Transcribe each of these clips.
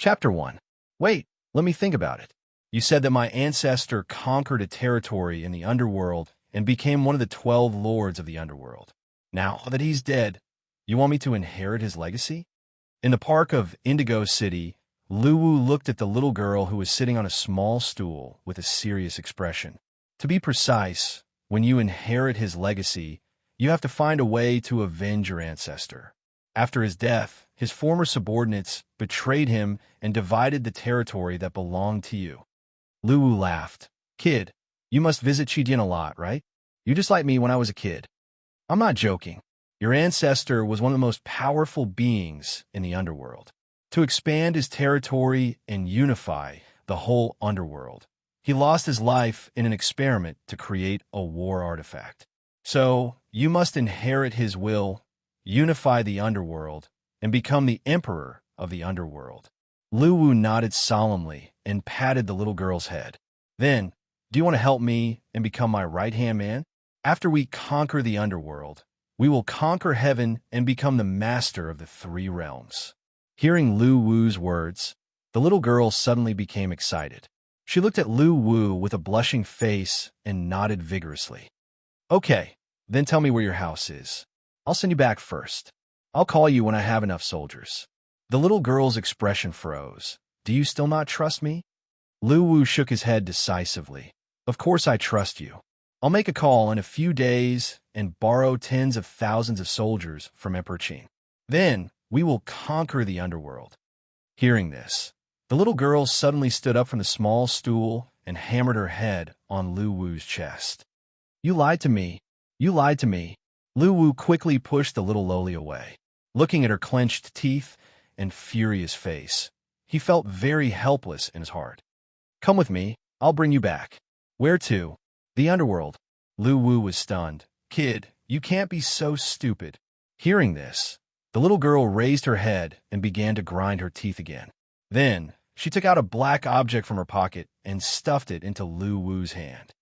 Chapter 1. Wait, let me think about it. You said that my ancestor conquered a territory in the underworld and became one of the 12 lords of the underworld. Now that he's dead, you want me to inherit his legacy? In the park of Indigo City, Luwu looked at the little girl who was sitting on a small stool with a serious expression. To be precise, when you inherit his legacy, you have to find a way to avenge your ancestor. After his death, his former subordinates betrayed him and divided the territory that belonged to you. Luwu laughed. Kid, you must visit Chidian a lot, right? You just like me when I was a kid. I'm not joking. Your ancestor was one of the most powerful beings in the underworld. To expand his territory and unify the whole underworld, he lost his life in an experiment to create a war artifact. So, you must inherit his will, unify the underworld, and become the emperor of the underworld. Luwu nodded solemnly and patted the little girl's head. Then, do you want to help me and become my right-hand man? After we conquer the underworld, we will conquer heaven and become the master of the 3 realms. Hearing Luwu's words, the little girl suddenly became excited. She looked at Luwu with a blushing face and nodded vigorously. Okay, then tell me where your house is. I'll send you back first. I'll call you when I have enough soldiers. The little girl's expression froze. Do you still not trust me? Luwu shook his head decisively. Of course I trust you. I'll make a call in a few days and borrow tens of thousands of soldiers from Emperor Qin. Then we will conquer the underworld. Hearing this, the little girl suddenly stood up from the small stool and hammered her head on Luwu's chest. You lied to me. You lied to me. Luwu quickly pushed the little loli away. Looking at her clenched teeth and furious face, he felt very helpless in his heart. Come with me. I'll bring you back. Where to? The underworld. Luwu was stunned. Kid, you can't be so stupid. Hearing this, the little girl raised her head and began to grind her teeth again. Then, she took out a black object from her pocket and stuffed it into Luwu's hand.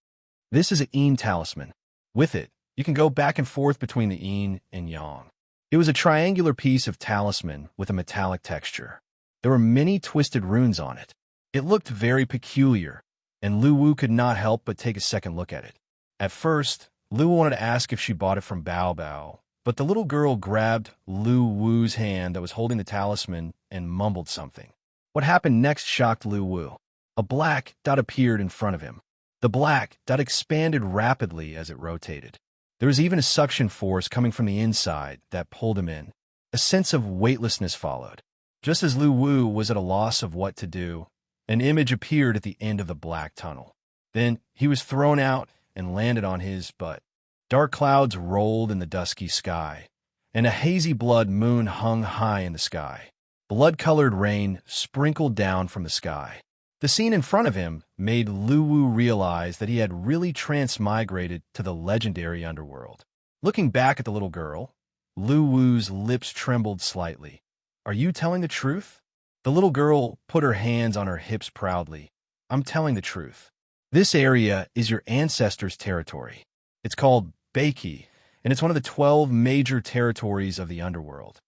This is an Yin talisman. With it, you can go back and forth between the Yin and Yang. It was a triangular piece of talisman with a metallic texture. There were many twisted runes on it. It looked very peculiar, and Luwu could not help but take a second look at it. At first, Luwu wanted to ask if she bought it from Bao Bao, but the little girl grabbed Luwu's hand that was holding the talisman and mumbled something. What happened next shocked Luwu. A black dot appeared in front of him. The black dot expanded rapidly as it rotated. There was even a suction force coming from the inside that pulled him in. A sense of weightlessness followed. Just as Luwu was at a loss of what to do, an image appeared at the end of the black tunnel. Then he was thrown out and landed on his butt. Dark clouds rolled in the dusky sky, and a hazy blood moon hung high in the sky. Blood-colored rain sprinkled down from the sky. The scene in front of him made Luwu realize that he had really transmigrated to the legendary underworld. Looking back at the little girl, Luwu's lips trembled slightly. Are you telling the truth? The little girl put her hands on her hips proudly. I'm telling the truth. This area is your ancestors' territory. It's called Beiki, and it's one of the 12 major territories of the underworld.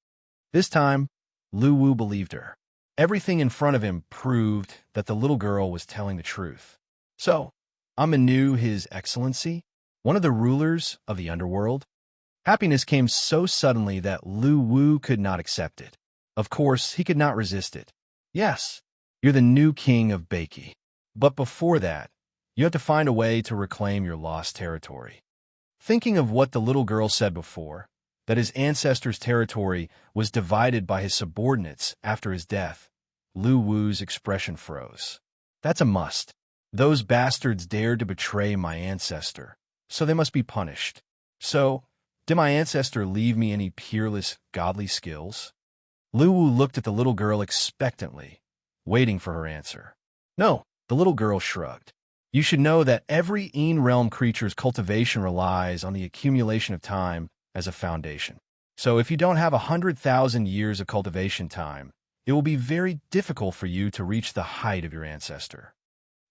This time, Luwu believed her. Everything in front of him proved that the little girl was telling the truth. So, Amanu, His Excellency, one of the rulers of the underworld? Happiness came so suddenly that Luwu could not accept it. Of course, he could not resist it. Yes, you're the new king of Beiki. But before that, you have to find a way to reclaim your lost territory. Thinking of what the little girl said before, that his ancestors' territory was divided by his subordinates after his death, Luwu's expression froze. That's a must. Those bastards dared to betray my ancestor, so they must be punished. So, did my ancestor leave me any peerless, godly skills? Luwu looked at the little girl expectantly, waiting for her answer. No, the little girl shrugged. You should know that every Yin realm creature's cultivation relies on the accumulation of time as a foundation. So if you don't have 100,000 years of cultivation time, it will be very difficult for you to reach the height of your ancestor.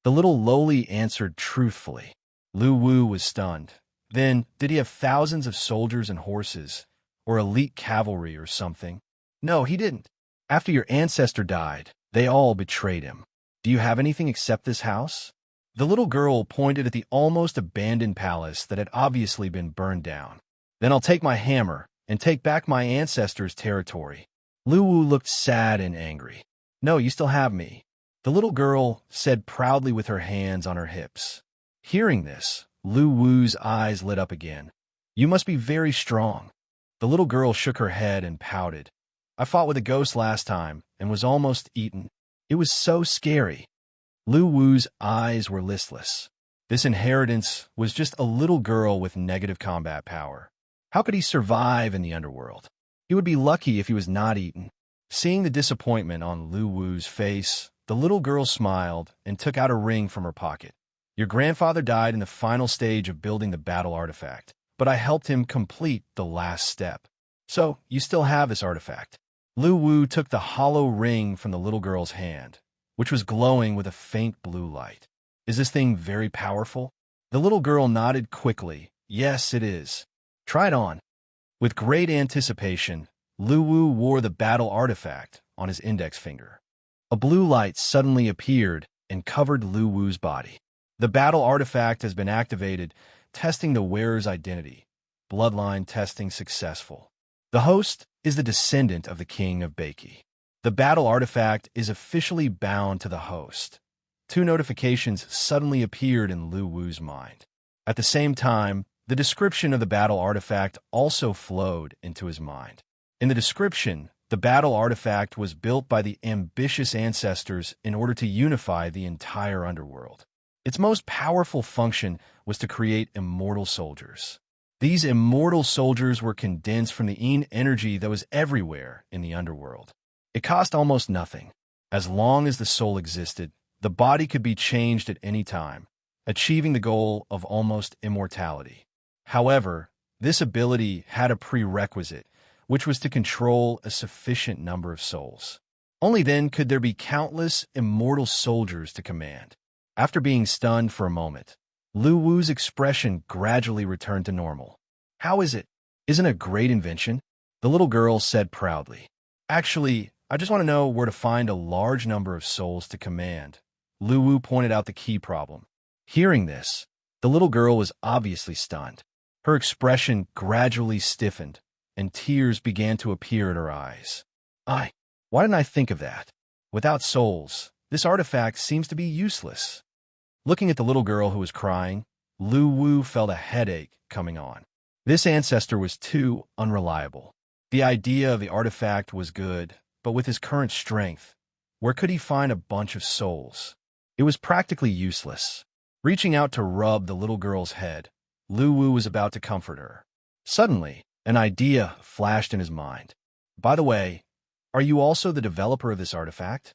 The little loli answered truthfully. Luwu was stunned. Then, did he have thousands of soldiers and horses, or elite cavalry or something? No, he didn't. After your ancestor died, They all betrayed him. Do you have anything except this house? The little girl pointed at the almost abandoned palace that had obviously been burned down. Then I'll take my hammer and take back my ancestors' territory. Lu Wu looked sad and angry. No, you still have me, the little girl said proudly with her hands on her hips. Hearing this, Lu Wu's eyes lit up again. You must be very strong. The little girl shook her head and pouted. I fought with a ghost last time and was almost eaten. It was so scary. Lu Wu's eyes were listless. This inheritance was just a little girl with negative combat power. How could he survive in the underworld? He would be lucky if he was not eaten. Seeing the disappointment on Lu Wu's face, the little girl smiled and took out a ring from her pocket. Your grandfather died in the final stage of building the battle artifact, but I helped him complete the last step. So, you still have this artifact. Lu Wu took the hollow ring from the little girl's hand, which was glowing with a faint blue light. Is this thing very powerful? The little girl nodded quickly. Yes, it is. Try it on. With great anticipation, Lu Wu wore the battle artifact on his index finger. A blue light suddenly appeared and covered Lu Wu's body. The battle artifact has been activated, testing the wearer's identity. Bloodline testing successful. The host is the descendant of the king of Beiki. The battle artifact is officially bound to the host. 2 notifications suddenly appeared in Lu Wu's mind. At the same time, the description of the battle artifact also flowed into his mind. In the description, the battle artifact was built by the ambitious ancestors in order to unify the entire underworld. Its most powerful function was to create immortal soldiers. These immortal soldiers were condensed from the Yin energy that was everywhere in the underworld. It cost almost nothing. As long as the soul existed, the body could be changed at any time, achieving the goal of almost immortality. However, this ability had a prerequisite, which was to control a sufficient number of souls. Only then could there be countless immortal soldiers to command. After being stunned for a moment, Lu Wu's expression gradually returned to normal. How is it? Isn't it a great invention? The little girl said proudly. Actually, I just want to know where to find a large number of souls to command. Lu Wu pointed out the key problem. Hearing this, the little girl was obviously stunned. Her expression gradually stiffened, and tears began to appear in her eyes. Why didn't I think of that? Without souls, this artifact seems to be useless. Looking at the little girl who was crying, Lu Wu felt a headache coming on. This ancestor was too unreliable. The idea of the artifact was good, but with his current strength, where could he find a bunch of souls? It was practically useless. Reaching out to rub the little girl's head, Lu Wu was about to comfort her. Suddenly, an idea flashed in his mind. By the way, are you also the developer of this artifact?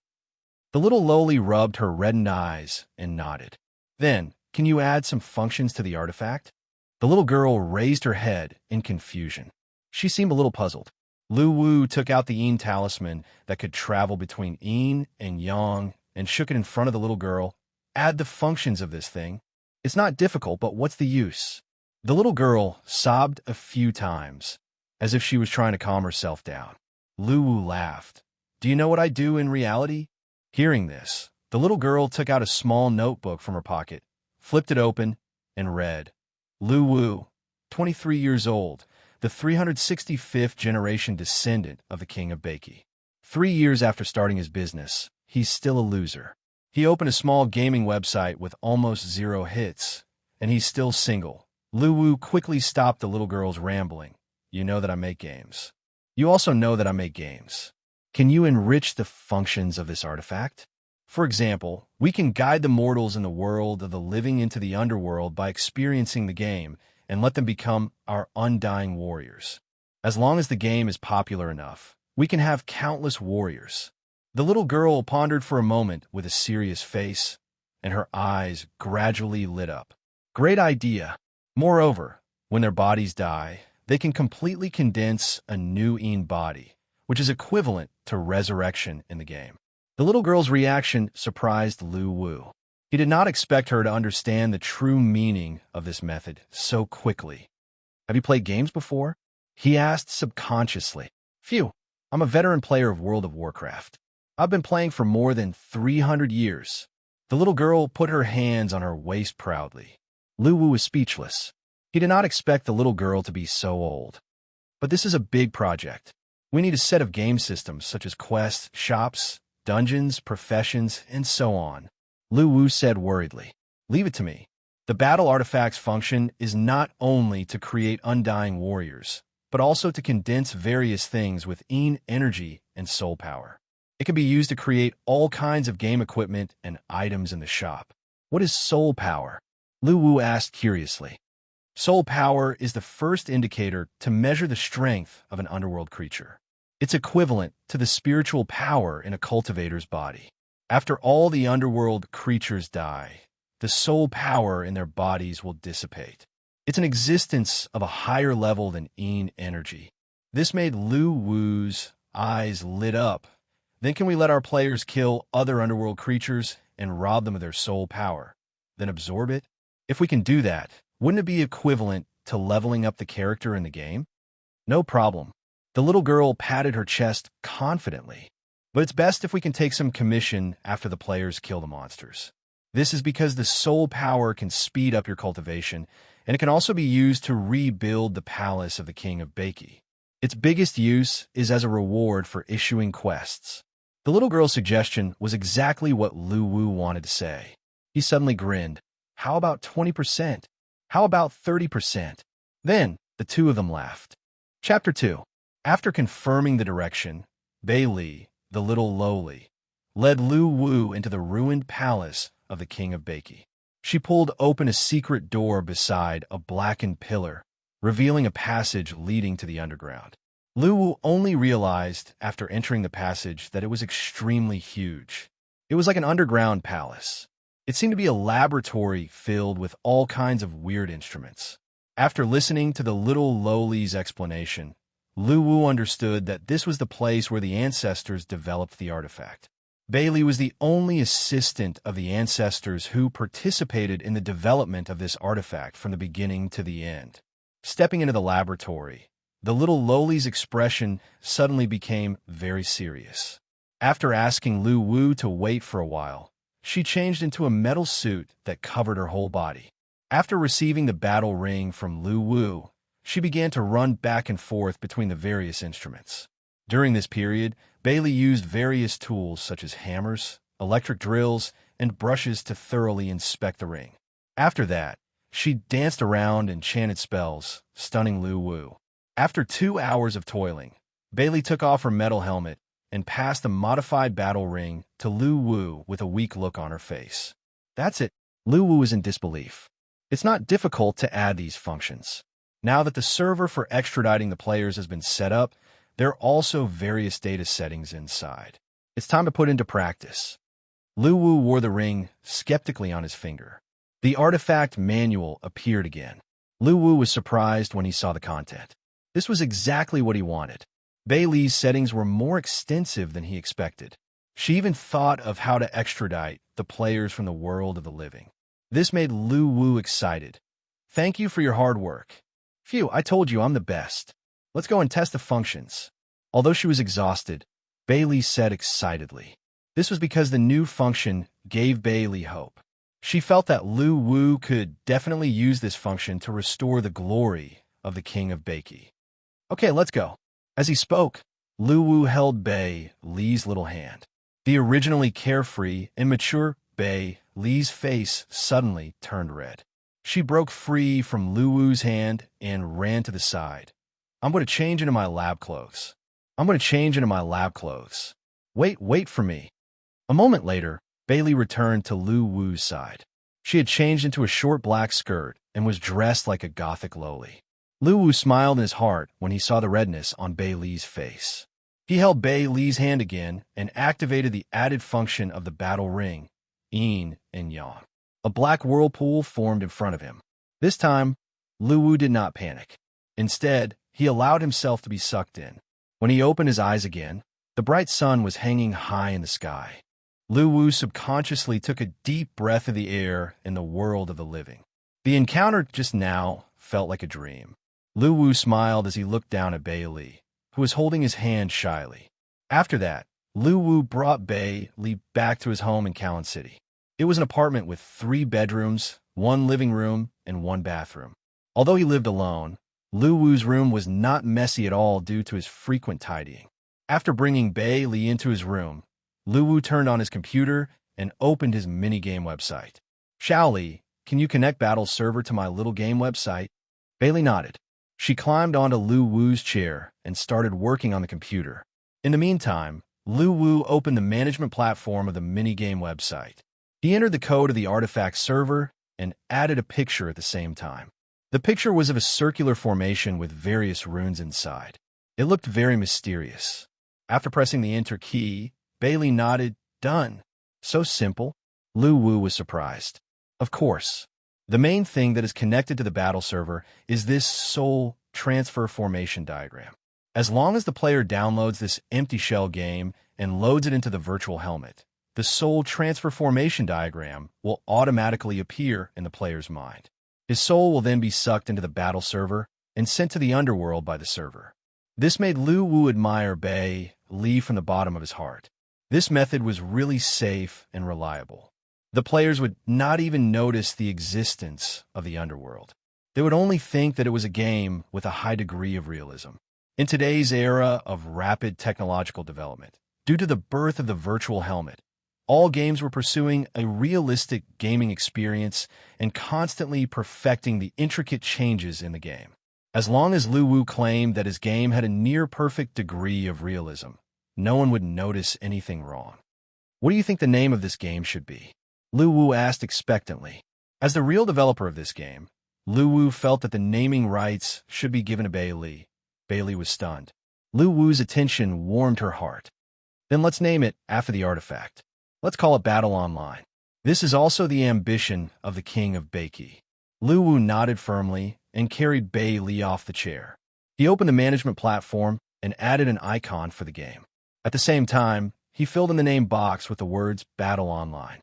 The little loli rubbed her reddened eyes and nodded. Then, can you add some functions to the artifact? The little girl raised her head in confusion. She seemed a little puzzled. Lu Wu took out the Yin talisman that could travel between Yin and Yang and shook it in front of the little girl. Add the functions of this thing. It's not difficult, but what's the use? The little girl sobbed a few times, as if she was trying to calm herself down. Lu Wu laughed. Do you know what I do in reality? Hearing this, the little girl took out a small notebook from her pocket, flipped it open, and read. Lu Wu, 23 years old, the 365th generation descendant of the king of Beiki. 3 years after starting his business, he's still a loser. He opened a small gaming website with almost 0 hits, and he's still single. Lu Wu quickly stopped the little girl's rambling. You know that I make games. You also know that I make games. Can you enrich the functions of this artifact? For example, we can guide the mortals in the world of the living into the underworld by experiencing the game and let them become our undying warriors. As long as the game is popular enough, we can have countless warriors. The little girl pondered for a moment with a serious face, and her eyes gradually lit up. Great idea. Moreover, when their bodies die, they can completely condense a new Yin body, which is equivalent to resurrection in the game. The little girl's reaction surprised Lu Wu. He did not expect her to understand the true meaning of this method so quickly. Have you played games before? He asked subconsciously. Phew, I'm a veteran player of World of Warcraft. I've been playing for more than 300 years. The little girl put her hands on her waist proudly. Lu Wu was speechless. He did not expect the little girl to be so old. But this is a big project. We need a set of game systems such as quests, shops, dungeons, professions, and so on. Lu Wu said worriedly. Leave it to me. The battle artifacts function is not only to create undying warriors, but also to condense various things within energy and soul power. It can be used to create all kinds of game equipment and items in the shop. What is soul power? Lu Wu asked curiously. Soul power is the first indicator to measure the strength of an underworld creature. It's equivalent to the spiritual power in a cultivator's body. After all the underworld creatures die, the soul power in their bodies will dissipate. It's an existence of a higher level than yin energy. This made Lu Wu's eyes lit up. Then can we let our players kill other underworld creatures and rob them of their soul power, then absorb it? If we can do that, wouldn't it be equivalent to leveling up the character in the game? No problem. The little girl patted her chest confidently. But it's best if we can take some commission after the players kill the monsters. This is because the soul power can speed up your cultivation, and it can also be used to rebuild the palace of the King of Baki. Its biggest use is as a reward for issuing quests. The little girl's suggestion was exactly what Lu Wu wanted to say. He suddenly grinned. How about 20%? How about 30%? Then the two of them laughed. Chapter 2. After confirming the direction, Bei Li, the little lowly, led Lu Wu into the ruined palace of the King of Baki. She pulled open a secret door beside a blackened pillar, revealing a passage leading to the underground. Lu Wu only realized after entering the passage that it was extremely huge. It was like an underground palace. It seemed to be a laboratory filled with all kinds of weird instruments. After listening to the little lowly's explanation, Lu Wu understood that this was the place where the ancestors developed the artifact. Bailey was the only assistant of the ancestors who participated in the development of this artifact from the beginning to the end. Stepping into the laboratory, the little lowly's expression suddenly became very serious. After asking Lu Wu to wait for a while, she changed into a metal suit that covered her whole body. After receiving the battle ring from Lu Wu, she began to run back and forth between the various instruments. During this period, Bailey used various tools such as hammers, electric drills, and brushes to thoroughly inspect the ring. After that, she danced around and chanted spells, stunning Lu Wu. After 2 hours of toiling, Bailey took off her metal helmet and passed the modified battle ring to Lu Wu with a weak look on her face. That's it. Lu Wu was in disbelief. It's not difficult to add these functions. Now that the server for extraditing the players has been set up, there are also various data settings inside. It's time to put into practice. Lu Wu wore the ring skeptically on his finger. The artifact manual appeared again. Lu Wu was surprised when he saw the content. This was exactly what he wanted. Bailey's settings were more extensive than he expected. She even thought of how to extradite the players from the world of the living. This made Lu Wu excited. Thank you for your hard work. Phew, I told you I'm the best. Let's go and test the functions. Although she was exhausted, Bailey said excitedly. This was because the new function gave Bailey hope. She felt that Lu Wu could definitely use this function to restore the glory of the King of Baki. Okay, let's go. As he spoke, Lu Wu held Bei Li's little hand. The originally carefree and mature Bei Li's face suddenly turned red. She broke free from Lu Wu's hand and ran to the side. I'm going to change into my lab clothes. Wait for me. A moment later, Bailey returned to Lu Wu's side. She had changed into a short black skirt and was dressed like a gothic lowly. Lu Wu smiled in his heart when he saw the redness on Bei Li's face. He held Bei Li's hand again and activated the added function of the battle ring, yin and yang. A black whirlpool formed in front of him. This time, Lu Wu did not panic. Instead, he allowed himself to be sucked in. When he opened his eyes again, the bright sun was hanging high in the sky. Lu Wu subconsciously took a deep breath of the air in the world of the living. The encounter just now felt like a dream. Lu Wu smiled as he looked down at Bei Li, who was holding his hand shyly. After that, Lu Wu brought Bailey back to his home in Callan City. It was an apartment with 3 bedrooms, 1 living room, and 1 bathroom. Although he lived alone, Lu Wu's room was not messy at all due to his frequent tidying. After bringing Bailey into his room, Lu Wu turned on his computer and opened his mini-game website. Xiaoli, can you connect Battle's server to my little game website? Bailey nodded. She climbed onto Lu Wu's chair and started working on the computer. In the meantime, Lu Wu opened the management platform of the mini-game website. He entered the code of the artifact server and added a picture at the same time. The picture was of a circular formation with various runes inside. It looked very mysterious. After pressing the Enter key, Bailey nodded, "Done." So simple. Lu Wu was surprised. Of course, the main thing that is connected to the battle server is this soul transfer formation diagram. As long as the player downloads this empty shell game and loads it into the virtual helmet, the soul transfer formation diagram will automatically appear in the player's mind. His soul will then be sucked into the battle server and sent to the underworld by the server. This made Lu Wu admire Bailey from the bottom of his heart. This method was really safe and reliable. The players would not even notice the existence of the underworld. They would only think that it was a game with a high degree of realism. In today's era of rapid technological development, due to the birth of the virtual helmet, all games were pursuing a realistic gaming experience and constantly perfecting the intricate changes in the game. As long as Lu Wu claimed that his game had a near-perfect degree of realism, no one would notice anything wrong. What do you think the name of this game should be? Lu Wu asked expectantly. As the real developer of this game, Lu Wu felt that the naming rights should be given to Bailey. Bailey was stunned. Lu Wu's attention warmed her heart. Then let's name it after the artifact. Let's call it Battle Online. This is also the ambition of the king of Baiki. Lu Wu nodded firmly and carried Bailey off the chair. He opened the management platform and added an icon for the game. At the same time, he filled in the name box with the words Battle Online.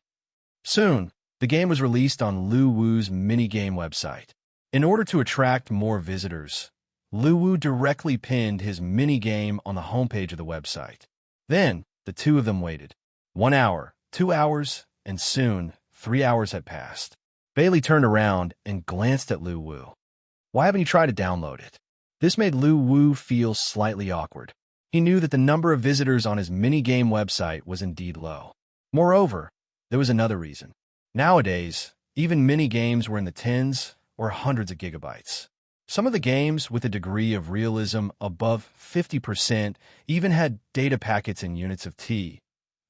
Soon, the game was released on Lu Wu's mini-game website. In order to attract more visitors, Lu Wu directly pinned his mini-game on the homepage of the website. Then, the two of them waited. 1 hour, 2 hours, and soon, 3 hours had passed. Bailey turned around and glanced at Lu Wu. Why haven't you tried to download it? This made Lu Wu feel slightly awkward. He knew that the number of visitors on his mini-game website was indeed low. Moreover, there was another reason. Nowadays, even mini-games were in the tens or hundreds of gigabytes. Some of the games with a degree of realism above 50% even had data packets in units of T.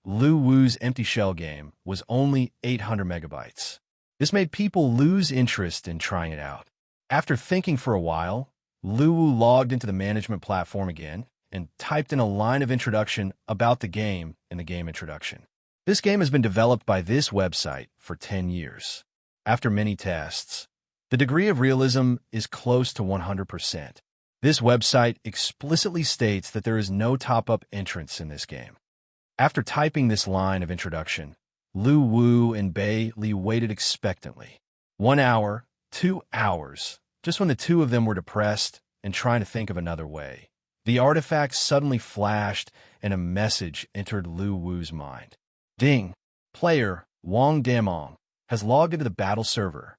Lu Wu's empty shell game was only 800 megabytes. This made people lose interest in trying it out. After thinking for a while, Lu Wu logged into the management platform again and typed in a line of introduction about the game in the game introduction. This game has been developed by this website for 10 years. After many tests, the degree of realism is close to 100%. This website explicitly states that there is no top-up entrance in this game. After typing this line of introduction, Lu Wu and Bailey waited expectantly. 1 hour, 2 hours, just when the two of them were depressed and trying to think of another way. The artifact suddenly flashed and a message entered Lu Wu's mind. Ding! Player Wang Damong has logged into the battle server.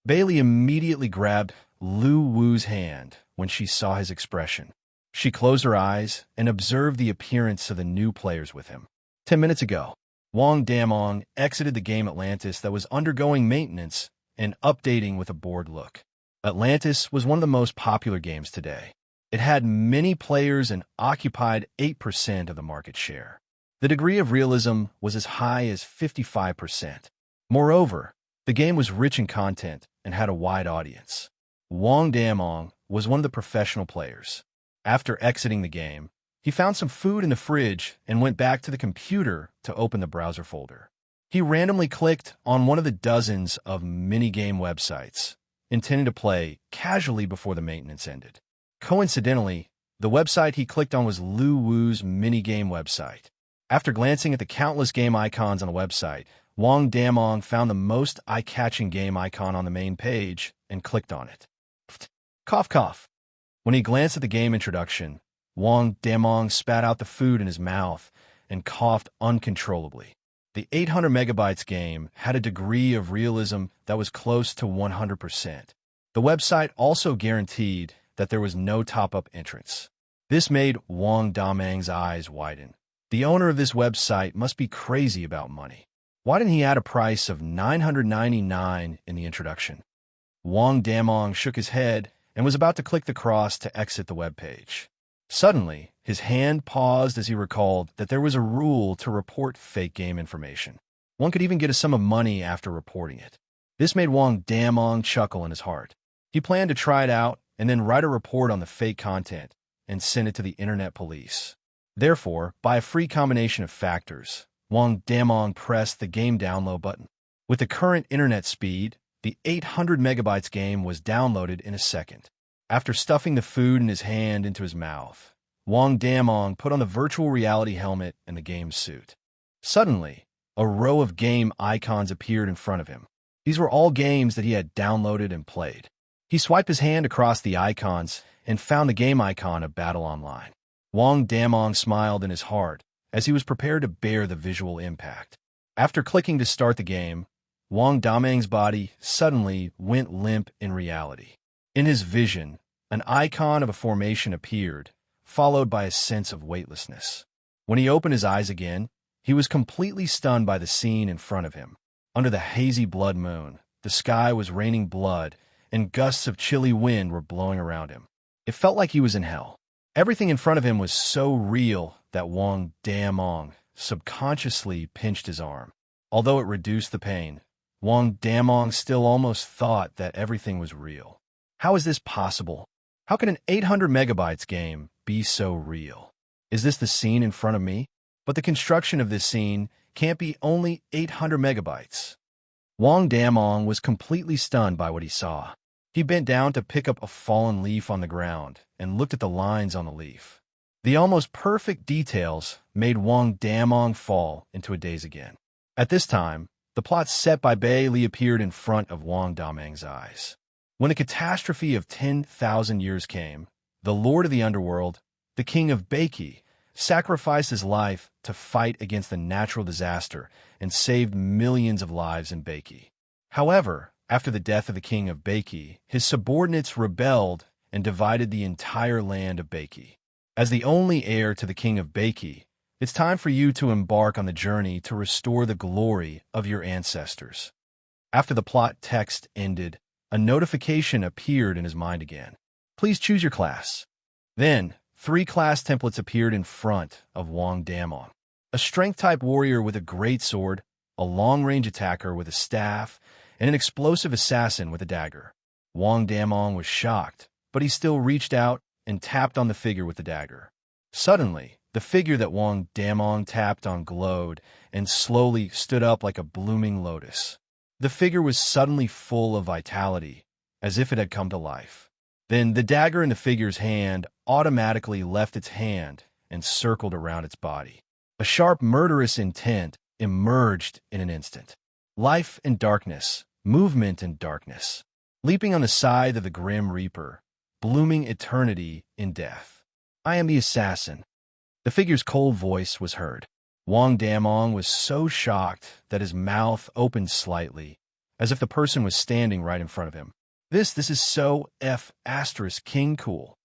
Bailey immediately grabbed Lu Wu's hand when she saw his expression. She closed her eyes and observed the appearance of the new players with him. 10 minutes ago, Wang Damong exited the game Atlantis that was undergoing maintenance and updating with a bored look. Atlantis was one of the most popular games today. It had many players and occupied 8% of the market share. The degree of realism was as high as 55%. Moreover, the game was rich in content and had a wide audience. Wang Damong was one of the professional players. After exiting the game, he found some food in the fridge and went back to the computer to open the browser folder. He randomly clicked on one of the dozens of mini-game websites, intending to play casually before the maintenance ended. Coincidentally, the website he clicked on was Lu Wu's mini-game website. After glancing at the countless game icons on the website, Wang Damong found the most eye-catching game icon on the main page and clicked on it. Cough, cough. When he glanced at the game introduction, Wang Damong spat out the food in his mouth and coughed uncontrollably. The 800 megabytes game had a degree of realism that was close to 100%. The website also guaranteed that there was no top-up entrance. This made Wang Damang's eyes widen. The owner of this website must be crazy about money. Why didn't he add a price of $999 in the introduction? Wang Damang shook his head and was about to click the cross to exit the webpage. Suddenly, his hand paused as he recalled that there was a rule to report fake game information. One could even get a sum of money after reporting it. This made Wang Damang chuckle in his heart. He planned to try it out and then write a report on the fake content and send it to the internet police. Therefore, by a free combination of factors, Wang Damang pressed the game download button. With the current internet speed, the 800 megabytes game was downloaded in a second. After stuffing the food in his hand into his mouth, Wang Damang put on the virtual reality helmet and the game suit. Suddenly, a row of game icons appeared in front of him. These were all games that he had downloaded and played. He swiped his hand across the icons and found the game icon of Battle Online. Wang Damang smiled in his heart as he was prepared to bear the visual impact. After clicking to start the game, Wang Damang's body suddenly went limp in reality. In his vision, an icon of a formation appeared, followed by a sense of weightlessness. When he opened his eyes again, he was completely stunned by the scene in front of him. Under the hazy blood moon, the sky was raining blood, and gusts of chilly wind were blowing around him. It felt like he was in hell. Everything in front of him was so real that Wang Damang subconsciously pinched his arm. Although it reduced the pain, Wang Damang still almost thought that everything was real. How is this possible? How can an 800 megabytes game be so real? Is this the scene in front of me? But the construction of this scene can't be only 800 megabytes. Wang Damang was completely stunned by what he saw. He bent down to pick up a fallen leaf on the ground and looked at the lines on the leaf. The almost perfect details made Wang Damang fall into a daze again. At this time, the plot set by Bai Li appeared in front of Wang Damang's eyes. When the catastrophe of 10,000 years came, the Lord of the Underworld, the King of Baiki, sacrificed his life to fight against the natural disaster and saved millions of lives in Baiki. However, after the death of the King of Baiki, his subordinates rebelled and divided the entire land of Baiki. As the only heir to the King of Baiki, it's time for you to embark on the journey to restore the glory of your ancestors. After the plot text ended, a notification appeared in his mind again. Please choose your class. Then, 3 class templates appeared in front of Wang Damang. A strength-type warrior with a great sword, a long-range attacker with a staff, and an explosive assassin with a dagger. Wang Damang was shocked, but he still reached out and tapped on the figure with the dagger. Suddenly, the figure that Wang Damang tapped on glowed and slowly stood up like a blooming lotus. The figure was suddenly full of vitality, as if it had come to life. Then the dagger in the figure's hand automatically left its hand and circled around its body. A sharp, murderous intent emerged in an instant. Life and darkness, movement and darkness, leaping on the scythe of the Grim Reaper, blooming eternity in death. I am the assassin. The figure's cold voice was heard. Wang Damang was so shocked that his mouth opened slightly, as if the person was standing right in front of him. This is so King cool.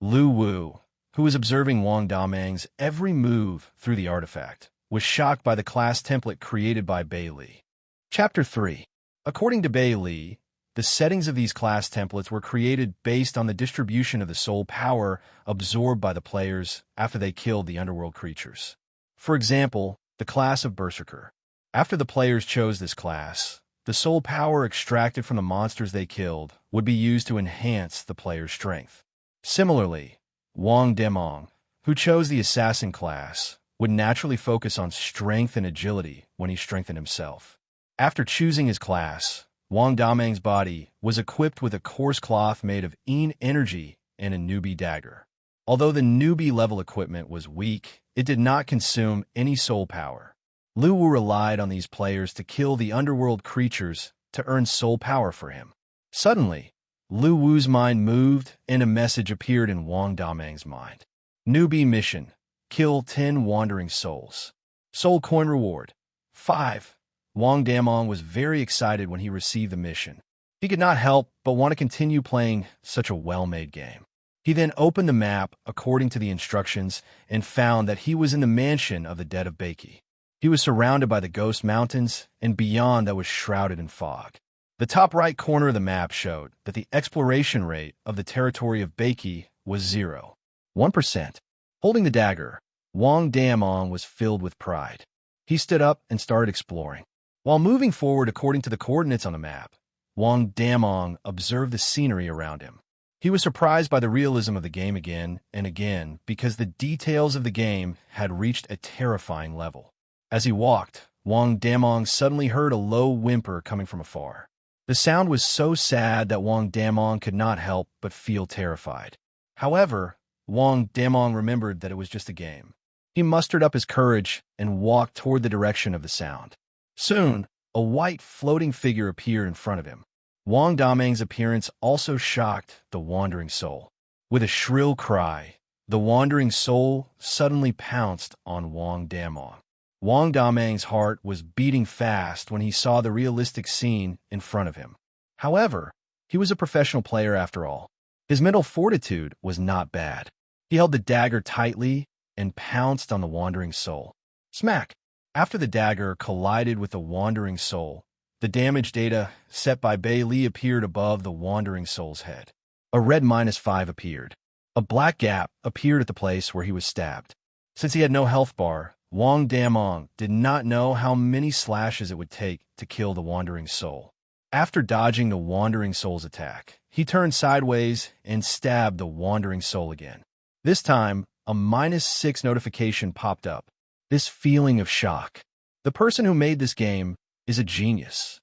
Lu Wu, who was observing Wang Damang's every move through the artifact, was shocked by the class template created by Bai Li. Chapter 3. According to Bai Li, the settings of these class templates were created based on the distribution of the soul power absorbed by the players after they killed the underworld creatures. For example, the class of Berserker. After the players chose this class, the soul power extracted from the monsters they killed would be used to enhance the player's strength. Similarly, Wang Damang, who chose the assassin class, would naturally focus on strength and agility when he strengthened himself. After choosing his class, Wang Damang's body was equipped with a coarse cloth made of Yin energy and a newbie dagger. Although the newbie level equipment was weak, it did not consume any soul power. Lu Wu relied on these players to kill the underworld creatures to earn soul power for him. Suddenly, Lu Wu's mind moved and a message appeared in Wang Damang's mind. Newbie mission. Kill 10 wandering souls. Soul coin reward. 5. Wang Damong was very excited when he received the mission. He could not help but want to continue playing such a well-made game. He then opened the map according to the instructions and found that he was in the mansion of the dead of Beiki. He was surrounded by the ghost mountains, and beyond that was shrouded in fog. The top right corner of the map showed that the exploration rate of the territory of Beiki was 0. 1%. Holding the dagger, Wang Damong was filled with pride. He stood up and started exploring. While moving forward according to the coordinates on the map, Wang Damong observed the scenery around him. He was surprised by the realism of the game again and again because the details of the game had reached a terrifying level. As he walked, Wang Damong suddenly heard a low whimper coming from afar. The sound was so sad that Wang Damong could not help but feel terrified. However, Wang Damong remembered that it was just a game. He mustered up his courage and walked toward the direction of the sound. Soon, a white floating figure appeared in front of him. Wang Damong's appearance also shocked the wandering soul. With a shrill cry, the wandering soul suddenly pounced on Wang Damong. Wang Damong's heart was beating fast when he saw the realistic scene in front of him. However, he was a professional player after all. His mental fortitude was not bad. He held the dagger tightly and pounced on the wandering soul. Smack! After the dagger collided with the wandering soul, the damage data set by Bei Li appeared above the wandering soul's head. A red -5 appeared. A black gap appeared at the place where he was stabbed. Since he had no health bar, Wang Damong did not know how many slashes it would take to kill the wandering soul. After dodging the wandering soul's attack, he turned sideways and stabbed the wandering soul again. This time, a -6 notification popped up. This feeling of shock. The person who made this game is a genius,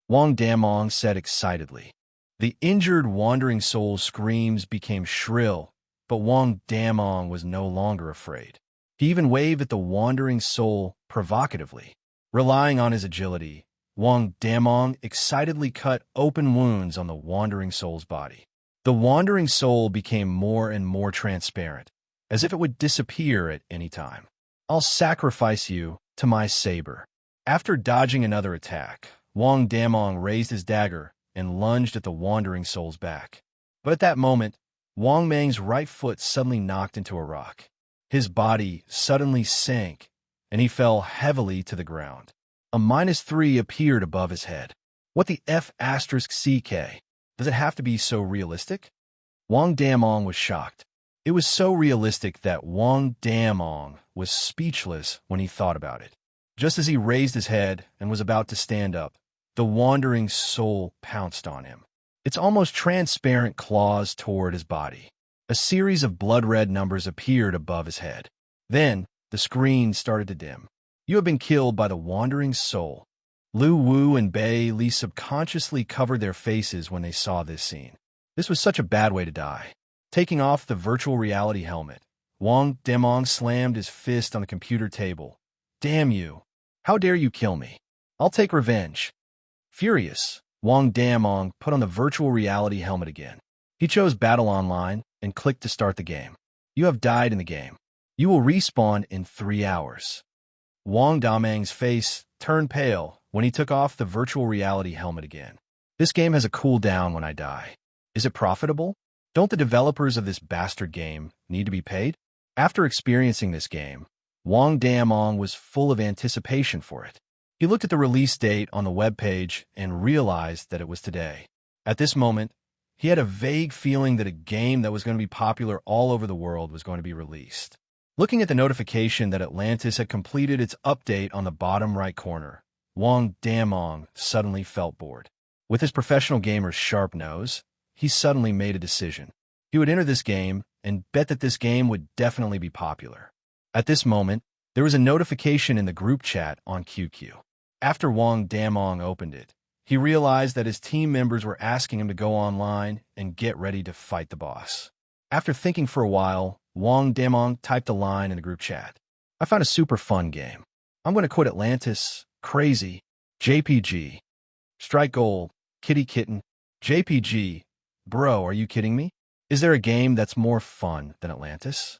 Wang Damong said excitedly. The injured wandering soul's screams became shrill, but Wang Damong was no longer afraid. He even waved at the wandering soul provocatively. Relying on his agility, Wang Damong excitedly cut open wounds on the wandering soul's body. The wandering soul became more and more transparent, as if it would disappear at any time. I'll sacrifice you to my saber. After dodging another attack, Wang Damong raised his dagger and lunged at the wandering soul's back. But at that moment, Wang Mang's right foot suddenly knocked into a rock. His body suddenly sank, and he fell heavily to the ground. A -3 appeared above his head. What the F***CK? Does it have to be so realistic? Wang Damong was shocked. It was so realistic that Wang Damong was speechless when he thought about it. Just as he raised his head and was about to stand up, the wandering soul pounced on him. Its almost transparent claws toward his body. A series of blood-red numbers appeared above his head. Then, the screen started to dim. You have been killed by the wandering soul. Lu Wu and Bei Li subconsciously covered their faces when they saw this scene. This was such a bad way to die. Taking off the virtual reality helmet, Wang Damong slammed his fist on the computer table. Damn you! How dare you kill me? I'll take revenge. Furious, Wang Damong put on the virtual reality helmet again. He chose Battle Online and clicked to start the game. You have died in the game. You will respawn in 3 hours. Wang Damong's face turned pale when he took off the virtual reality helmet again. This game has a cooldown when I die. Is it profitable? Don't the developers of this bastard game need to be paid? After experiencing this game, Wang Damong was full of anticipation for it. He looked at the release date on the webpage and realized that it was today. At this moment, he had a vague feeling that a game that was going to be popular all over the world was going to be released. Looking at the notification that Atlantis had completed its update on the bottom right corner, Wang Damong suddenly felt bored. With his professional gamer's sharp nose, he suddenly made a decision. He would enter this game and bet that this game would definitely be popular. At this moment, there was a notification in the group chat on QQ. After Wang Damong opened it, he realized that his team members were asking him to go online and get ready to fight the boss. After thinking for a while, Wang Damong typed a line in the group chat. I found a super fun game. I'm going to quit Atlantis, crazy, JPG. Strike gold, kitty kitten, JPG. Bro, are you kidding me? Is there a game that's more fun than Atlantis?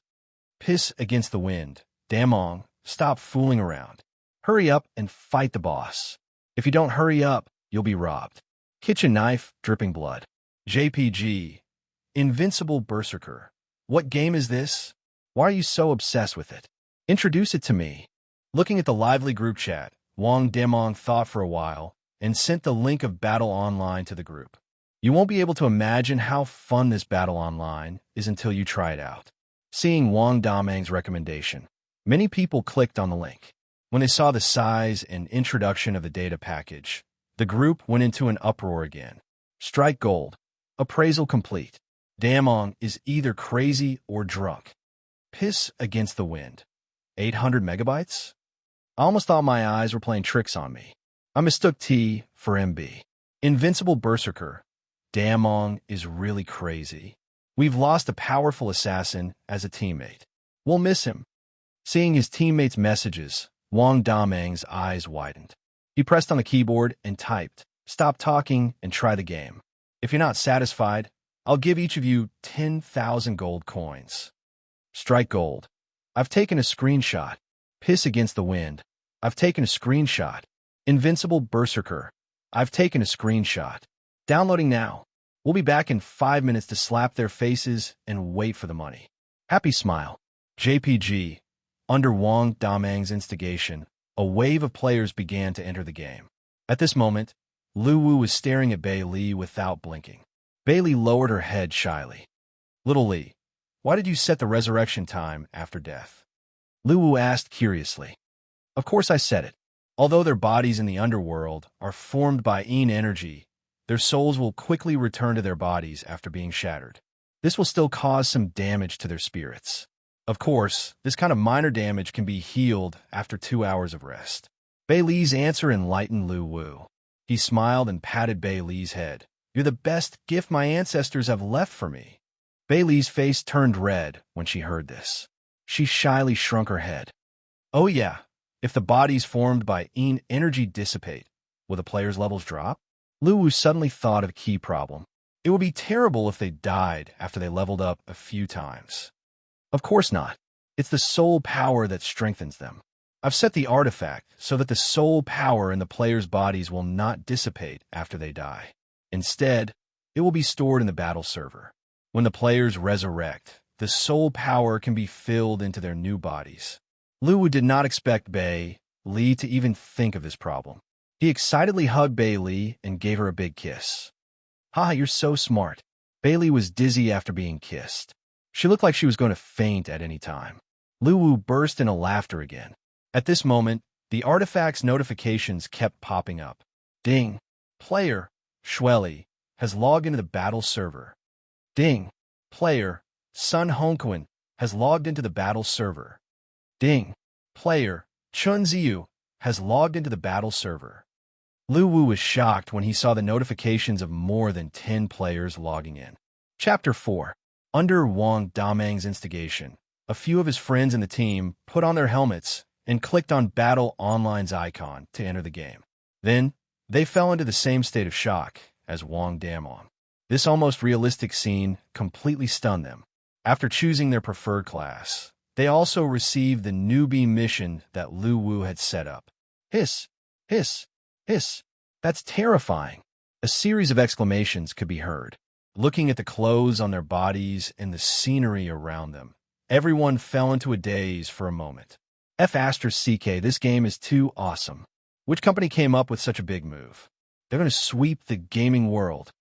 Piss against the wind. Damong, stop fooling around. Hurry up and fight the boss. If you don't hurry up, you'll be robbed. Kitchen knife, dripping blood. JPG. Invincible Berserker. What game is this? Why are you so obsessed with it? Introduce it to me. Looking at the lively group chat, Wang Damong thought for a while and sent the link of Battle Online to the group. You won't be able to imagine how fun this Battle Online is until you try it out. Seeing Wang Damang's recommendation, many people clicked on the link. When they saw the size and introduction of the data package, the group went into an uproar again. Strike gold. Appraisal complete. Damong is either crazy or drunk. Piss against the wind. 800 megabytes? I almost thought my eyes were playing tricks on me. I mistook T for MB. Invincible Berserker. Damong is really crazy. We've lost a powerful assassin as a teammate. We'll miss him. Seeing his teammates' messages, Wang Damang's eyes widened. He pressed on the keyboard and typed, "Stop talking and try the game. If you're not satisfied, I'll give each of you 10,000 gold coins." Strike gold. I've taken a screenshot. Piss against the wind. I've taken a screenshot. Invincible Berserker. I've taken a screenshot. Downloading now. We'll be back in 5 minutes to slap their faces and wait for the money. Happy smile. JPG. Under Wang Damang's instigation, a wave of players began to enter the game. At this moment, Lu Wu was staring at Bei Li without blinking. Bei Li lowered her head shyly. "Little Li, why did you set the resurrection time after death?" Lu Wu asked curiously. "Of course I said it. Although their bodies in the underworld are formed by Yin energy, their souls will quickly return to their bodies after being shattered. This will still cause some damage to their spirits. Of course, this kind of minor damage can be healed after 2 hours of rest." Bei Li's answer enlightened Lu Wu. He smiled and patted Bei Li's head. "You're the best gift my ancestors have left for me." Bei Li's face turned red when she heard this. She shyly shrunk her head. "Oh yeah, if the bodies formed by Yin energy dissipate, will the players' levels drop?" Lu Wu suddenly thought of a key problem. It would be terrible if they died after they leveled up a few times. Of course not. It's the soul power that strengthens them. I've set the artifact so that the soul power in the players' bodies will not dissipate after they die. Instead, it will be stored in the battle server. When the players resurrect, the soul power can be filled into their new bodies. Lu Wu did not expect Bei Li to even think of this problem. He excitedly hugged Bei Li and gave her a big kiss. "Ha, you're so smart." Bei Li was dizzy after being kissed. She looked like she was going to faint at any time. Lu Wu burst into laughter again. At this moment, the artifact's notifications kept popping up. Ding. Player, Shueli, has logged into the battle server. Ding. Player, Sun Hongquan, has logged into the battle server. Ding. Player, Chun Ziyu, has logged into the battle server. Lu Wu was shocked when he saw the notifications of more than 10 players logging in. Chapter 4. Under Wang Damang's instigation, a few of his friends in the team put on their helmets and clicked on Battle Online's icon to enter the game. Then, they fell into the same state of shock as Wang Damong. This almost realistic scene completely stunned them. After choosing their preferred class, they also received the newbie mission that Lu Wu had set up. Hiss, hiss, hiss. That's terrifying. A series of exclamations could be heard. Looking at the clothes on their bodies and the scenery around them, everyone fell into a daze for a moment. F***CK, this game is too awesome. Which company came up with such a big move? They're going to sweep the gaming world.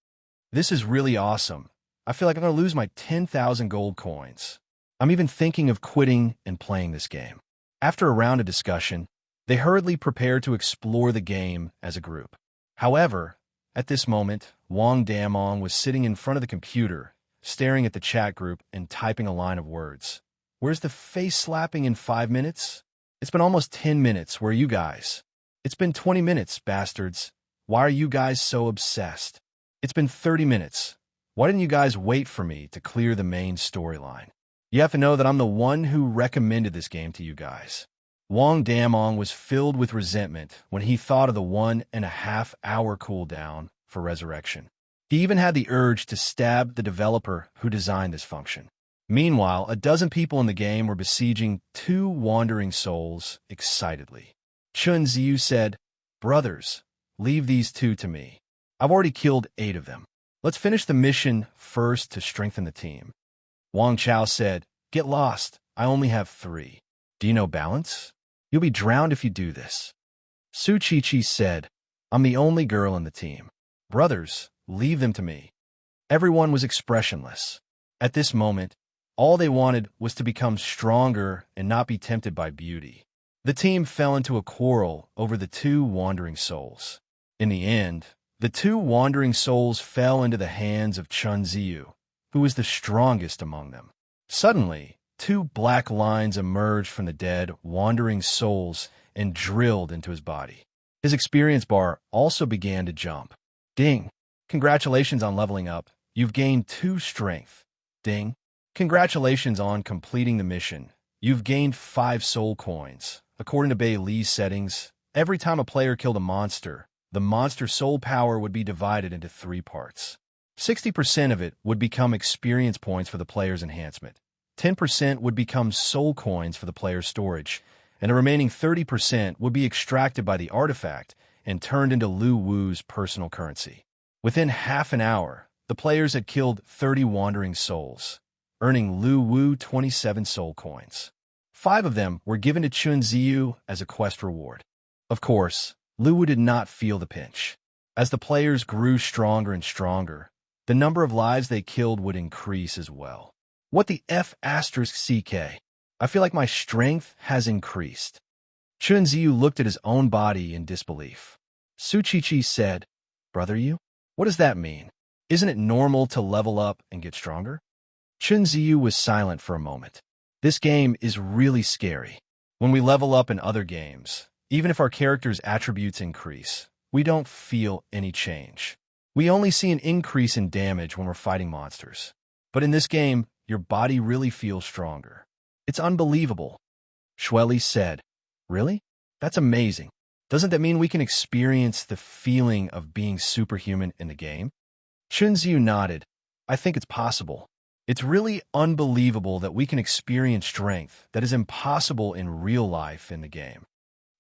This is really awesome. I feel like I'm going to lose my 10,000 gold coins. I'm even thinking of quitting and playing this game. After a round of discussion, they hurriedly prepared to explore the game as a group. However, at this moment, Wang Damong was sitting in front of the computer, staring at the chat group and typing a line of words. "Where's the face slapping in 5 minutes? It's been almost 10 minutes. Where are you guys? It's been 20 minutes, bastards. Why are you guys so obsessed? It's been 30 minutes. Why didn't you guys wait for me to clear the main storyline? You have to know that I'm the one who recommended this game to you guys." Wang Damong was filled with resentment when he thought of the 1.5-hour cooldown for resurrection. He even had the urge to stab the developer who designed this function. Meanwhile, a dozen people in the game were besieging two wandering souls excitedly. Chun Ziyu said, "Brothers, leave these two to me. I've already killed 8 of them. Let's finish the mission first to strengthen the team." Wang Chao said, "Get lost. I only have 3. Do you know balance? You'll be drowned if you do this." Su Chi said, "I'm the only girl in the team. Brothers, leave them to me." Everyone was expressionless. At this moment, all they wanted was to become stronger and not be tempted by beauty. The team fell into a quarrel over the 2 wandering souls. In the end, the 2 wandering souls fell into the hands of Chun Ziyu, who was the strongest among them. Suddenly, 2 black lines emerged from the dead, wandering souls and drilled into his body. His experience bar also began to jump. Ding! Congratulations on leveling up. You've gained 2 strength. Ding! Congratulations on completing the mission. You've gained 5 soul coins. According to Bei Li's settings, every time a player killed a monster, the monster's soul power would be divided into 3 parts. 60% of it would become experience points for the player's enhancement. 10% would become soul coins for the player's storage, and the remaining 30% would be extracted by the artifact and turned into Lu Wu's personal currency. Within half an hour, the players had killed 30 wandering souls, earning Lu Wu 27 soul coins. 5 of them were given to Chun Ziyu as a quest reward. Of course, Lu Wu did not feel the pinch. As the players grew stronger and stronger, the number of lives they killed would increase as well. What the F***CK? I feel like my strength has increased. Chun Ziyu looked at his own body in disbelief. Su Chi said, "Brother you? What does that mean? Isn't it normal to level up and get stronger?" Chun Ziyu was silent for a moment. This game is really scary. When we level up in other games, even if our character's attributes increase, we don't feel any change. We only see an increase in damage when we're fighting monsters. But in this game, your body really feels stronger. It's unbelievable. Shueli said, "Really? That's amazing. Doesn't that mean we can experience the feeling of being superhuman in the game?" Chun Ziyu nodded. "I think it's possible. It's really unbelievable that we can experience strength that is impossible in real life in the game."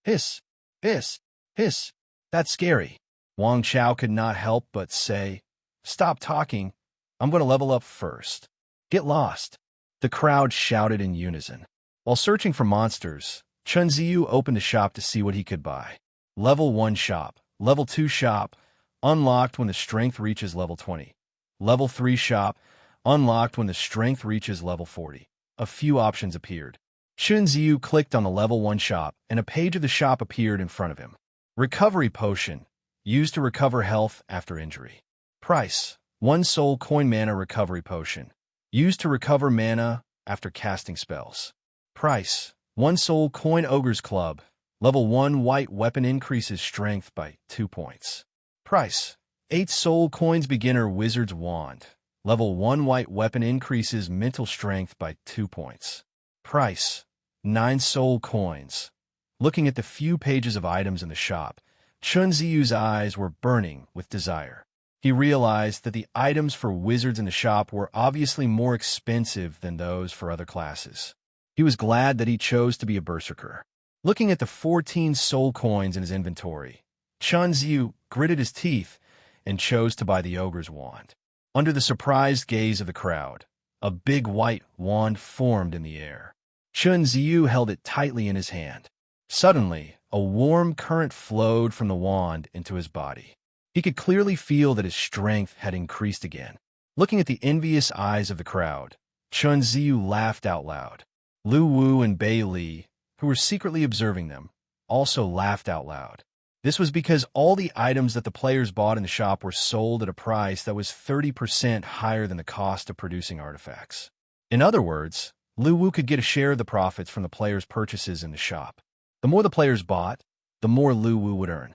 Hiss, hiss, hiss. That's scary. Wang Chao could not help but say, "Stop talking. I'm going to level up first." "Get lost." The crowd shouted in unison. While searching for monsters, Chun Ziyu opened a shop to see what he could buy. Level 1 shop, Level 2 shop, unlocked when the strength reaches level 20. Level 3 shop, unlocked when the strength reaches level 40. A few options appeared. Chun Ziyu clicked on the Level 1 shop, and a page of the shop appeared in front of him. Recovery potion, used to recover health after injury. Price, 1 soul coin mana recovery potion, used to recover mana after casting spells. Price, 1 soul coin ogre's club, level 1 white weapon increases strength by 2 points. Price, 8 soul coins beginner wizard's wand, level 1 white weapon increases mental strength by 2 points. Price, 9 soul coins. Looking at the few pages of items in the shop, Chun Ziyu's eyes were burning with desire. He realized that the items for wizards in the shop were obviously more expensive than those for other classes. He was glad that he chose to be a berserker. Looking at the 14 soul coins in his inventory, Chun Ziyu gritted his teeth and chose to buy the ogre's wand. Under the surprised gaze of the crowd, a big white wand formed in the air. Chun Ziyu held it tightly in his hand. Suddenly, a warm current flowed from the wand into his body. He could clearly feel that his strength had increased again. Looking at the envious eyes of the crowd, Chun Ziyu laughed out loud. Lu Wu and Bei Li, who were secretly observing them, also laughed out loud. This was because all the items that the players bought in the shop were sold at a price that was 30% higher than the cost of producing artifacts. In other words, Lu Wu could get a share of the profits from the players' purchases in the shop. The more the players bought, the more Lu Wu would earn.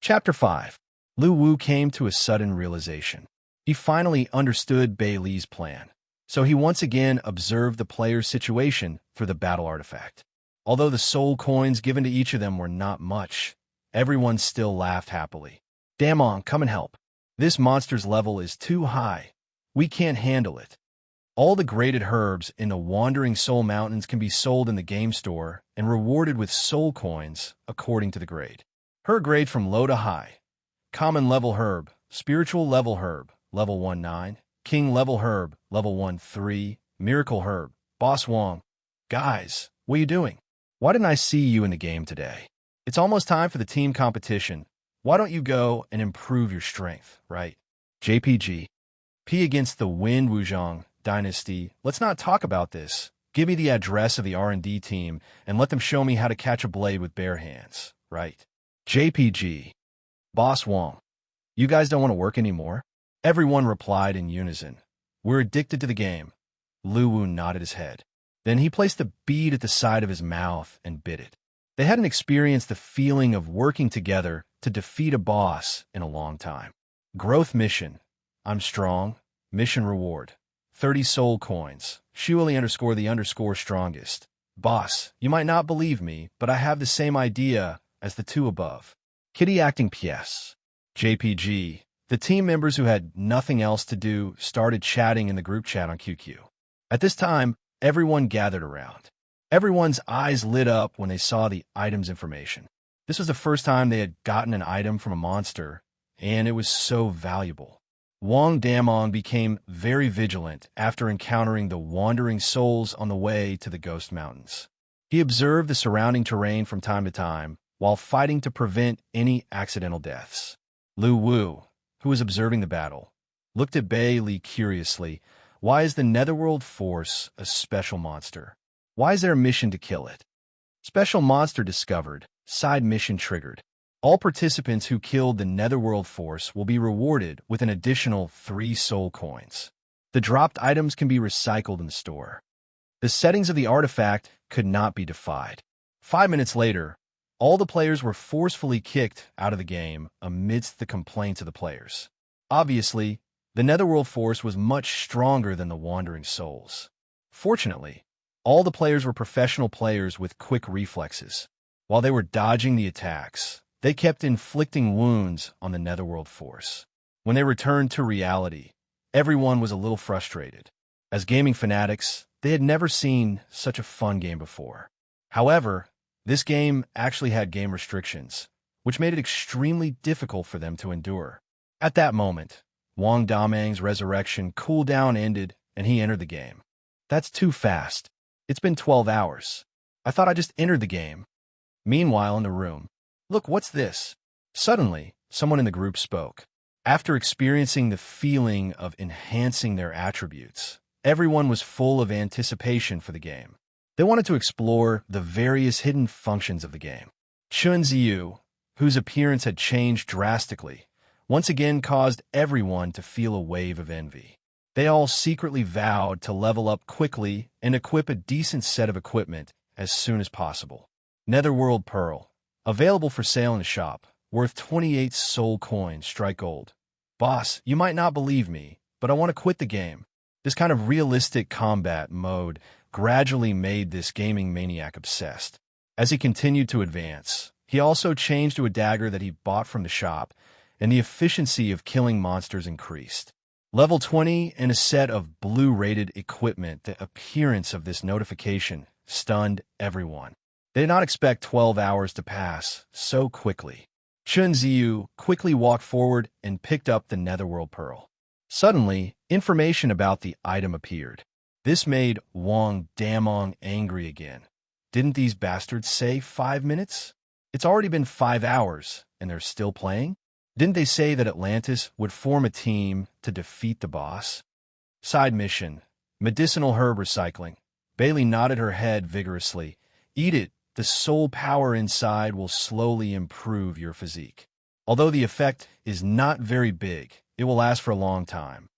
Chapter 5. Lu Wu came to a sudden realization. He finally understood Bei Li's plan, so he once again observed the players' situation through the battle artifact. Although the soul coins given to each of them were not much, everyone still laughed happily. "Damon, come and help. This monster's level is too high. We can't handle it." All the graded herbs in the Wandering Soul Mountains can be sold in the game store and rewarded with soul coins according to the grade. Her grade from low to high. Common level herb, spiritual level herb, level 1-9, king level herb, level 1-3, miracle herb, boss Wong. Guys, what are you doing? Why didn't I see you in the game today? It's almost time for the team competition. Why don't you go and improve your strength, right? JPG. P against the Wind Wuzhong Dynasty. Let's not talk about this. Give me the address of the R&D team and let them show me how to catch a blade with bare hands, right? JPG. Boss Wong. You guys don't want to work anymore? Everyone replied in unison. We're addicted to the game. Lu Wu nodded his head. Then he placed the bead at the side of his mouth and bit it. They hadn't experienced the feeling of working together to defeat a boss in a long time. Growth mission. I'm strong. Mission reward. 30 soul coins. Shuali_the_strongest. Boss, you might not believe me, but I have the same idea as the two above. Kitty acting PS. JPG. The team members who had nothing else to do started chatting in the group chat on QQ. At this time, everyone gathered around. Everyone's eyes lit up when they saw the item's information. This was the first time they had gotten an item from a monster, and it was so valuable. Wang Damong became very vigilant after encountering the wandering souls on the way to the Ghost Mountains. He observed the surrounding terrain from time to time while fighting to prevent any accidental deaths. Lu Wu, who was observing the battle, looked at Bei Li curiously. Why is the Netherworld Force a special monster? Why is there a mission to kill it? Special monster discovered. Side mission triggered. All participants who killed the Netherworld Force will be rewarded with an additional 3 soul coins. The dropped items can be recycled in the store. The settings of the artifact could not be defied. 5 minutes later, all the players were forcefully kicked out of the game amidst the complaints of the players. Obviously, the Netherworld Force was much stronger than the Wandering Souls. Fortunately, all the players were professional players with quick reflexes. While they were dodging the attacks, they kept inflicting wounds on the Netherworld Force. When they returned to reality, everyone was a little frustrated. As gaming fanatics, they had never seen such a fun game before. However, this game actually had game restrictions, which made it extremely difficult for them to endure. At that moment, Wang Damang's resurrection cooldown ended and he entered the game. That's too fast. It's been 12 hours. I thought I just entered the game. Meanwhile, in the room, look, what's this? Suddenly, someone in the group spoke. After experiencing the feeling of enhancing their attributes, everyone was full of anticipation for the game. They wanted to explore the various hidden functions of the game. Chun Ziyu, whose appearance had changed drastically, once again caused everyone to feel a wave of envy. They all secretly vowed to level up quickly and equip a decent set of equipment as soon as possible. Netherworld Pearl. Available for sale in the shop, worth 28 soul coins, strike gold. Boss, you might not believe me, but I want to quit the game. This kind of realistic combat mode gradually made this gaming maniac obsessed. As he continued to advance, he also changed to a dagger that he bought from the shop, and the efficiency of killing monsters increased. Level 20 and a set of blue-rated equipment. The appearance of this notification stunned everyone. They did not expect 12 hours to pass so quickly. Chun Ziyu quickly walked forward and picked up the Netherworld Pearl. Suddenly, information about the item appeared. This made Wang Damong angry again. Didn't these bastards say 5 minutes? It's already been 5 hours, and they're still playing? Didn't they say that Atlantis would form a team to defeat the boss? Side mission. Medicinal herb recycling. Bailey nodded her head vigorously. Eat it. The soul power inside will slowly improve your physique. Although the effect is not very big, it will last for a long time.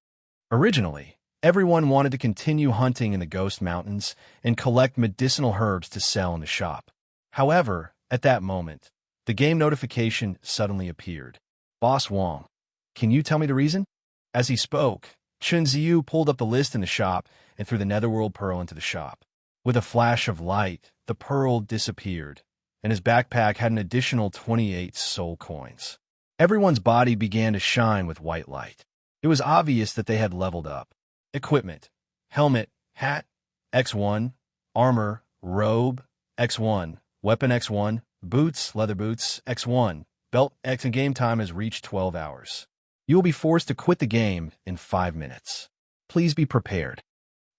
Originally, everyone wanted to continue hunting in the Ghost Mountains and collect medicinal herbs to sell in the shop. However, at that moment, the game notification suddenly appeared. Boss Wong, can you tell me the reason? As he spoke, Chun Ziyu pulled up the list in the shop and threw the Netherworld Pearl into the shop. With a flash of light, the pearl disappeared, and his backpack had an additional 28 soul coins. Everyone's body began to shine with white light. It was obvious that they had leveled up. Equipment. helmet, hat, X1, armor, robe, X1, weapon X1, boots, leather boots, X1, belt X, and game time has reached 12 hours. You will be forced to quit the game in 5 minutes. Please be prepared.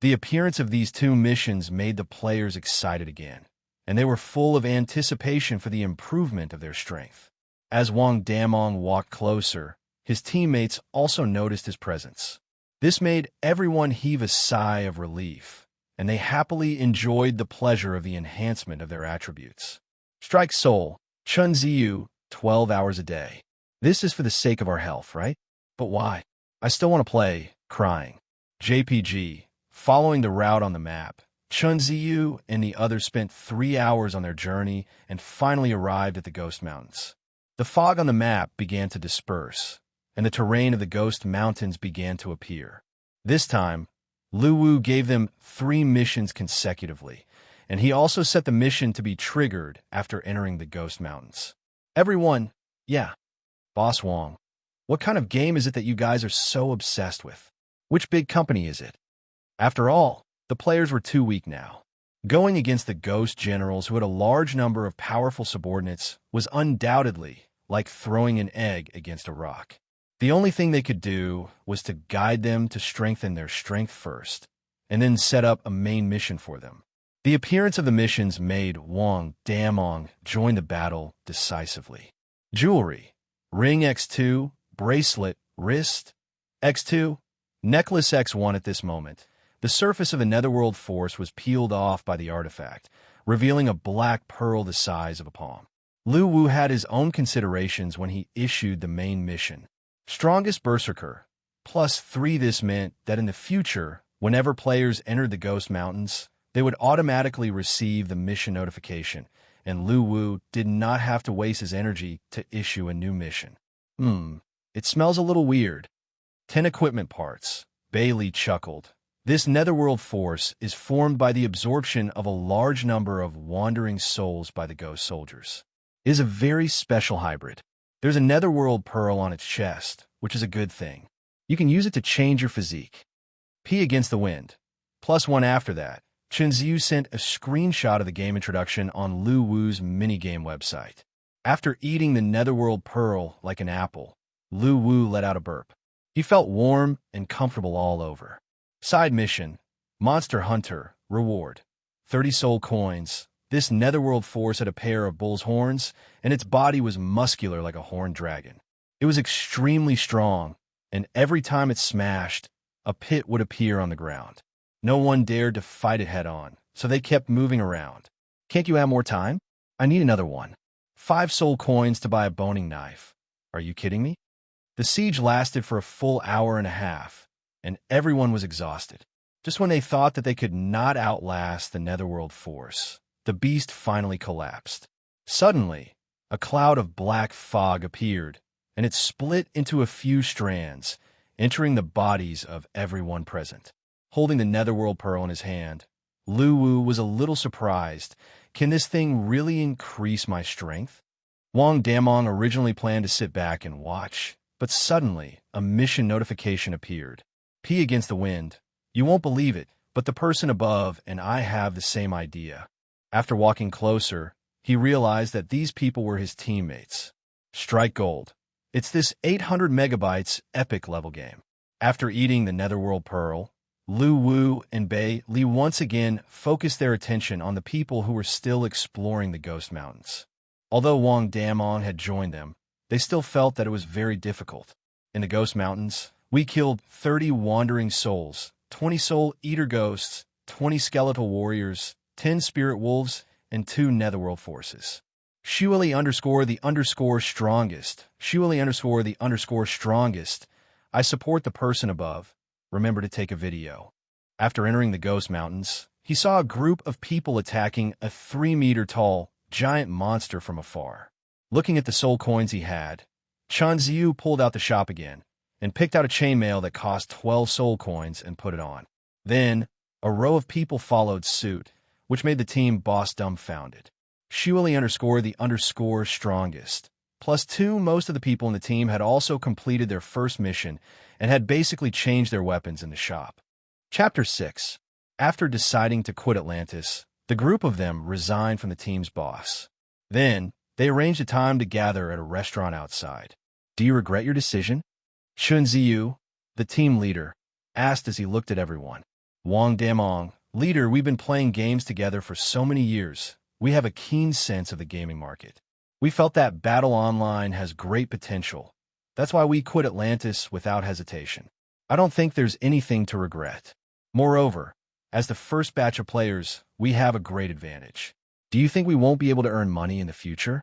The appearance of these two missions made the players excited again, and they were full of anticipation for the improvement of their strength. As Wang Damong walked closer, his teammates also noticed his presence. This made everyone heave a sigh of relief, and they happily enjoyed the pleasure of the enhancement of their attributes. Strike Soul, Chun Ziyu, 12 hours a day. This is for the sake of our health, right? But why? I still want to play, crying. JPG, following the route on the map, Chun Ziyu and the others spent 3 hours on their journey and finally arrived at the Ghost Mountains. The fog on the map began to disperse, and the terrain of the Ghost Mountains began to appear. This time, Lu Wu gave them 3 missions consecutively, and he also set the mission to be triggered after entering the Ghost Mountains. Everyone, yeah. Boss Wong, what kind of game is it that you guys are so obsessed with? Which big company is it? After all, the players were too weak now. Going against the Ghost Generals who had a large number of powerful subordinates was undoubtedly like throwing an egg against a rock. The only thing they could do was to guide them to strengthen their strength first, and then set up a main mission for them. The appearance of the missions made Wang Damong join the battle decisively. Jewelry, ring X2, bracelet, wrist, X2, necklace X1 at this moment. The surface of the Netherworld Force was peeled off by the artifact, revealing a black pearl the size of a palm. Lu Wu had his own considerations when he issued the main mission. Strongest Berserker, +3. This meant that in the future, whenever players entered the Ghost Mountains, they would automatically receive the mission notification, and Lu Wu did not have to waste his energy to issue a new mission. It smells a little weird. 10 equipment parts. Bailey chuckled. This Netherworld Force is formed by the absorption of a large number of wandering souls by the Ghost Soldiers. It is a very special hybrid. There's a Netherworld Pearl on its chest, which is a good thing. You can use it to change your physique. P against the wind. +1 after that. Chun Ziyu sent a screenshot of the game introduction on Lu Wu's minigame website. After eating the Netherworld Pearl like an apple, Lu Wu let out a burp. He felt warm and comfortable all over. Side mission, Monster Hunter, reward, 30 soul coins. This Netherworld Force had a pair of bull's horns, and its body was muscular like a horned dragon. It was extremely strong, and every time it smashed, a pit would appear on the ground. No one dared to fight it head-on, so they kept moving around. Can't you have more time? I need another one. 5 soul coins to buy a boning knife. Are you kidding me? The siege lasted for a full hour and a half, and everyone was exhausted. Just when they thought that they could not outlast the Netherworld Force, the beast finally collapsed. Suddenly, a cloud of black fog appeared, and it split into a few strands, entering the bodies of everyone present. Holding the Netherworld Pearl in his hand, Lu Wu was a little surprised. Can this thing really increase my strength? Wang Damong originally planned to sit back and watch, but suddenly, a mission notification appeared. P against the wind. You won't believe it, but the person above and I have the same idea. After walking closer, he realized that these people were his teammates. Strike Gold. It's this 800 megabytes epic level game. After eating the Netherworld Pearl, Lu Wu and Bei Li once again focused their attention on the people who were still exploring the Ghost Mountains. Although Wang Damong had joined them, they still felt that it was very difficult. In the Ghost Mountains, we killed 30 wandering souls, 20 soul-eater ghosts, 20 skeletal warriors, 10 spirit wolves, and 2 Netherworld forces. Shuali_the_strongest. Shuali_the_strongest. I support the person above. Remember to take a video. After entering the Ghost Mountains, he saw a group of people attacking a 3-meter-tall giant monster from afar. Looking at the soul coins he had, Chun Ziyu pulled out the shop again and picked out a chainmail that cost 12 soul coins and put it on. Then, a row of people followed suit, which made the team boss dumbfounded. Shuali_the_strongest. +2. Most of the people in the team had also completed their first mission and had basically changed their weapons in the shop. Chapter 6. After deciding to quit Atlantis, the group of them resigned from the team's boss. Then, they arranged a time to gather at a restaurant outside. Do you regret your decision? Shun Ziyu, the team leader, asked as he looked at everyone. Wang Damong, leader, we've been playing games together for so many years. We have a keen sense of the gaming market. We felt that Battle Online has great potential. That's why we quit Atlantis without hesitation. I don't think there's anything to regret. Moreover, as the first batch of players, we have a great advantage. Do you think we won't be able to earn money in the future?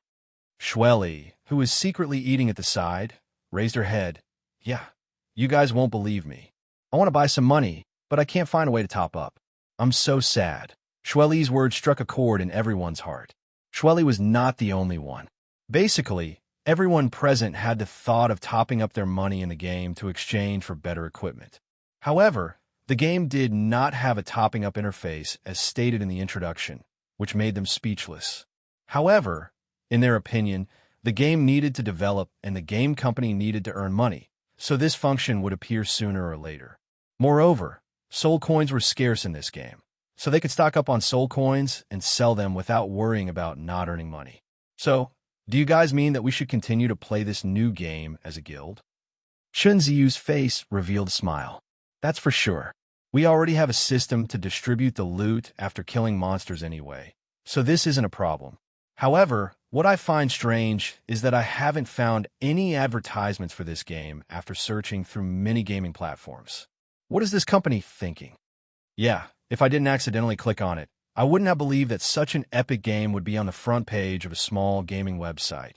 Shueli, who was secretly eating at the side, raised her head. Yeah, you guys won't believe me. I want to buy some money, but I can't find a way to top up. I'm so sad. Shueli's words struck a chord in everyone's heart. Shueli was not the only one. Basically, everyone present had the thought of topping up their money in the game to exchange for better equipment. However, the game did not have a topping up interface as stated in the introduction, which made them speechless. However, in their opinion, the game needed to develop and the game company needed to earn money, so this function would appear sooner or later. Moreover, soul coins were scarce in this game, so they could stock up on soul coins and sell them without worrying about not earning money. So, do you guys mean that we should continue to play this new game as a guild? Shun Ziyu's face revealed a smile. That's for sure. We already have a system to distribute the loot after killing monsters anyway, so this isn't a problem. However, what I find strange is that I haven't found any advertisements for this game after searching through many gaming platforms. What is this company thinking? Yeah, if I didn't accidentally click on it, I wouldn't have believed that such an epic game would be on the front page of a small gaming website.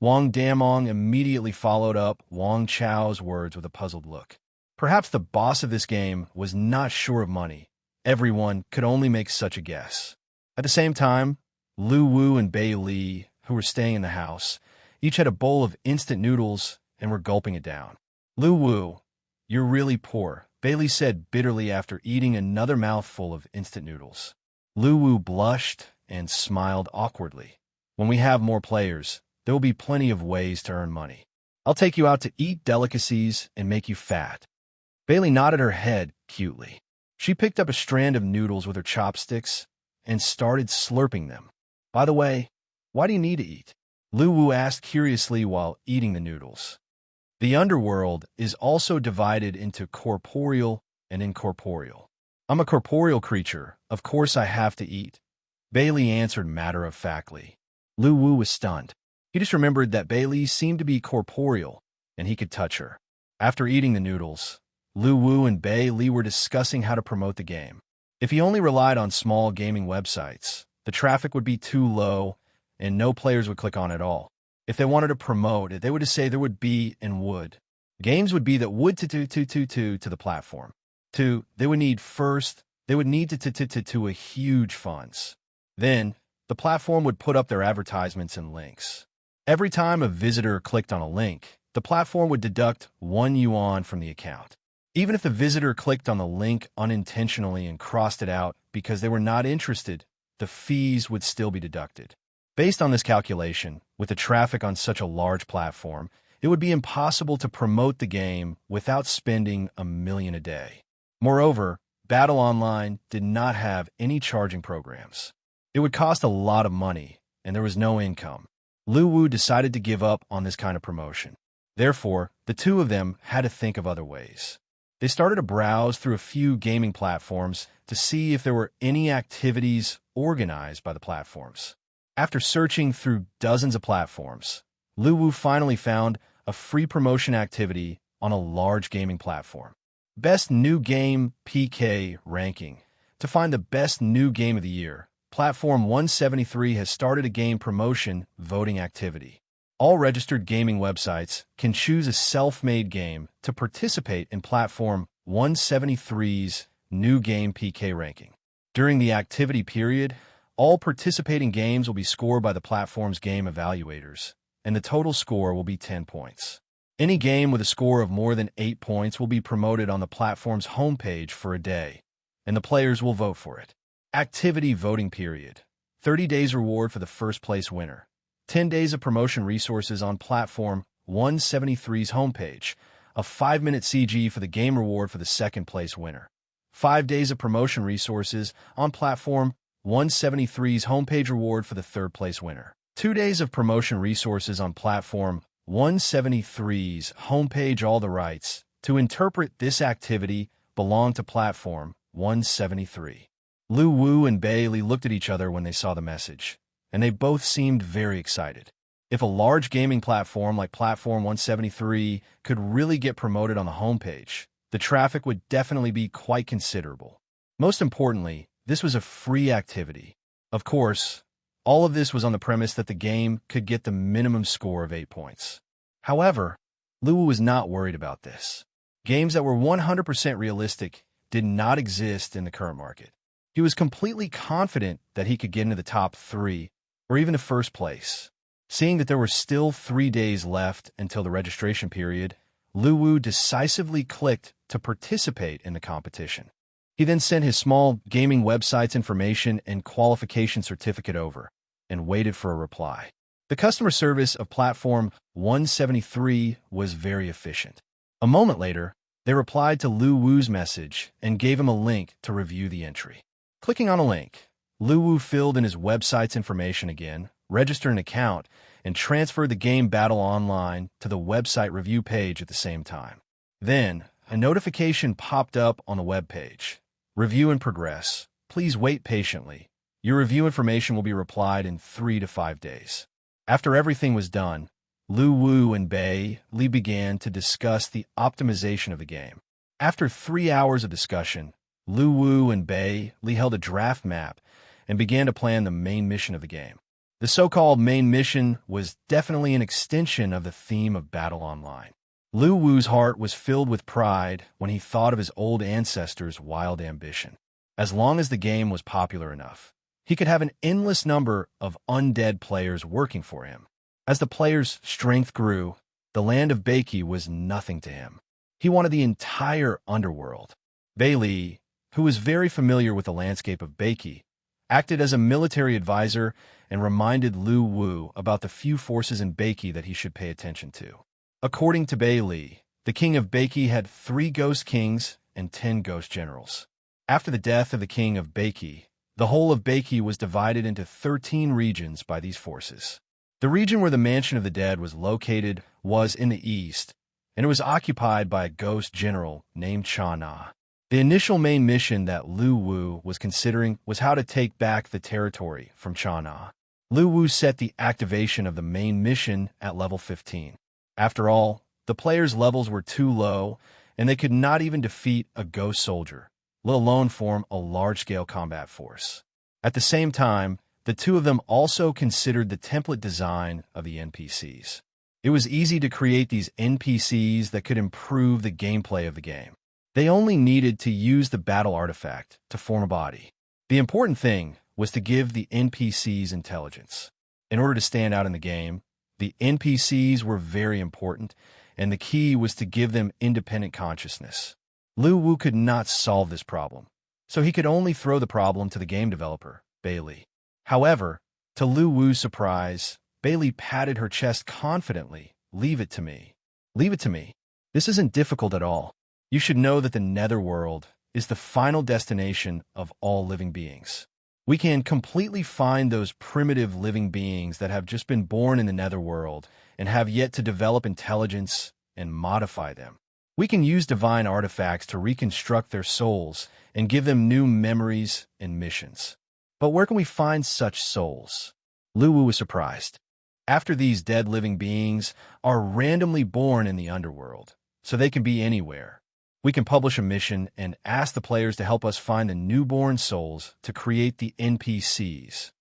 Wang Damong immediately followed up Wang Chao's words with a puzzled look. Perhaps the boss of this game was not sure of money. Everyone could only make such a guess. At the same time, Lu Wu and Bei Li, who were staying in the house, each had a bowl of instant noodles and were gulping it down. Lu Wu, you're really poor, Bei Li said bitterly after eating another mouthful of instant noodles. Lu Wu blushed and smiled awkwardly. When we have more players, there will be plenty of ways to earn money. I'll take you out to eat delicacies and make you fat. Bailey nodded her head cutely. She picked up a strand of noodles with her chopsticks and started slurping them. By the way, why do you need to eat? Lu Wu asked curiously while eating the noodles. The underworld is also divided into corporeal and incorporeal. I'm a corporeal creature. Of course I have to eat. Bailey answered matter-of-factly. Lu Wu was stunned. He just remembered that Bailey seemed to be corporeal, and he could touch her. After eating the noodles, Lu Wu and Bei Li were discussing how to promote the game. If he only relied on small gaming websites, the traffic would be too low and no players would click on it at all. If they wanted to promote it, they would just say there would be and would. Games would be that would to the platform. They would need to a huge funds. Then, the platform would put up their advertisements and links. Every time a visitor clicked on a link, the platform would deduct 1 yuan from the account. Even if the visitor clicked on the link unintentionally and crossed it out because they were not interested, the fees would still be deducted. Based on this calculation, with the traffic on such a large platform, it would be impossible to promote the game without spending 1 million a day. Moreover, Battle Online did not have any charging programs. It would cost a lot of money, and there was no income. Lu Wu decided to give up on this kind of promotion. Therefore, the two of them had to think of other ways. They started to browse through a few gaming platforms to see if there were any activities organized by the platforms. After searching through dozens of platforms, Lu Wu finally found a free promotion activity on a large gaming platform. Best New Game PK Ranking. To find the best new game of the year, Platform 173 has started a game promotion voting activity. All registered gaming websites can choose a self-made game to participate in Platform 173's New Game PK ranking. During the activity period, all participating games will be scored by the platform's game evaluators, and the total score will be 10 points. Any game with a score of more than 8 points will be promoted on the platform's homepage for a day, and the players will vote for it. Activity voting period. 30 days reward for the first place winner. 10 days of promotion resources on Platform 173's homepage. A 5-minute CG for the game reward for the second place winner. 5 days of promotion resources on platform 173's homepage reward for the third place winner. 2 days of promotion resources on platform 173's homepage. All the rights to interpret this activity belong to platform 173. Lu Wu and Bailey looked at each other when they saw the message, and they both seemed very excited. If a large gaming platform like Platform 173 could really get promoted on the homepage, the traffic would definitely be quite considerable. Most importantly, this was a free activity. Of course, all of this was on the premise that the game could get the minimum score of 8 points. However, Lu Wu was not worried about this. Games that were 100% realistic did not exist in the current market. He was completely confident that he could get into the top 3 or even the first place. Seeing that there were still 3 days left until the registration period, Lu Wu decisively clicked to participate in the competition. He then sent his small gaming website's information and qualification certificate over and waited for a reply. The customer service of Platform 173 was very efficient. A moment later, they replied to Lu Wu's message and gave him a link to review the entry. Clicking on a link, Lu Wu filled in his website's information again, registered an account, and transferred the game Battle Online to the website review page at the same time. Then, a notification popped up on the web page. Review in progress. Please wait patiently. Your review information will be replied in 3 to 5 days. After everything was done, Lu Wu and Bailey began to discuss the optimization of the game. After 3 hours of discussion, Lu Wu and Bailey held a draft map and began to plan the main mission of the game. The so-called main mission was definitely an extension of the theme of Battle Online. Lu Wu's heart was filled with pride when he thought of his old ancestors' wild ambition. As long as the game was popular enough, he could have an endless number of undead players working for him. As the players' strength grew, the land of Baiki was nothing to him. He wanted the entire underworld. Bailey, who was very familiar with the landscape of Baiki, acted as a military advisor and reminded Lu Wu about the few forces in Baiki that he should pay attention to. According to Bailey, the king of Baiki had 3 ghost kings and 10 ghost generals. After the death of the king of Baiki, the whole of Baiki was divided into 13 regions by these forces. The region where the Mansion of the Dead was located was in the east, and it was occupied by a ghost general named Cha Na. The initial main mission that Lu Wu was considering was how to take back the territory from Cha Na. Lu Wu set the activation of the main mission at level 15. After all, the players' levels were too low, and they could not even defeat a ghost soldier, let alone form a large-scale combat force. At the same time, the two of them also considered the template design of the NPCs. It was easy to create these NPCs that could improve the gameplay of the game. They only needed to use the battle artifact to form a body. The important thing was to give the NPCs intelligence. In order to stand out in the game, the NPCs were very important, and the key was to give them independent consciousness. Lu Wu could not solve this problem, so he could only throw the problem to the game developer, Bailey. However, to Lu Wu's surprise, Bailey patted her chest confidently. "Leave it to me. Leave it to me. This isn't difficult at all. You should know that the netherworld is the final destination of all living beings. We can completely find those primitive living beings that have just been born in the netherworld and have yet to develop intelligence and modify them. We can use divine artifacts to reconstruct their souls and give them new memories and missions. But where can we find such souls?" Lu Wu was surprised. After these dead living beings are randomly born in the underworld, so they can be anywhere. We can publish a mission and ask the players to help us find the newborn souls to create the NPCs.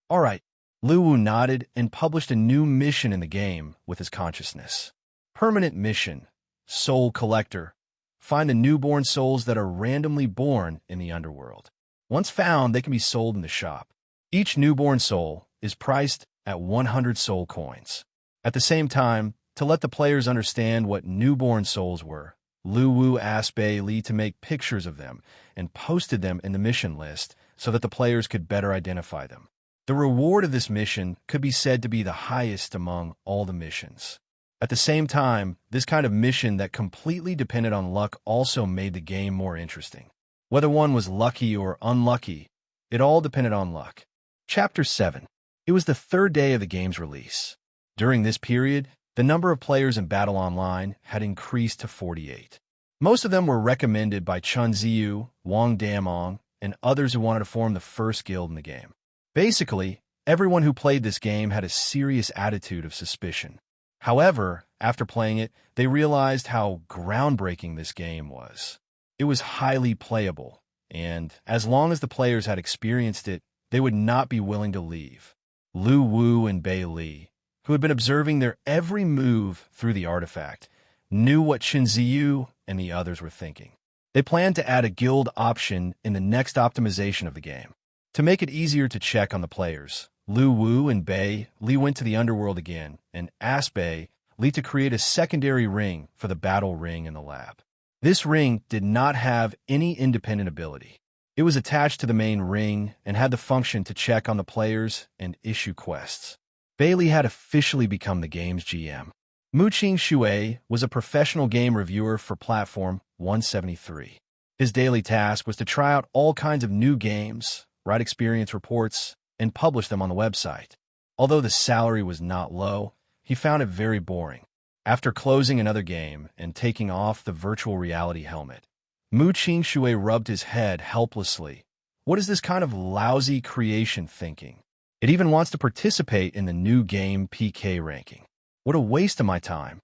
All right, Lu Wu nodded and published a new mission in the game with his consciousness. Permanent mission, Soul Collector. Find the newborn souls that are randomly born in the underworld. Once found, they can be sold in the shop. Each newborn soul is priced at 100 soul coins. At the same time, to let the players understand what newborn souls were, Lu Wu asked Bailey to make pictures of them and posted them in the mission list so that the players could better identify them. The reward of this mission could be said to be the highest among all the missions. At the same time, this kind of mission that completely depended on luck also made the game more interesting. Whether one was lucky or unlucky, it all depended on luck. Chapter 7. It was the third day of the game's release. During this period, the number of players in Battle Online had increased to 48. Most of them were recommended by Chun Ziyu, Wang Damong, and others who wanted to form the first guild in the game. Basically, everyone who played this game had a serious attitude of suspicion. However, after playing it, they realized how groundbreaking this game was. It was highly playable, and as long as the players had experienced it, they would not be willing to leave. Lu Wu and Bei Li, who had been observing their every move through the artifact, knew what Qin Ziyu and the others were thinking. They planned to add a guild option in the next optimization of the game. To make it easier to check on the players, Lu Wu and Bei Li went to the underworld again and asked Bei Li to create a secondary ring for the battle ring in the lab. This ring did not have any independent ability. It was attached to the main ring and had the function to check on the players and issue quests. Bei Li had officially become the game's GM. Muqing Shui was a professional game reviewer for Platform 173. His daily task was to try out all kinds of new games, write experience reports, and publish them on the website. Although the salary was not low, he found it very boring. After closing another game and taking off the virtual reality helmet, Muqing Shui rubbed his head helplessly. What is this kind of lousy creation thinking? It even wants to participate in the new game PK ranking. What a waste of my time.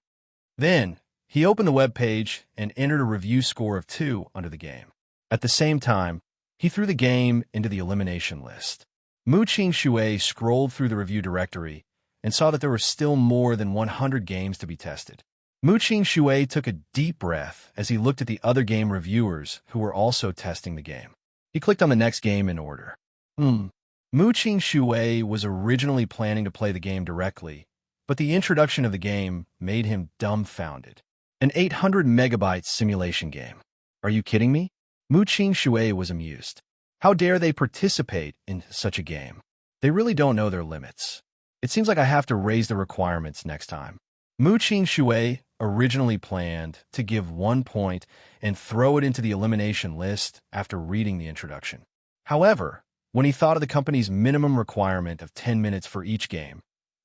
Then, he opened the web page and entered a review score of 2 under the game. At the same time, he threw the game into the elimination list. Muqing Shui scrolled through the review directory and saw that there were still more than 100 games to be tested. Muqing Shui took a deep breath as he looked at the other game reviewers who were also testing the game. He clicked on the next game in order. Muqing Shui was originally planning to play the game directly, but the introduction of the game made him dumbfounded. An 800 megabyte simulation game. Are you kidding me? Muqing Shui was amused. How dare they participate in such a game? They really don't know their limits. It seems like I have to raise the requirements next time. Muqing Shui originally planned to give 1 point and throw it into the elimination list after reading the introduction. However, when he thought of the company's minimum requirement of 10 minutes for each game,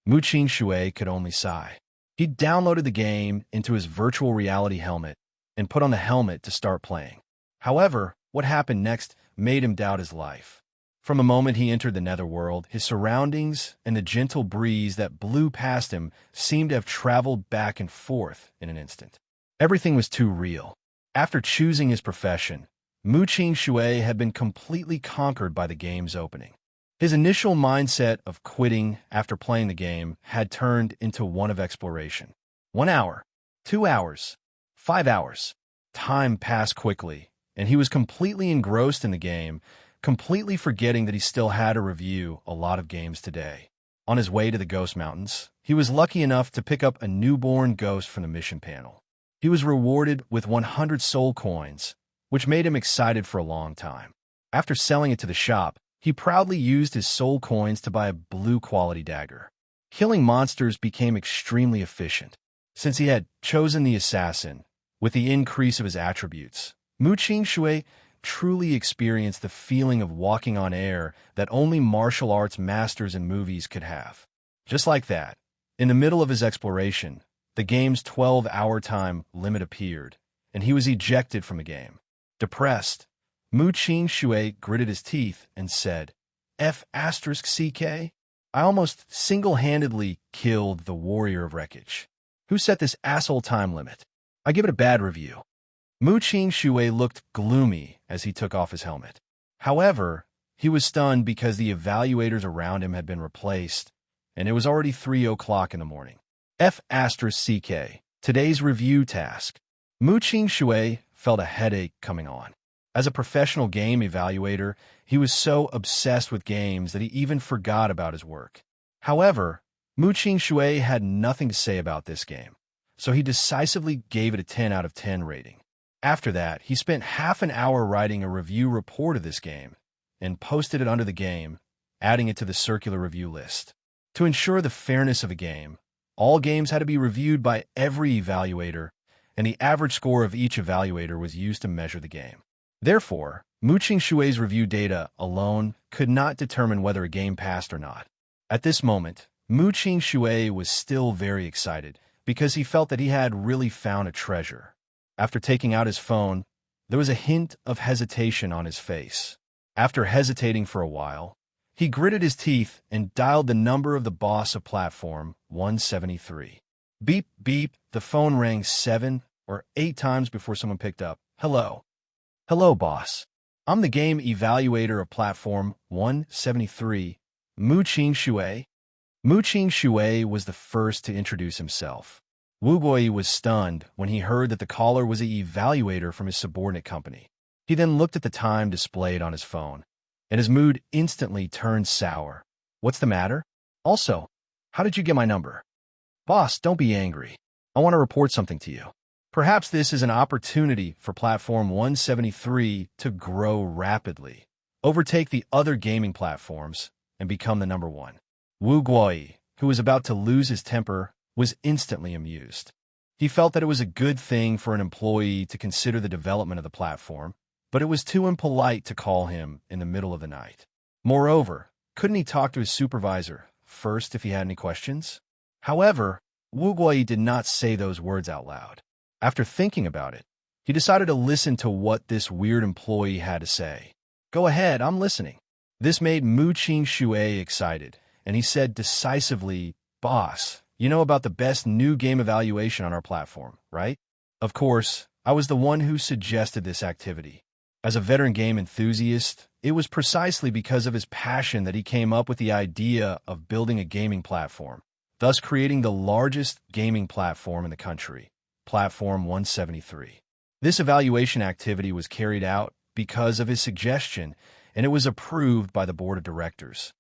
Muqing Shui could only sigh. He downloaded the game into his virtual reality helmet and put on the helmet to start playing. However, what happened next made him doubt his life. From the moment he entered the netherworld, his surroundings and the gentle breeze that blew past him seemed to have traveled back and forth in an instant. Everything was too real. After choosing his profession, Muqing Shui had been completely conquered by the game's opening. His initial mindset of quitting after playing the game had turned into one of exploration. 1 hour, 2 hours, 5 hours. Time passed quickly, and he was completely engrossed in the game, completely forgetting that he still had to review a lot of games today. On his way to the Ghost Mountains, he was lucky enough to pick up a newborn ghost from the mission panel. He was rewarded with 100 soul coins, which made him excited for a long time. After selling it to the shop, he proudly used his soul coins to buy a blue-quality dagger. Killing monsters became extremely efficient. Since he had chosen the assassin, with the increase of his attributes, Muqing Shui truly experienced the feeling of walking on air that only martial arts masters in movies could have. Just like that, in the middle of his exploration, the game's 12-hour time limit appeared, and he was ejected from the game. Depressed, Muqing Shui gritted his teeth and said, F***CK? I almost single-handedly killed the Warrior of Wreckage. Who set this asshole time limit? I give it a bad review. Muqing Shui looked gloomy as he took off his helmet. However, he was stunned because the evaluators around him had been replaced, and it was already 3 o'clock in the morning. F***CK, today's review task. Muqing Shui felt a headache coming on. As a professional game evaluator, he was so obsessed with games that he even forgot about his work. However, Muqing Shui had nothing to say about this game, so he decisively gave it a 10 out of 10 rating. After that, he spent half an hour writing a review report of this game and posted it under the game, adding it to the circular review list. To ensure the fairness of a game, all games had to be reviewed by every evaluator, and the average score of each evaluator was used to measure the game. Therefore, Mu Qingshui's review data alone could not determine whether a game passed or not. At this moment, Mu Qingshui was still very excited because he felt that he had really found a treasure. After taking out his phone, there was a hint of hesitation on his face. After hesitating for a while, he gritted his teeth and dialed the number of the boss of platform 173. Beep, beep, the phone rang 7 or 8 times before someone picked up. Hello. Hello, boss. I'm the game evaluator of platform 173, Mu Qingshui. Mu Qingshui was the first to introduce himself. Wu Guoyi was stunned when he heard that the caller was an evaluator from his subordinate company. He then looked at the time displayed on his phone, and his mood instantly turned sour. What's the matter? Also, how did you get my number? Boss, don't be angry. I want to report something to you. Perhaps this is an opportunity for Platform 173 to grow rapidly, overtake the other gaming platforms, and become the number one. Wu Guoyi, who was about to lose his temper, was instantly amused. He felt that it was a good thing for an employee to consider the development of the platform, but it was too impolite to call him in the middle of the night. Moreover, couldn't he talk to his supervisor first if he had any questions? However, Wu Guoyi did not say those words out loud. After thinking about it, he decided to listen to what this weird employee had to say. Go ahead, I'm listening. This made Mu Qingshui excited, and he said decisively, Boss, you know about the best new game evaluation on our platform, right? Of course, I was the one who suggested this activity. As a veteran game enthusiast, it was precisely because of his passion that he came up with the idea of building a gaming platform, thus creating the largest gaming platform in the country, Platform 173. This evaluation activity was carried out because of his suggestion, and it was approved by the board of directors.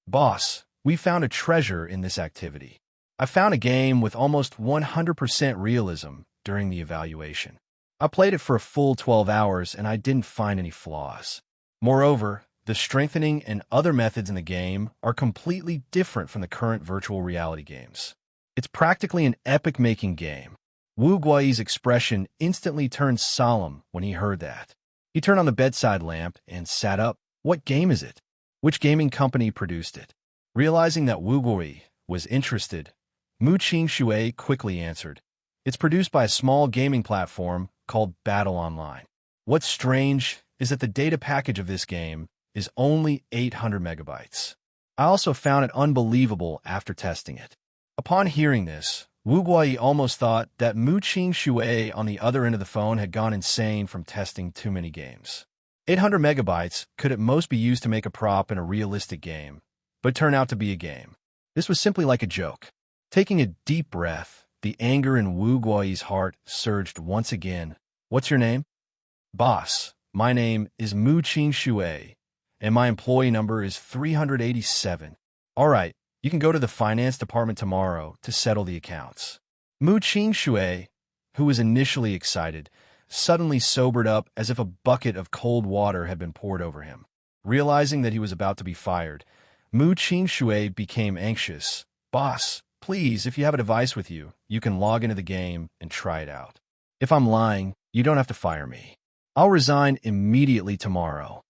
Boss, we found a treasure in this activity. I found a game with almost 100% realism during the evaluation. I played it for a full 12 hours and I didn't find any flaws. Moreover, the strengthening and other methods in the game are completely different from the current virtual reality games. It's practically an epic-making game. Wu Guoyi's expression instantly turned solemn when he heard that. He turned on the bedside lamp and sat up. What game is it? Which gaming company produced it? Realizing that Wu Guoyi was interested, Mu Qingshui quickly answered, It's produced by a small gaming platform called Battle Online. What's strange is that the data package of this game is only 800 megabytes. I also found it unbelievable after testing it. Upon hearing this, Wu Guoyi almost thought that Mu Qingshui on the other end of the phone had gone insane from testing too many games. 800 megabytes could at most be used to make a prop in a realistic game, but turned out to be a game. This was simply like a joke. Taking a deep breath, the anger in Wu Guoyi's heart surged once again. What's your name? Boss, my name is Mu Qingshui, and my employee number is 387. All right, you can go to the finance department tomorrow to settle the accounts. Mu Qingshui, who was initially excited, suddenly sobered up as if a bucket of cold water had been poured over him. Realizing that he was about to be fired, Mu Qingshui became anxious. Boss, please, if you have a device with you, you can log into the game and try it out. If I'm lying, you don't have to fire me. I'll resign immediately tomorrow.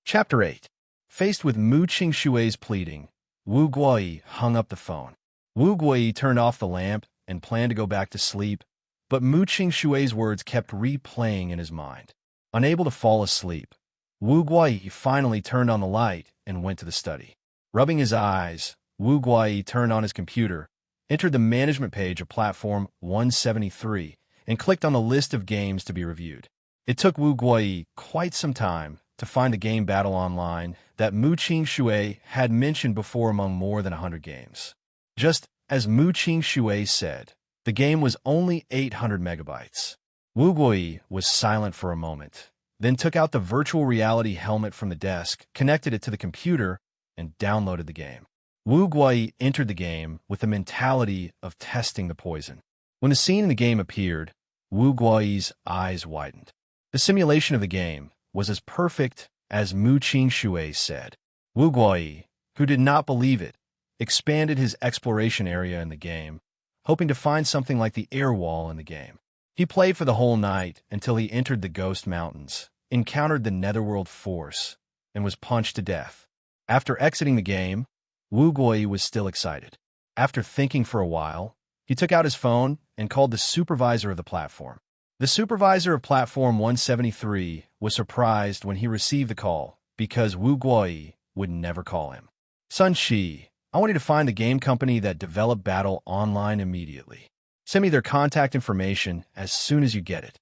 Chapter 8. Faced with Mu Qingshui's pleading, Wu Guoyi hung up the phone. Wu Guoyi turned off the lamp and planned to go back to sleep, but Mu Qingshui's words kept replaying in his mind. Unable to fall asleep, Wu Guoyi finally turned on the light and went to the study. Rubbing his eyes, Wu Guoyi turned on his computer, entered the management page of Platform 173, and clicked on the list of games to be reviewed. It took Wu Guoyi quite some time to find the game Battle Online that Mu Qingshui had mentioned before among more than 100 games. Just as Mu Qingshui said, the game was only 800 megabytes. Wu Guoyi was silent for a moment, then took out the virtual reality helmet from the desk, connected it to the computer, and downloaded the game. Wu Guoyi entered the game with the mentality of testing the poison. When the scene in the game appeared, Wu Guoyi's eyes widened. The simulation of the game was as perfect as Mu Qingshui said. Wu Guoyi, who did not believe it, expanded his exploration area in the game, hoping to find something like the air wall in the game. He played for the whole night until he entered the Ghost Mountains, encountered the netherworld force and was punched to death. After exiting the game, Wu Guoyi was still excited. After thinking for a while, he took out his phone and called the supervisor of the platform. The supervisor of Platform 173 was surprised when he received the call because Wu Guoyi would never call him. Sun Shi, I want you to find the game company that developed Battle Online immediately. Send me their contact information as soon as you get it.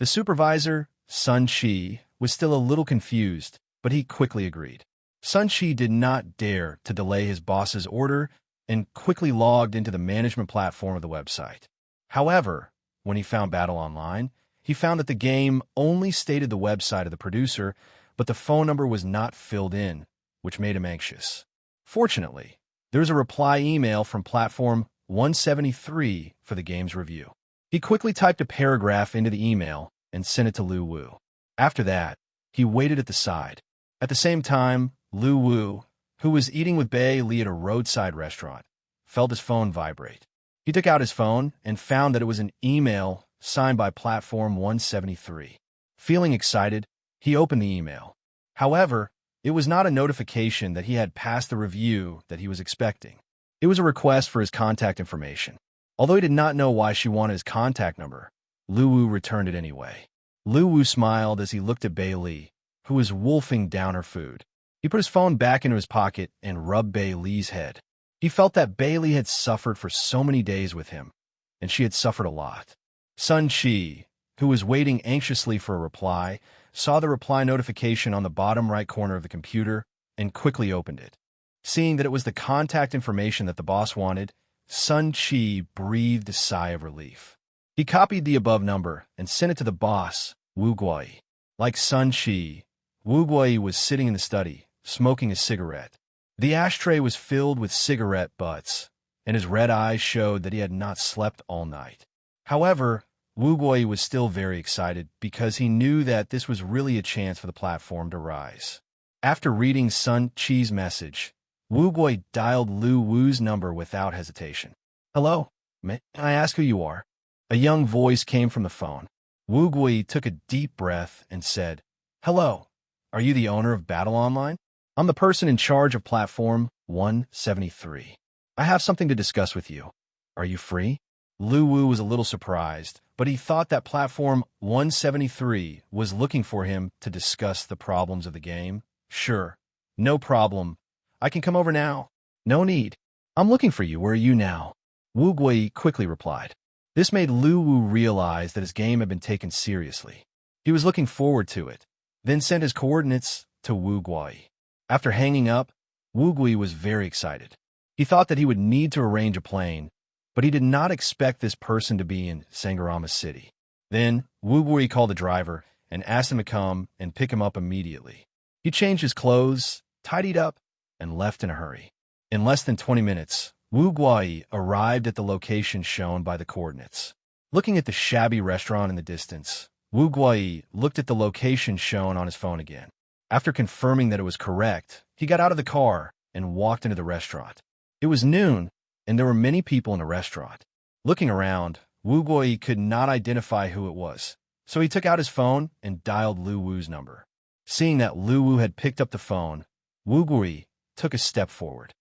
The supervisor, Sun Shi, was still a little confused, but he quickly agreed. Sun Shi did not dare to delay his boss's order and quickly logged into the management platform of the website. However, when he found Battle Online, he found that the game only stated the website of the producer, but the phone number was not filled in, which made him anxious. Fortunately, there was a reply email from Platform 173 for the game's review. He quickly typed a paragraph into the email and sent it to Lu Wu. After that, he waited at the side. At the same time, Lu Wu, who was eating with Bei Li at a roadside restaurant, felt his phone vibrate. He took out his phone and found that it was an email signed by Platform 173. Feeling excited, he opened the email. However, it was not a notification that he had passed the review that he was expecting. It was a request for his contact information. Although he did not know why she wanted his contact number, Lu Wu returned it anyway. Lu Wu smiled as he looked at Bei Li, who was wolfing down her food. He put his phone back into his pocket and rubbed Bei Li's head. He felt that Bei Li had suffered for so many days with him, and she had suffered a lot. Sun Shi, who was waiting anxiously for a reply, saw the reply notification on the bottom right corner of the computer and quickly opened it. Seeing that it was the contact information that the boss wanted, Sun Shi breathed a sigh of relief. He copied the above number and sent it to the boss, Wu Guoyi. Like Sun Shi, Wu Guoyi was sitting in the study, smoking a cigarette. The ashtray was filled with cigarette butts, and his red eyes showed that he had not slept all night. However, Wu Guoyi was still very excited because he knew that this was really a chance for the platform to rise. After reading Sun Chi's message, Wu Guoyi dialed Lu Wu's number without hesitation. "Hello, may I ask who you are?" A young voice came from the phone. Wu Guoyi took a deep breath and said, "Hello, are you the owner of Battle Online? I'm the person in charge of Platform 173. I have something to discuss with you. Are you free?" Lu Wu was a little surprised, but he thought that Platform 173 was looking for him to discuss the problems of the game. "Sure, no problem. I can come over now." "No need. I'm looking for you. Where are you now?" Wu Guoyi quickly replied. This made Lu Wu realize that his game had been taken seriously. He was looking forward to it, then sent his coordinates to Wu Guoyi. After hanging up, Wu Guoyi was very excited. He thought that he would need to arrange a plane, but he did not expect this person to be in Sangarama City. Then, Wu Guoyi called the driver and asked him to come and pick him up immediately. He changed his clothes, tidied up, and left in a hurry. In less than 20 minutes, Wu Guoyi arrived at the location shown by the coordinates. Looking at the shabby restaurant in the distance, Wu Guoyi looked at the location shown on his phone again. After confirming that it was correct, he got out of the car and walked into the restaurant. It was noon, and there were many people in the restaurant. Looking around, Wu Guoyi could not identify who it was, so he took out his phone and dialed Lu Wu's number. Seeing that Lu Wu had picked up the phone, Wu Guoyi took a step forward.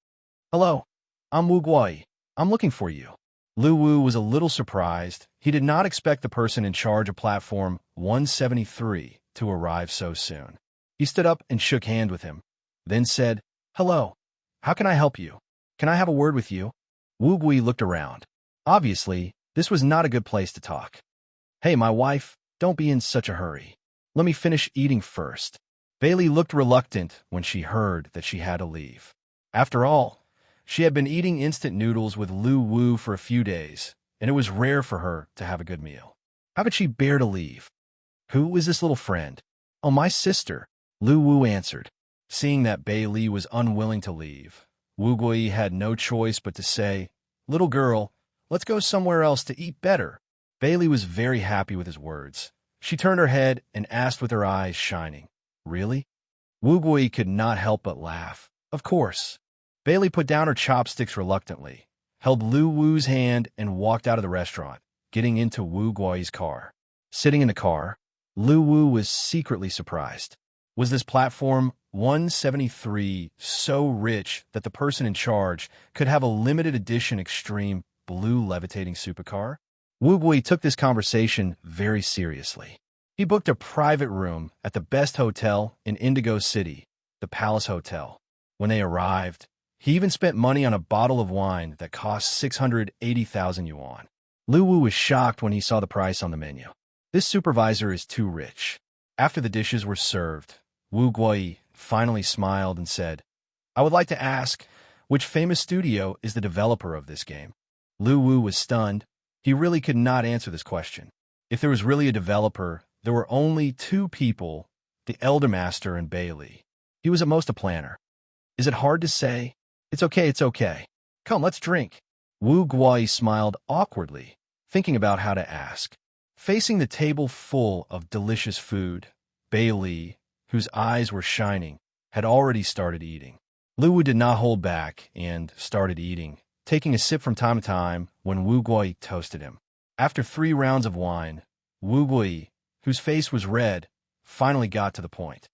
"Hello, I'm Wu Guoyi. I'm looking for you." Lu Wu was a little surprised. He did not expect the person in charge of Platform 173 to arrive so soon. He stood up and shook hands with him, then said, "Hello, how can I help you? Can I have a word with you?" Wu Guoyi looked around. Obviously, this was not a good place to talk. "Hey, my wife, don't be in such a hurry. Let me finish eating first." Bailey looked reluctant when she heard that she had to leave. After all, she had been eating instant noodles with Lu Wu for a few days, and it was rare for her to have a good meal. How could she bear to leave? "Who is this little friend?" "Oh, my sister," Lu Wu answered. Seeing that Bei Li was unwilling to leave, Wu Guoyi had no choice but to say, "Little girl, let's go somewhere else to eat better." Bei Li was very happy with his words. She turned her head and asked with her eyes shining, "Really?" Wu Guoyi could not help but laugh. "Of course." Bei Li put down her chopsticks reluctantly, held Lu Wu's hand, and walked out of the restaurant, getting into Wu Guoyi's car. Sitting in the car, Lu Wu was secretly surprised. Was this platform 173 so rich that the person in charge could have a limited edition extreme blue levitating supercar? Wu Gui took this conversation very seriously. He booked a private room at the best hotel in Indigo City, the Palace Hotel. When they arrived, he even spent money on a bottle of wine that cost 680,000 yuan. Lu Wu was shocked when he saw the price on the menu. This supervisor is too rich. After the dishes were served, Wu Gui finally smiled and said, "I would like to ask, which famous studio is the developer of this game?" Lu Wu was stunned. He really could not answer this question. If there was really a developer, there were only two people, the Elder Master and Bailey. He was at most a planner. Is it hard to say? It's okay, it's okay. Come, let's drink. Wu Gui smiled awkwardly, thinking about how to ask. Facing the table full of delicious food, Bailey, whose eyes were shining, had already started eating. Lu Wu did not hold back and started eating, taking a sip from time to time when Wu Gui toasted him. After 3 rounds of wine, Wu Gui, whose face was red, finally got to the point.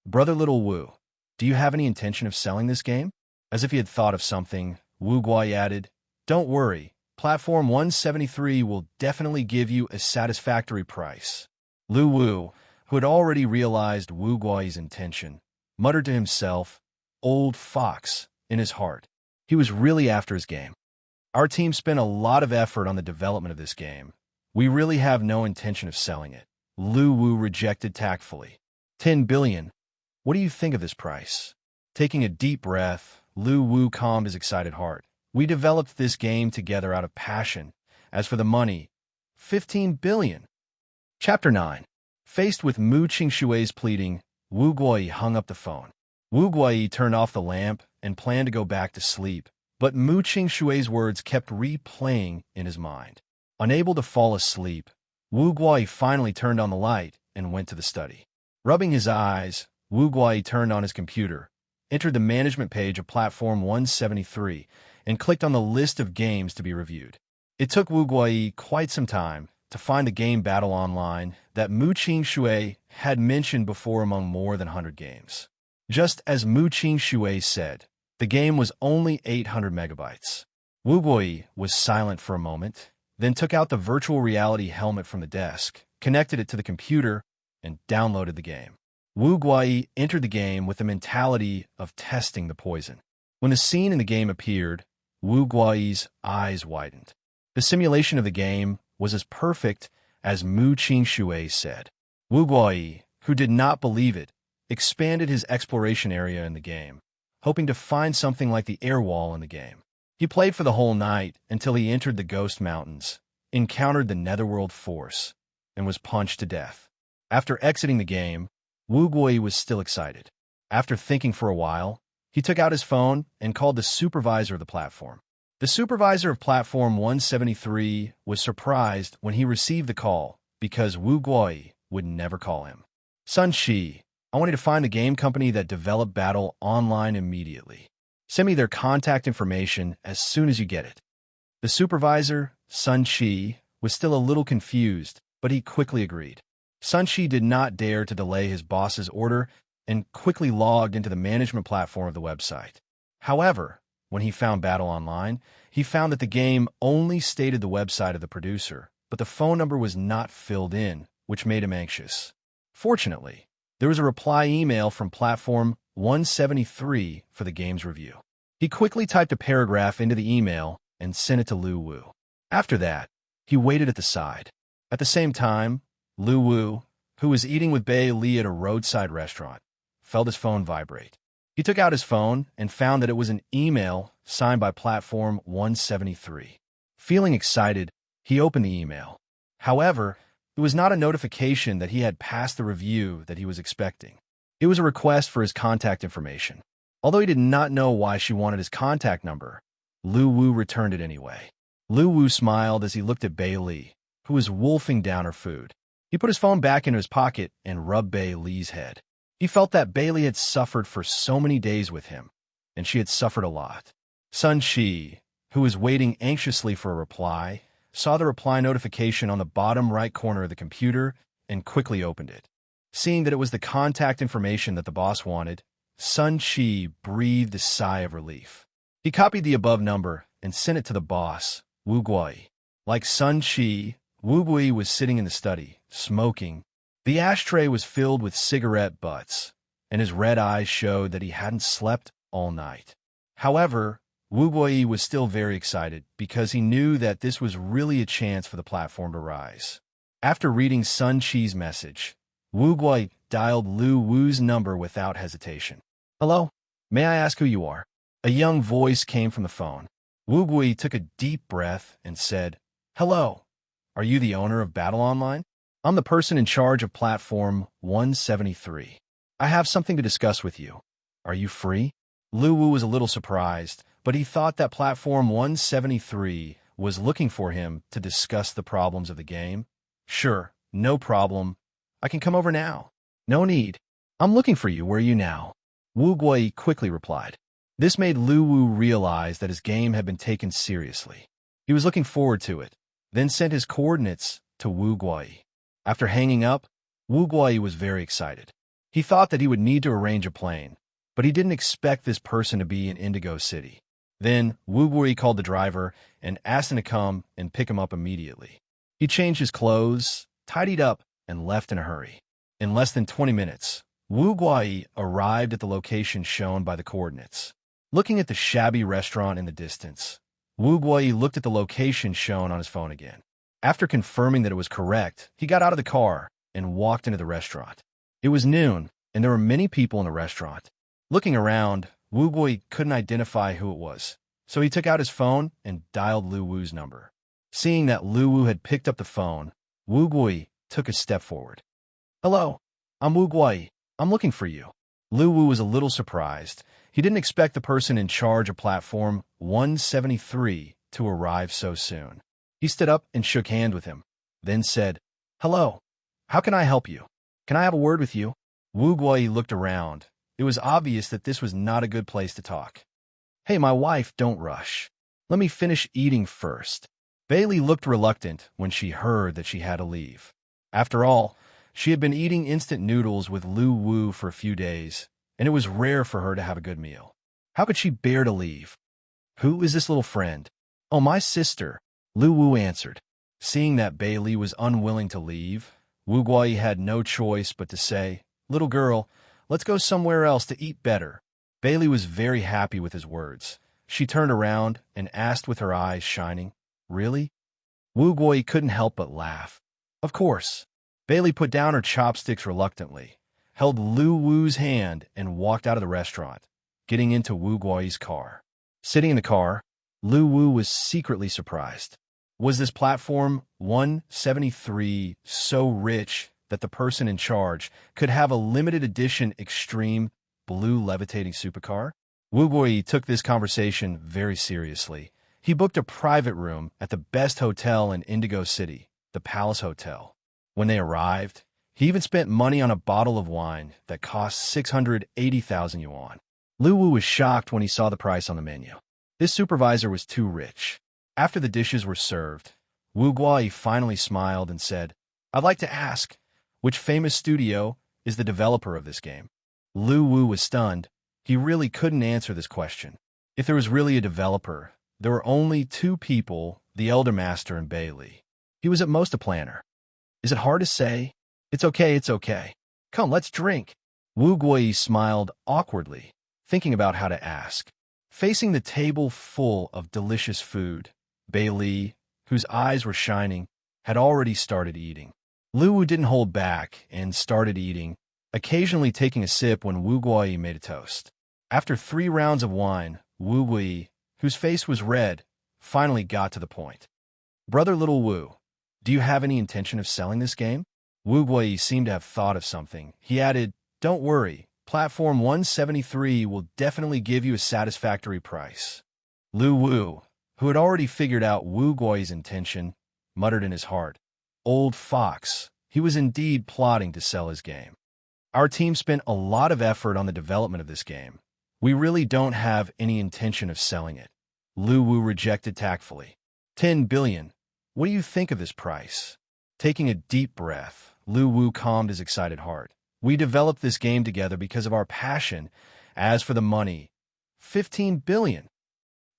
"Brother Little Wu, do you have any intention of selling this game?" As if he had thought of something, Wu Gui added, "Don't worry, Platform 173 will definitely give you a satisfactory price." Lu Wu, who had already realized Wu Gui's intention, muttered to himself, "Old fox," in his heart. He was really after his game. "Our team spent a lot of effort on the development of this game. We really have no intention of selling it." Lu Wu rejected tactfully. 10 billion. What do you think of this price? Taking a deep breath, Lu Wu calmed his excited heart. "We developed this game together out of passion. As for the money, 15 billion. Chapter 9. Faced with Mu Qingshui's pleading, Wu Gui hung up the phone. Wu Gui turned off the lamp and planned to go back to sleep, but Mu Qingshui's words kept replaying in his mind. Unable to fall asleep, Wu Gui finally turned on the light and went to the study. Rubbing his eyes, Wu Gui turned on his computer, entered the management page of Platform 173, and clicked on the list of games to be reviewed. It took Wu Gui quite some time to find the game Battle Online that Mu Qingshui had mentioned before among more than 100 games. Just as Mu Qingshui said, the game was only 800 megabytes. Wu Gui was silent for a moment, then took out the virtual reality helmet from the desk, connected it to the computer, and downloaded the game. Wu Gui entered the game with the mentality of testing the poison. When the scene in the game appeared, Wu Gui's eyes widened. The simulation of the game was as perfect as Mu Qingshui said. Wu Gui, who did not believe it, expanded his exploration area in the game, hoping to find something like the air wall in the game. He played for the whole night until he entered the Ghost Mountains, encountered the Netherworld Force, and was punched to death. After exiting the game, Wu Gui was still excited. After thinking for a while, he took out his phone and called the supervisor of the platform. The supervisor of Platform 173 was surprised when he received the call because Wu Gui would never call him. "Sun Shi, I want you to find the game company that developed Battle Online immediately. Send me their contact information as soon as you get it." The supervisor, Sun Shi, was still a little confused, but he quickly agreed. Sun Shi did not dare to delay his boss's order and quickly logged into the management platform of the website. However, when he found Battle Online, he found that the game only stated the website of the producer, but the phone number was not filled in, which made him anxious. Fortunately, there was a reply email from Platform 173 for the game's review. He quickly typed a paragraph into the email and sent it to Lu Wu. After that, he waited at the side. At the same time, Lu Wu, who was eating with Bei Li at a roadside restaurant, felt his phone vibrate. He took out his phone and found that it was an email signed by Platform 173. Feeling excited, he opened the email. However, it was not a notification that he had passed the review that he was expecting. It was a request for his contact information. Although he did not know why she wanted his contact number, Lu Wu returned it anyway. Lu Wu smiled as he looked at Bei Li, who was wolfing down her food. He put his phone back into his pocket and rubbed Bei Li's head. He felt that Bei Li had suffered for so many days with him, and she had suffered a lot. Sun Shi, who was waiting anxiously for a reply, saw the reply notification on the bottom right corner of the computer and quickly opened it. Seeing that it was the contact information that the boss wanted, Sun Chi breathed a sigh of relief. He copied the above number and sent it to the boss, Wu Guai. Like Sun Chi, Wu Guai was sitting in the study, smoking. The ashtray was filled with cigarette butts, and his red eyes showed that he hadn't slept all night. However, Wu Guai was still very excited because he knew that this was really a chance for the platform to rise. After reading Sun Chi's message, Wu Guai dialed Lu Wu's number without hesitation. "Hello? May I ask who you are?" A young voice came from the phone. Wu Guai took a deep breath and said, "Hello. Are you the owner of Battle Online? I'm the person in charge of Platform 173. I have something to discuss with you. Are you free?" Lu Wu was a little surprised, but he thought that Platform 173 was looking for him to discuss the problems of the game. "Sure, no problem. I can come over now." "No need. I'm looking for you. Where are you now?" Wu Guai quickly replied. This made Lu Wu realize that his game had been taken seriously. He was looking forward to it, then sent his coordinates to Wu Guai. After hanging up, Wu Guai was very excited. He thought that he would need to arrange a plane, but he didn't expect this person to be in Indigo City. Then, Wu Guai called the driver and asked him to come and pick him up immediately. He changed his clothes, tidied up, and left in a hurry. In less than 20 minutes, Wu Guai arrived at the location shown by the coordinates. Looking at the shabby restaurant in the distance, Wu Guai looked at the location shown on his phone again. After confirming that it was correct, he got out of the car and walked into the restaurant. It was noon, and there were many people in the restaurant. Looking around, Wu Guai couldn't identify who it was, so he took out his phone and dialed Lu Wu's number. Seeing that Lu Wu had picked up the phone, Wu Guai took a step forward. "Hello, I'm Wu Guai. I'm looking for you." Lu Wu was a little surprised. He didn't expect the person in charge of Platform 173 to arrive so soon. He stood up and shook hands with him, then said, "Hello, how can I help you? Can I have a word with you?" Wu Guai looked around. It was obvious that this was not a good place to talk. "Hey, my wife, don't rush. Let me finish eating first." Bailey looked reluctant when she heard that she had to leave. After all, she had been eating instant noodles with Lu Wu for a few days, and it was rare for her to have a good meal. How could she bear to leave? "Who is this little friend?" "Oh, my sister," Lu Wu answered. Seeing that Bailey was unwilling to leave, Wu Guai had no choice but to say, "Little girl, let's go somewhere else to eat better." Bailey was very happy with his words. She turned around and asked with her eyes shining, "Really?" Wu Guai couldn't help but laugh. "Of course." Bailey put down her chopsticks reluctantly, held Lu Wu's hand, and walked out of the restaurant, getting into Wu Guai's car. Sitting in the car, Lu Wu was secretly surprised. Was this Platform 173 so rich that the person in charge could have a limited edition extreme blue levitating supercar? Wu Guai took this conversation very seriously. He booked a private room at the best hotel in Indigo City, the Palace Hotel. When they arrived, he even spent money on a bottle of wine that cost 680,000 yuan. Lu Wu was shocked when he saw the price on the menu. This supervisor was too rich. After the dishes were served, Wu Guai finally smiled and said, "I'd like to ask, which famous studio is the developer of this game?" Lu Wu was stunned. He really couldn't answer this question. If there was really a developer, there were only two people, the Elder Master and Bailey. He was at most a planner. "Is it hard to say?" It's okay. Come, let's drink." Wu Guai smiled awkwardly, thinking about how to ask. Facing the table full of delicious food, Bailey, whose eyes were shining, had already started eating. Lu Wu didn't hold back and started eating, occasionally taking a sip when Wu Guai made a toast. After 3 rounds of wine, Wu Guai, whose face was red, finally got to the point. "Brother Little Wu, do you have any intention of selling this game?" Wu Guai seemed to have thought of something. He added, "Don't worry, Platform 173 will definitely give you a satisfactory price." Lu Wu, who had already figured out Wu Guai's intention, muttered in his heart, "Old fox, he was indeed plotting to sell his game. Our team spent a lot of effort on the development of this game. We really don't have any intention of selling it." Lu Wu rejected tactfully. 10 billion. What do you think of this price?" Taking a deep breath, Lu Wu calmed his excited heart. "We developed this game together because of our passion. As for the money, 15 billion.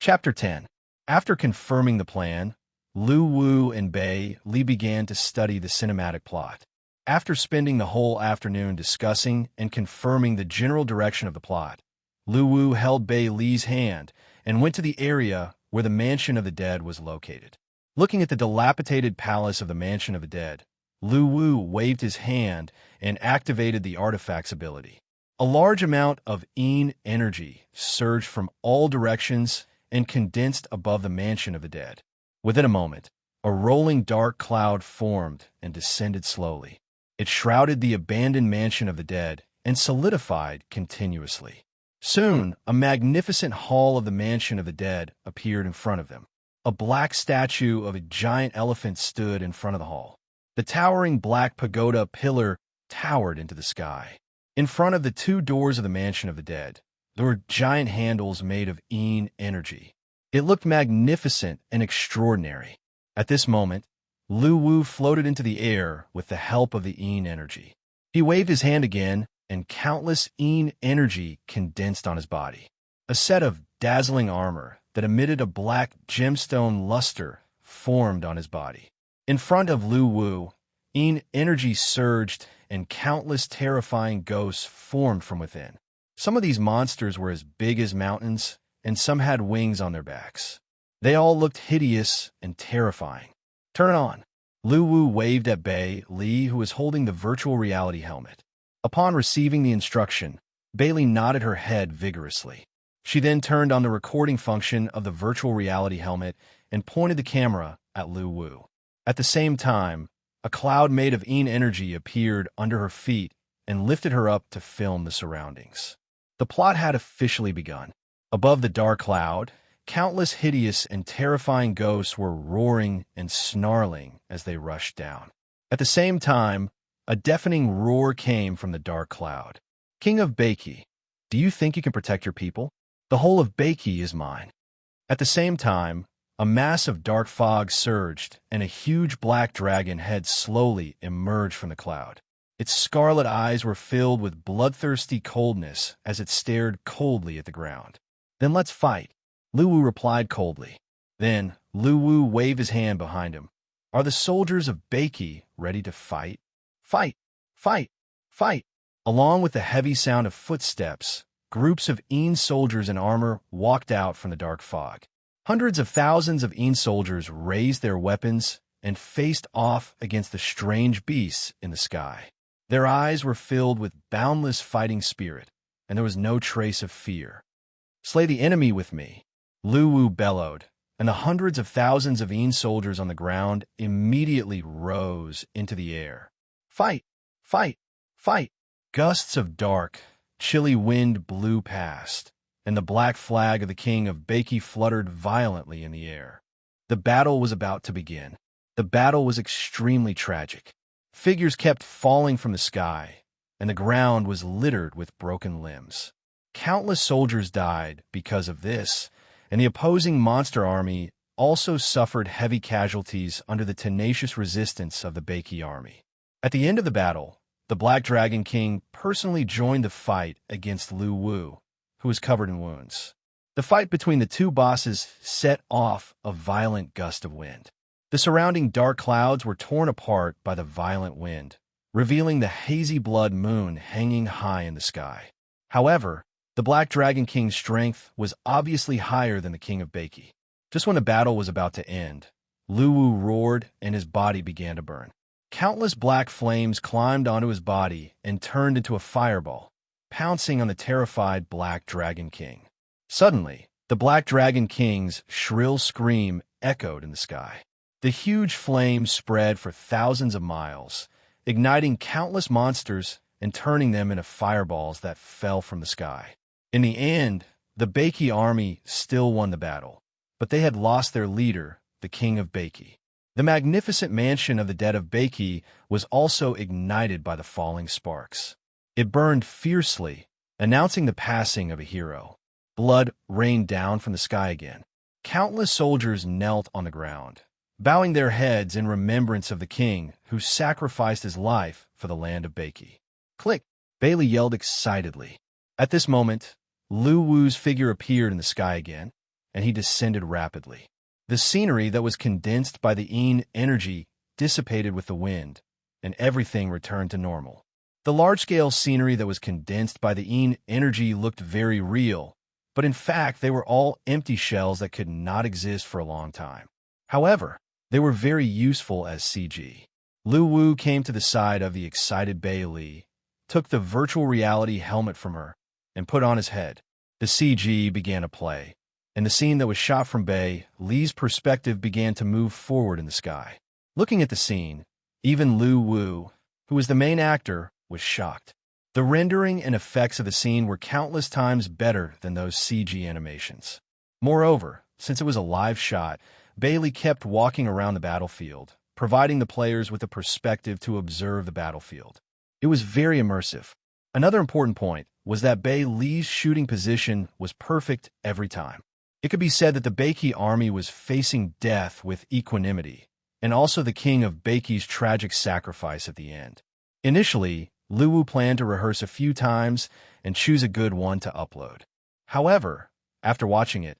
Chapter 10. After confirming the plan, Lu Wu and Bei Li began to study the cinematic plot. After spending the whole afternoon discussing and confirming the general direction of the plot, Lu Wu held Bei Li's hand and went to the area where the Mansion of the Dead was located. Looking at the dilapidated palace of the Mansion of the Dead, Lu Wu waved his hand and activated the artifact's ability. A large amount of Yin energy surged from all directions and condensed above the Mansion of the Dead. Within a moment, a rolling dark cloud formed and descended slowly. It shrouded the abandoned Mansion of the Dead and solidified continuously. Soon, a magnificent hall of the Mansion of the Dead appeared in front of them. A black statue of a giant elephant stood in front of the hall. The towering black pagoda pillar towered into the sky. In front of the two doors of the Mansion of the Dead, there were giant handles made of Yin energy. It looked magnificent and extraordinary. At this moment, Lu Wu floated into the air with the help of the Yin energy. He waved his hand again, and countless Yin energy condensed on his body. A set of dazzling armor that emitted a black gemstone luster formed on his body. In front of Lu Wu, Yin energy surged, and countless terrifying ghosts formed from within. Some of these monsters were as big as mountains, and some had wings on their backs. They all looked hideous and terrifying. "Turn it on." Lu Wu waved at Bei Li, who was holding the virtual reality helmet. Upon receiving the instruction, Bei Li nodded her head vigorously. She then turned on the recording function of the virtual reality helmet and pointed the camera at Lu Wu. At the same time, a cloud made of Yin energy appeared under her feet and lifted her up to film the surroundings. The plot had officially begun. Above the dark cloud, countless hideous and terrifying ghosts were roaring and snarling as they rushed down. At the same time, a deafening roar came from the dark cloud. "King of Beiki, do you think you can protect your people? The whole of Beiki is mine." At the same time, a mass of dark fog surged, and a huge black dragon head slowly emerged from the cloud. Its scarlet eyes were filled with bloodthirsty coldness as it stared coldly at the ground. "Then let's fight," Lu Wu replied coldly. Then Lu Wu waved his hand behind him. "Are the soldiers of Beiki ready to fight?" "Fight! Fight! Fight!" Along with the heavy sound of footsteps, groups of Yin soldiers in armor walked out from the dark fog. Hundreds of thousands of Yin soldiers raised their weapons and faced off against the strange beasts in the sky. Their eyes were filled with boundless fighting spirit, and there was no trace of fear. "Slay the enemy with me," Lu Wu bellowed, and the hundreds of thousands of Yin soldiers on the ground immediately rose into the air. "Fight! Fight! Fight!" Gusts of dark, chilly wind blew past, and the black flag of the king of Beiki fluttered violently in the air. The battle was about to begin. The battle was extremely tragic. Figures kept falling from the sky, and the ground was littered with broken limbs. Countless soldiers died because of this, and the opposing monster army also suffered heavy casualties under the tenacious resistance of the Beiki army. At the end of the battle, the Black Dragon King personally joined the fight against Lu Wu, who was covered in wounds. The fight between the two bosses set off a violent gust of wind. The surrounding dark clouds were torn apart by the violent wind, revealing the hazy blood moon hanging high in the sky. However, the Black Dragon King's strength was obviously higher than the King of Beiki. Just when the battle was about to end, Lu Wu roared and his body began to burn. Countless black flames climbed onto his body and turned into a fireball, pouncing on the terrified Black Dragon King. Suddenly, the Black Dragon King's shrill scream echoed in the sky. The huge flames spread for thousands of miles, igniting countless monsters and turning them into fireballs that fell from the sky. In the end, the Beiki army still won the battle, but they had lost their leader, the King of Beiki. The magnificent mansion of the dead of Beiki was also ignited by the falling sparks. It burned fiercely, announcing the passing of a hero. Blood rained down from the sky again. Countless soldiers knelt on the ground, bowing their heads in remembrance of the king who sacrificed his life for the land of Baki. Click! Bailey yelled excitedly. At this moment, Lu Wu's figure appeared in the sky again, and he descended rapidly. The scenery that was condensed by the Yin energy dissipated with the wind, and everything returned to normal. The large-scale scenery that was condensed by the Yin energy looked very real, but in fact they were all empty shells that could not exist for a long time. However, they were very useful as CG. Lu Wu came to the side of the excited Bailey, took the virtual reality helmet from her, and put on his head. The CG began to play, and the scene that was shot from Bailey's perspective began to move forward in the sky. Looking at the scene, even Lu Wu, who was the main actor, was shocked. The rendering and effects of the scene were countless times better than those CG animations. Moreover, since it was a live shot, Bailey kept walking around the battlefield, providing the players with a perspective to observe the battlefield. It was very immersive. Another important point was that Bailey's shooting position was perfect every time. It could be said that the Baki army was facing death with equanimity, and also the king of Baki's tragic sacrifice at the end. Initially, Lu Wu planned to rehearse a few times and choose a good one to upload. However, after watching it,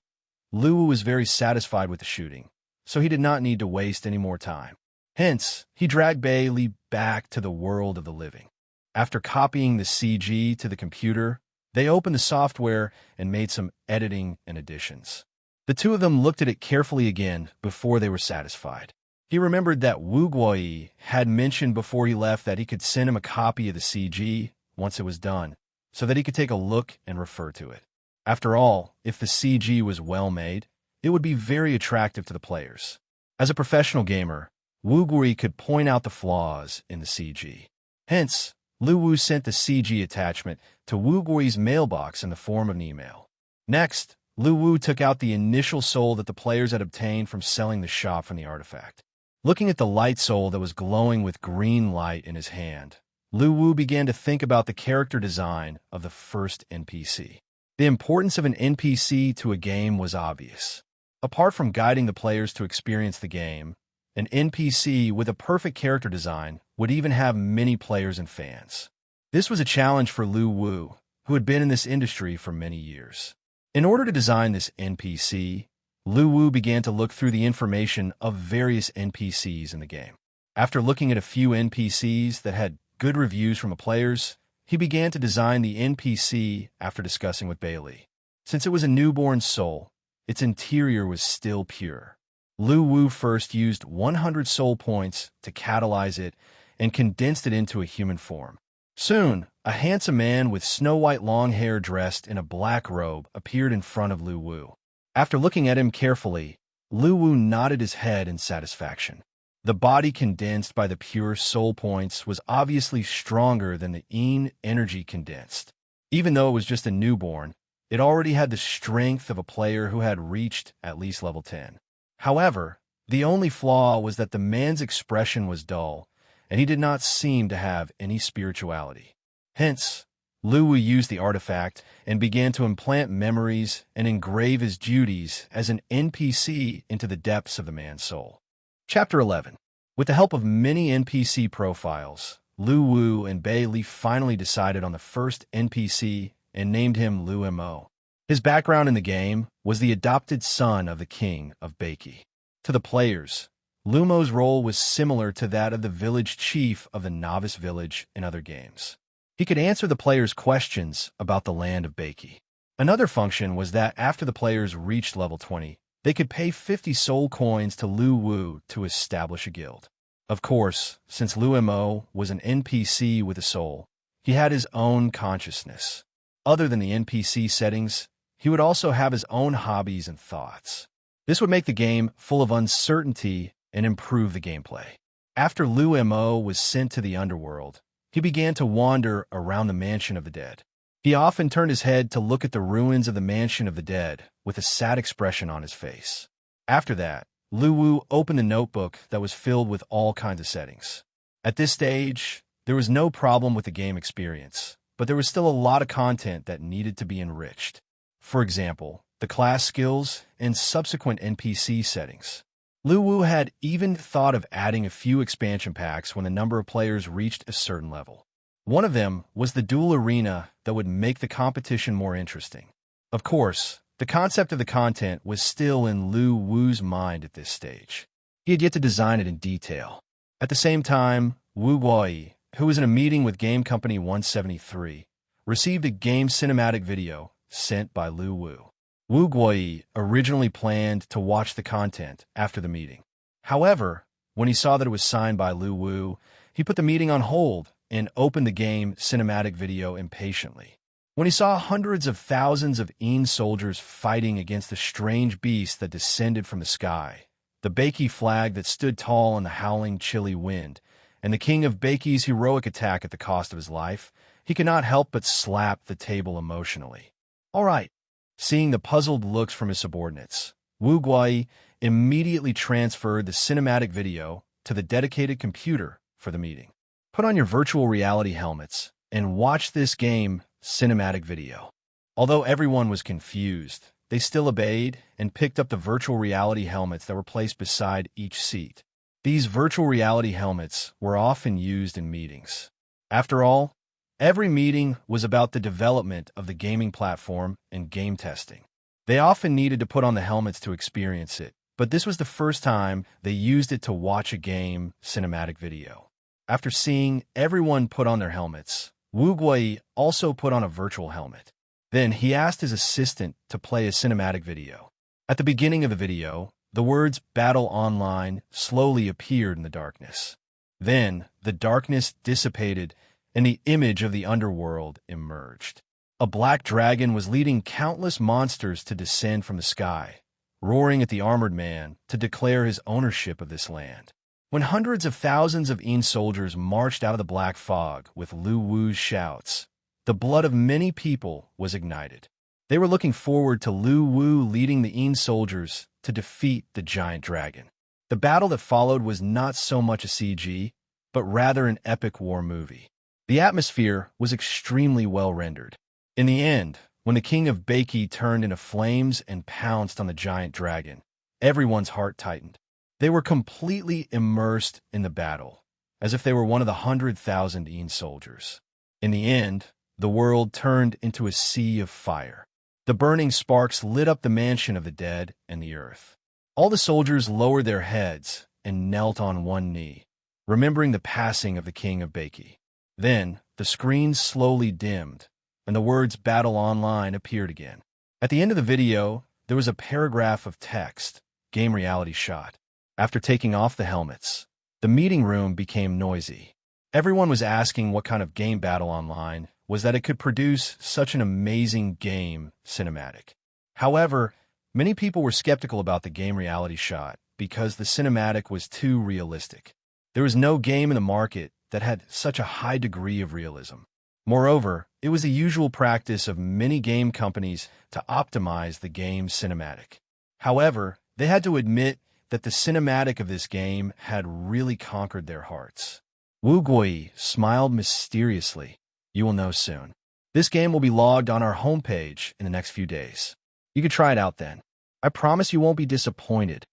Lu Wu was very satisfied with the shooting, so he did not need to waste any more time. Hence, he dragged Bailey back to the world of the living. After copying the CG to the computer, they opened the software and made some editing and additions. The two of them looked at it carefully again before they were satisfied. He remembered that Wu Guoyi had mentioned before he left that he could send him a copy of the CG once it was done, so that he could take a look and refer to it. After all, if the CG was well made, it would be very attractive to the players. As a professional gamer, Wu Guoyi could point out the flaws in the CG. Hence, Lu Wu sent the CG attachment to Wu Guoyi's mailbox in the form of an email. Next, Lu Wu took out the initial soul that the players had obtained from selling the shop from the artifact. Looking at the light soul that was glowing with green light in his hand, Lu Wu began to think about the character design of the first NPC. The importance of an NPC to a game was obvious. Apart from guiding the players to experience the game, an NPC with a perfect character design would even have many players and fans. This was a challenge for Lu Wu, who had been in this industry for many years. In order to design this NPC, Lu Wu began to look through the information of various NPCs in the game. After looking at a few NPCs that had good reviews from the players, he began to design the NPC after discussing with Bailey. Since it was a newborn soul, its interior was still pure. Lu Wu first used 100 soul points to catalyze it and condensed it into a human form. Soon, a handsome man with snow-white long hair dressed in a black robe appeared in front of Lu Wu. After looking at him carefully, Lu Wu nodded his head in satisfaction. The body condensed by the pure soul points was obviously stronger than the Yin energy condensed. Even though it was just a newborn, it already had the strength of a player who had reached at least level 10. However, the only flaw was that the man's expression was dull, and he did not seem to have any spirituality. Hence, Lu Wu used the artifact and began to implant memories and engrave his duties as an NPC into the depths of the man's soul. Chapter 11. With the help of many NPC profiles, Lu Wu and Bailey finally decided on the first NPC and named him Lu Mo. His background in the game was the adopted son of the king of Baki. To the players, Lu Mo's role was similar to that of the village chief of the novice village in other games. He could answer the players' questions about the land of Baki. Another function was that after the players reached level 20, they could pay 50 soul coins to Lu Wu to establish a guild. Of course, since Lu Mo was an NPC with a soul, he had his own consciousness. Other than the NPC settings, he would also have his own hobbies and thoughts. This would make the game full of uncertainty and improve the gameplay. After Lu Mo was sent to the underworld, he began to wander around the Mansion of the Dead. He often turned his head to look at the ruins of the Mansion of the Dead with a sad expression on his face. After that, Lu Wu opened a notebook that was filled with all kinds of settings. At this stage, there was no problem with the game experience, but there was still a lot of content that needed to be enriched. For example, the class skills and subsequent NPC settings. Lu Wu had even thought of adding a few expansion packs when the number of players reached a certain level. One of them was the dual arena that would make the competition more interesting. Of course, the concept of the content was still in Lu Wu's mind at this stage. He had yet to design it in detail. At the same time, Wu Guoyi, who was in a meeting with Game Company 173, received a game cinematic video sent by Lu Wu. Wu Guoyi originally planned to watch the content after the meeting. However, when he saw that it was signed by Lu Wu, he put the meeting on hold and opened the game cinematic video impatiently. When he saw hundreds of thousands of Een soldiers fighting against the strange beast that descended from the sky, the Beiki flag that stood tall in the howling, chilly wind, and the king of Beiki's heroic attack at the cost of his life, he could not help but slap the table emotionally. All right. Seeing the puzzled looks from his subordinates, Wu Guoyi immediately transferred the cinematic video to the dedicated computer for the meeting. Put on your virtual reality helmets and watch this game cinematic video. Although everyone was confused, they still obeyed and picked up the virtual reality helmets that were placed beside each seat. These virtual reality helmets were often used in meetings. After all, every meeting was about the development of the gaming platform and game testing. They often needed to put on the helmets to experience it, but this was the first time they used it to watch a game cinematic video. After seeing everyone put on their helmets, Wu Guoyi also put on a virtual helmet. Then he asked his assistant to play a cinematic video. At the beginning of the video, the words "Battle Online" slowly appeared in the darkness. Then the darkness dissipated and the image of the underworld emerged. A black dragon was leading countless monsters to descend from the sky, roaring at the armored man to declare his ownership of this land. When hundreds of thousands of Een soldiers marched out of the black fog with Lu Wu's shouts, the blood of many people was ignited. They were looking forward to Lu Wu leading the Een soldiers to defeat the giant dragon. The battle that followed was not so much a CG, but rather an epic war movie. The atmosphere was extremely well rendered. In the end, when the king of Beiki turned into flames and pounced on the giant dragon, everyone's heart tightened. They were completely immersed in the battle, as if they were one of the 100,000 Een soldiers. In the end, the world turned into a sea of fire. The burning sparks lit up the mansion of the dead and the earth. All the soldiers lowered their heads and knelt on one knee, remembering the passing of the king of Beiki. Then, the screen slowly dimmed, and the words "Battle Online" appeared again. At the end of the video, there was a paragraph of text, "Game reality shot." After taking off the helmets, the meeting room became noisy. Everyone was asking what kind of game Battle Online was that it could produce such an amazing game cinematic. However, many people were skeptical about the game reality shot because the cinematic was too realistic. There was no game in the market that had such a high degree of realism. Moreover, it was the usual practice of many game companies to optimize the game cinematic. However, they had to admit that the cinematic of this game had really conquered their hearts. Wu Guoyi smiled mysteriously. "You will know soon. This game will be logged on our homepage in the next few days. You can try it out then. I promise you won't be disappointed."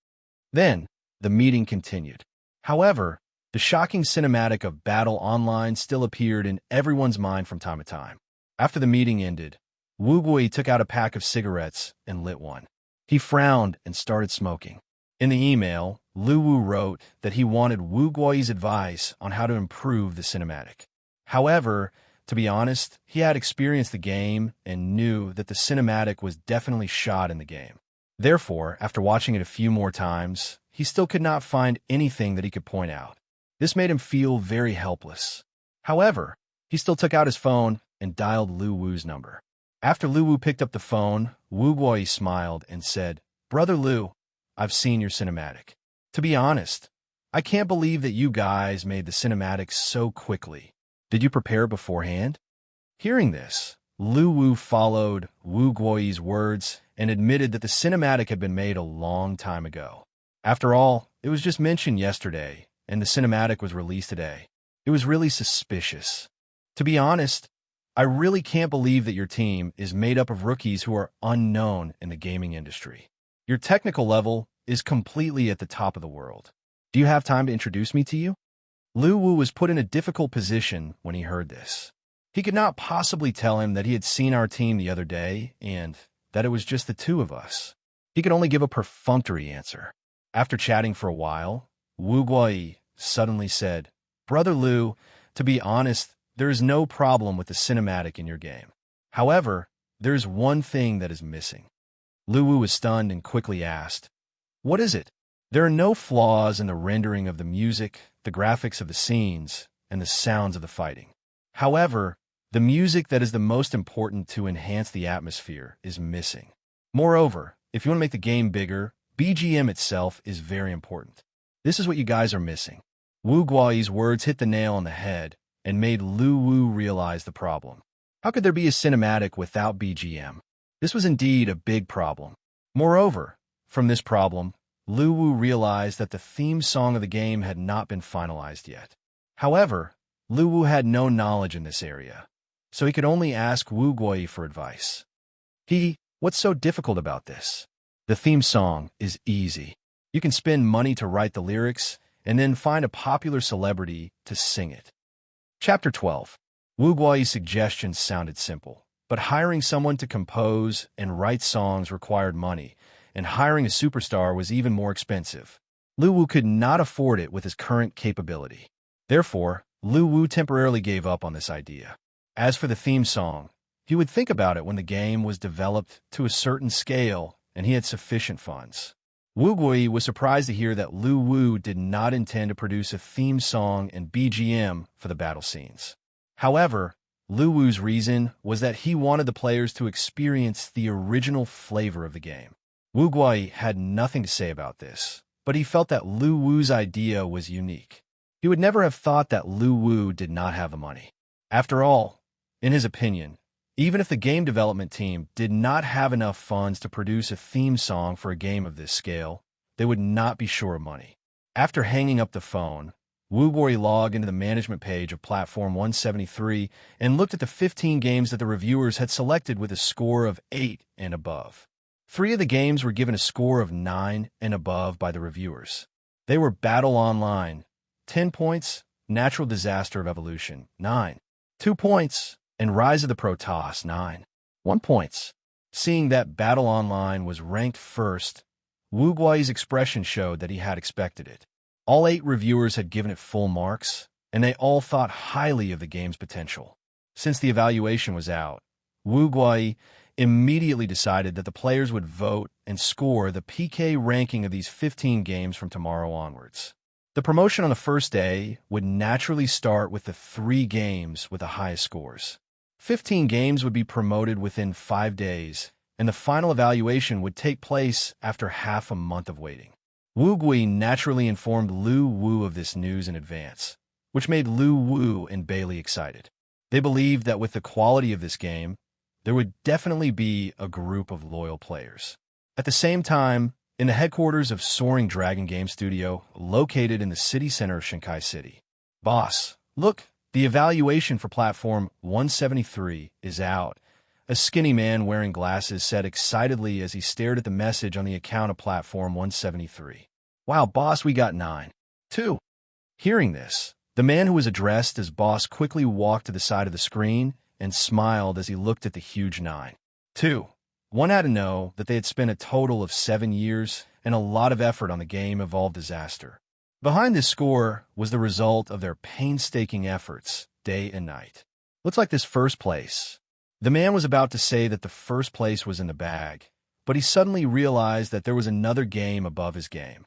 Then, the meeting continued. However, the shocking cinematic of Battle Online still appeared in everyone's mind from time to time. After the meeting ended, Wu Guoyi took out a pack of cigarettes and lit one. He frowned and started smoking. In the email, Lu Wu wrote that he wanted Wu Guoyi's advice on how to improve the cinematic. However, to be honest, he had experienced the game and knew that the cinematic was definitely shot in the game. Therefore, after watching it a few more times, he still could not find anything that he could point out. This made him feel very helpless. However, he still took out his phone and dialed Lu Wu's number. After Lu Wu picked up the phone, Wu Guoyi smiled and said, "Brother Lu, I've seen your cinematic. To be honest, I can't believe that you guys made the cinematic so quickly. Did you prepare beforehand?" Hearing this, Lu Wu followed Wu Guoyi's words and admitted that the cinematic had been made a long time ago. After all, it was just mentioned yesterday, and the cinematic was released today. It was really suspicious. To be honest, I really can't believe that your team is made up of rookies who are unknown in the gaming industry. Your technical level is completely at the top of the world. Do you have time to introduce me to you? Lu Wu was put in a difficult position when he heard this. He could not possibly tell him that he had seen our team the other day and that it was just the two of us. He could only give a perfunctory answer. After chatting for a while, Wu Guai suddenly said, "Brother Lu, to be honest, there is no problem with the cinematic in your game. However, there is one thing that is missing." Lu Wu was stunned and quickly asked, "What is it?" "There are no flaws in the rendering of the music, the graphics of the scenes, and the sounds of the fighting. However, the music that is the most important to enhance the atmosphere is missing. Moreover, if you want to make the game bigger, BGM itself is very important. This is what you guys are missing." Wu Guai's words hit the nail on the head and made Lu Wu realize the problem. How could there be a cinematic without BGM? This was indeed a big problem. Moreover, from this problem, Lu Wu realized that the theme song of the game had not been finalized yet. However, Lu Wu had no knowledge in this area, so he could only ask Wu Guai for advice. "What's so difficult about this? The theme song is easy. You can spend money to write the lyrics and then find a popular celebrity to sing it." Chapter 12. Wu Guai's suggestions sounded simple, but hiring someone to compose and write songs required money, and hiring a superstar was even more expensive. Lu Wu could not afford it with his current capability. Therefore, Lu Wu temporarily gave up on this idea. As for the theme song, he would think about it when the game was developed to a certain scale and he had sufficient funds. Wu Gui was surprised to hear that Lu Wu did not intend to produce a theme song and BGM for the battle scenes. However, Lu Wu's reason was that he wanted the players to experience the original flavor of the game. Wu Gui had nothing to say about this, but he felt that Lu Wu's idea was unique. He would never have thought that Lu Wu did not have the money. After all, in his opinion, even if the game development team did not have enough funds to produce a theme song for a game of this scale, they would not be short of money. After hanging up the phone, Wu Gui logged into the management page of Platform 173 and looked at the 15 games that the reviewers had selected with a score of 8 and above. 3 of the games were given a score of 9 and above by the reviewers. They were Battle Online, 10 points, Natural Disaster of Evolution, 9, 2 points, and Rise of the Protoss, 9, 1 points. Seeing that Battle Online was ranked first, Wu Gui's expression showed that he had expected it. All 8 reviewers had given it full marks, and they all thought highly of the game's potential. Since the evaluation was out, Wu Gui immediately decided that the players would vote and score the PK ranking of these 15 games from tomorrow onwards. The promotion on the first day would naturally start with the 3 games with the highest scores. 15 games would be promoted within 5 days, and the final evaluation would take place after half a month of waiting. Wu Gui naturally informed Lu Wu of this news in advance, which made Lu Wu and Bailey excited. They believed that with the quality of this game, there would definitely be a group of loyal players. At the same time, in the headquarters of Soaring Dragon Game Studio, located in the city center of Shanghai City, "Boss, look, the evaluation for Platform 173 is out," a skinny man wearing glasses said excitedly as he stared at the message on the account of Platform 173. "Wow, boss, we got 9. 2. Hearing this, the man who was addressed as boss quickly walked to the side of the screen and smiled as he looked at the huge 9. 2. One had to know that they had spent a total of 7 years and a lot of effort on the game Evolved Disaster. Behind this score was the result of their painstaking efforts, day and night. Looks like this first place. The man was about to say that the first place was in the bag, but he suddenly realized that there was another game above his game.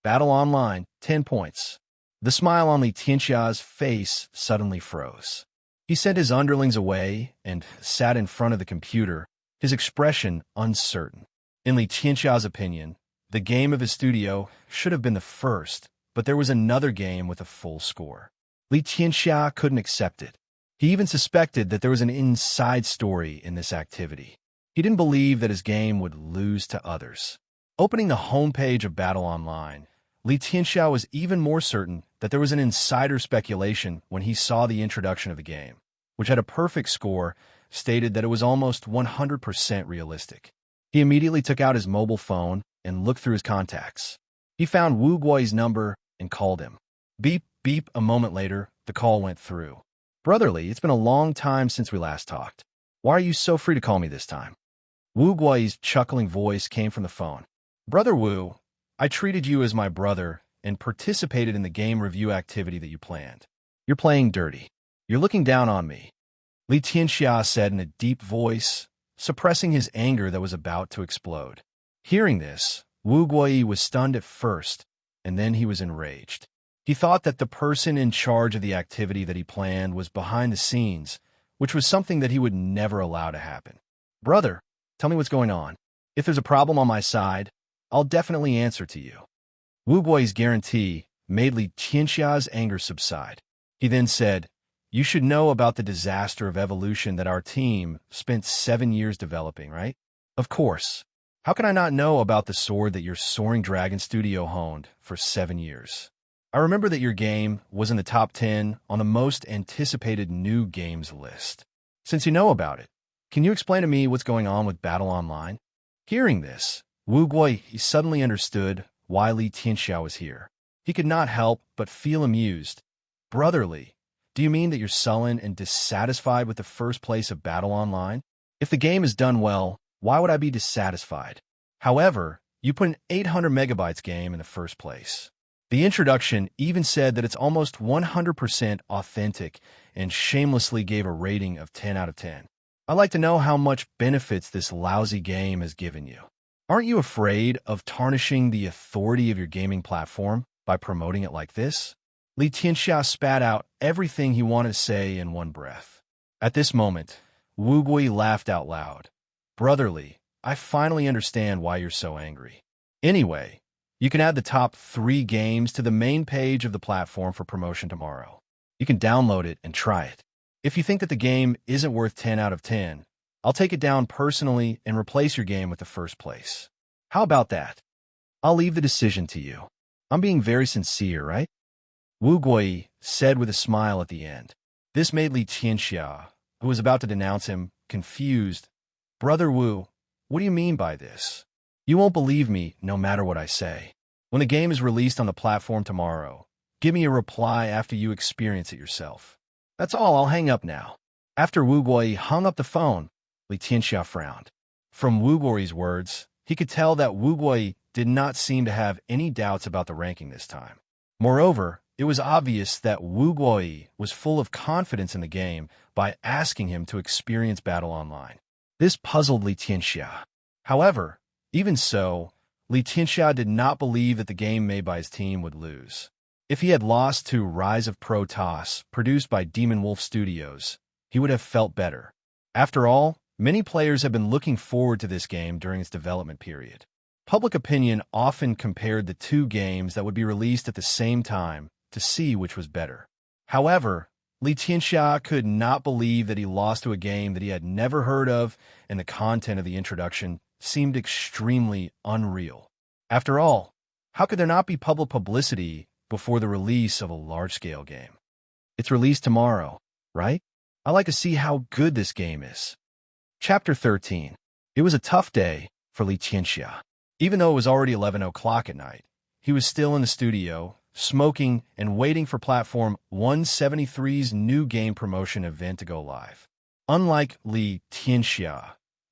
Battle Online, 10 points. The smile on Li Tianxia's face suddenly froze. He sent his underlings away and sat in front of the computer, his expression uncertain. In Li Tianxia's opinion, the game of his studio should have been the first, but there was another game with a full score. Li Tianxia couldn't accept it. He even suspected that there was an inside story in this activity. He didn't believe that his game would lose to others. Opening the homepage of Battle Online, Li Tianxia was even more certain that there was an insider speculation when he saw the introduction of the game, which had a perfect score, stated that it was almost 100% realistic. He immediately took out his mobile phone and looked through his contacts. He found Wu Guo's number and called him. Beep, beep. A moment later, the call went through. Brotherly, it's been a long time since we last talked. Why are you so free to call me this time? Wu Guo's chuckling voice came from the phone. Brother Wu, I treated you as my brother and participated in the game review activity that you planned. You're playing dirty. You're looking down on me, Li Tianxia said in a deep voice, suppressing his anger that was about to explode. Hearing this, Wu Guo was stunned at first, and then he was enraged. He thought that the person in charge of the activity that he planned was behind the scenes, which was something that he would never allow to happen. Brother, tell me what's going on. If there's a problem on my side, I'll definitely answer to you. Wu Guo's guarantee made Li Tianxia's anger subside. He then said, You should know about the disaster of evolution that our team spent 7 years developing, right? Of course. How can I not know about the sword that your Soaring Dragon studio honed for 7 years? I remember that your game was in the top 10 on the most anticipated new games list. Since you know about it, can you explain to me what's going on with Battle Online? Hearing this, Wu Guo suddenly understood why Li Tianxia was here. He could not help but feel amused. Brotherly, do you mean that you're sullen and dissatisfied with the first place of Battle Online? If the game is done well, why would I be dissatisfied? However, you put an 800 megabytes game in the first place. The introduction even said that it's almost 100% authentic and shamelessly gave a rating of 10 out of 10. I'd like to know how much benefits this lousy game has given you. Aren't you afraid of tarnishing the authority of your gaming platform by promoting it like this? Li Tianxia spat out everything he wanted to say in one breath. At this moment, Wu Gui laughed out loud. Brotherly, I finally understand why you're so angry. Anyway, you can add the top 3 games to the main page of the platform for promotion tomorrow. You can download it and try it. If you think that the game isn't worth 10 out of 10, I'll take it down personally and replace your game with the first place. How about that? I'll leave the decision to you. I'm being very sincere, right? Wu Gui said with a smile at the end. This made Li Tianxia, who was about to denounce him, confused. Brother Wu, what do you mean by this? You won't believe me no matter what I say. When the game is released on the platform tomorrow, give me a reply after you experience it yourself. That's all, I'll hang up now. After Wu Gui hung up the phone, Li Tianxia frowned. From Wu Gui's words, he could tell that Wu Gui did not seem to have any doubts about the ranking this time. Moreover, it was obvious that Wu Gui was full of confidence in the game by asking him to experience Battle Online. This puzzled Li Tianxia. However, even so, Li Tianxia did not believe that the game made by his team would lose. If he had lost to Rise of Protoss, produced by Demon Wolf Studios, he would have felt better. After all, many players have been looking forward to this game during its development period. Public opinion often compared the 2 games that would be released at the same time to see which was better. However, Li Tianxia could not believe that he lost to a game that he had never heard of, and the content of the introduction seemed extremely unreal. After all, how could there not be public publicity before the release of a large-scale game? It's released tomorrow, right? I like to see how good this game is. Chapter 13. It was a tough day for Li Tianxia. Even though it was already 11 o'clock at night, he was still in the studio, smoking and waiting for Platform 173's new game promotion event to go live. Unlike Li Tianxia,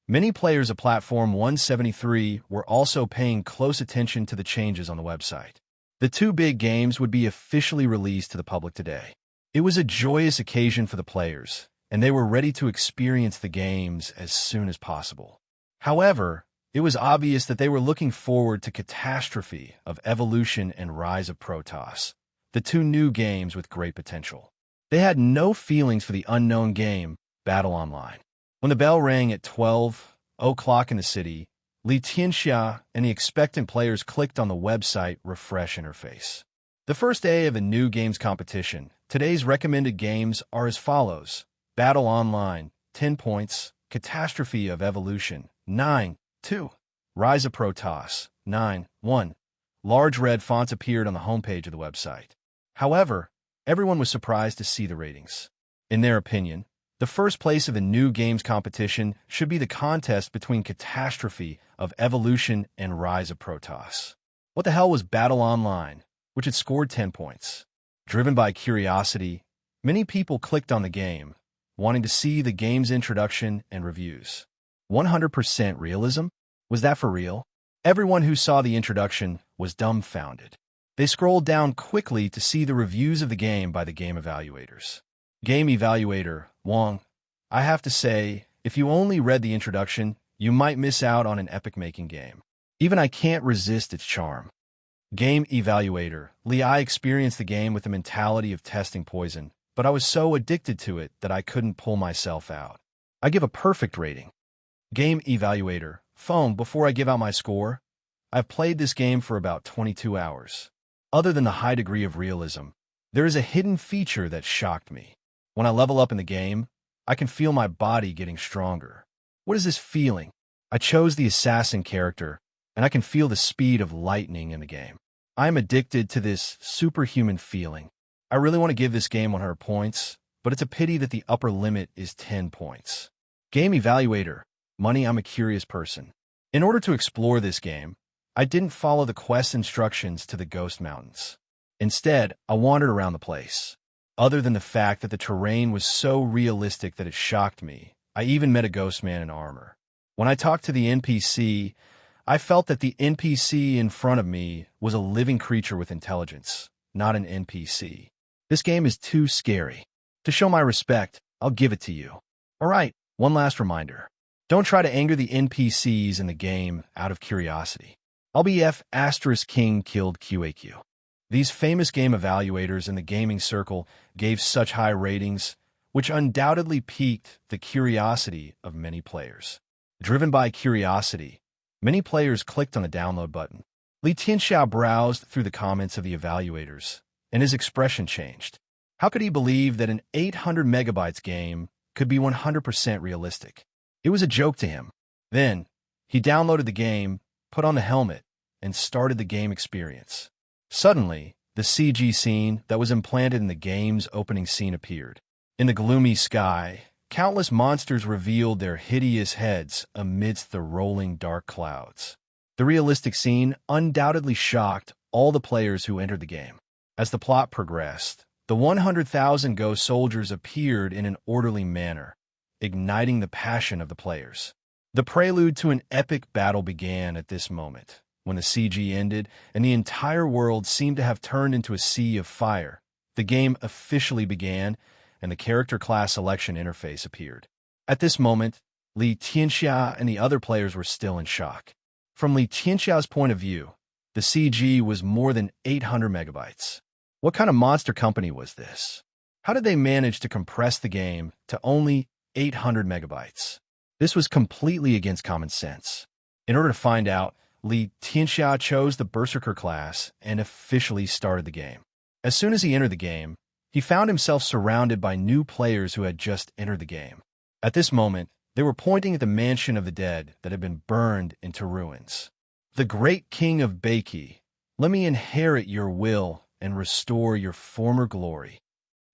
many players of Platform 173 were also paying close attention to the changes on the website. The 2 big games would be officially released to the public today. It was a joyous occasion for the players, and they were ready to experience the games as soon as possible. However, it was obvious that they were looking forward to Catastrophe of Evolution and Rise of Protoss, the 2 new games with great potential. They had no feelings for the unknown game, Battle Online. When the bell rang at 12 o'clock in the city, Li Tianxia and the expectant players clicked on the website refresh interface. The first day of a new games competition, today's recommended games are as follows. Battle Online, 10 points. Catastrophe of Evolution, 9, 2. Rise of Protoss, 9, 1. Large red fonts appeared on the homepage of the website. However, everyone was surprised to see the ratings. In their opinion, the first place of a new games competition should be the contest between Catastrophe of evolution and rise of Protoss. What the hell was Battle Online, which had scored 10 points? Driven by curiosity, many people clicked on the game, wanting to see the game's introduction and reviews. 100% realism? Was that for real? Everyone who saw the introduction was dumbfounded. They scrolled down quickly to see the reviews of the game by the game evaluators. Game evaluator Wong, I have to say, if you only read the introduction, you might miss out on an epic-making game. Even I can't resist its charm. Game evaluator Lee, I experienced the game with the mentality of testing poison, but I was so addicted to it that I couldn't pull myself out. I give a perfect rating. Game evaluator Phone, before I give out my score, I've played this game for about 22 hours. Other than the high degree of realism, there is a hidden feature that shocked me. When I level up in the game, I can feel my body getting stronger. What is this feeling? I chose the assassin character, and I can feel the speed of lightning in the game. I am addicted to this superhuman feeling. I really want to give this game 100 points, but it's a pity that the upper limit is 10 points. Game evaluator Money, I'm a curious person. In order to explore this game, I didn't follow the quest instructions to the Ghost Mountains. Instead, I wandered around the place. Other than the fact that the terrain was so realistic that it shocked me, I even met a ghost man in armor. When I talked to the NPC, I felt that the NPC in front of me was a living creature with intelligence, not an NPC. This game is too scary. To show my respect, I'll give it to you. Alright, one last reminder. Don't try to anger the NPCs in the game out of curiosity. I'll be F*King killed QAQ. These famous game evaluators in the gaming circle gave such high ratings, which undoubtedly piqued the curiosity of many players. Driven by curiosity, many players clicked on the download button. Li Tianxiao browsed through the comments of the evaluators, and his expression changed. How could he believe that an 800 megabytes game could be 100% realistic? It was a joke to him. Then, he downloaded the game, put on the helmet, and started the game experience. Suddenly, the CG scene that was implanted in the game's opening scene appeared. In the gloomy sky, countless monsters revealed their hideous heads amidst the rolling dark clouds. The realistic scene undoubtedly shocked all the players who entered the game. As the plot progressed, the 100,000 ghost soldiers appeared in an orderly manner, igniting the passion of the players. The prelude to an epic battle began at this moment, when the CG ended and the entire world seemed to have turned into a sea of fire. The game officially began, and the character class selection interface appeared. At this moment, Li Tianxia and the other players were still in shock. From Li Tianxia's point of view, the CG was more than 800 megabytes. What kind of monster company was this? How did they manage to compress the game to only 800 megabytes? This was completely against common sense. In order to find out, Li Tianxia chose the Berserker class and officially started the game. As soon as he entered the game, he found himself surrounded by new players who had just entered the game. At this moment, they were pointing at the mansion of the dead that had been burned into ruins. The great king of Beiki, let me inherit your will and restore your former glory.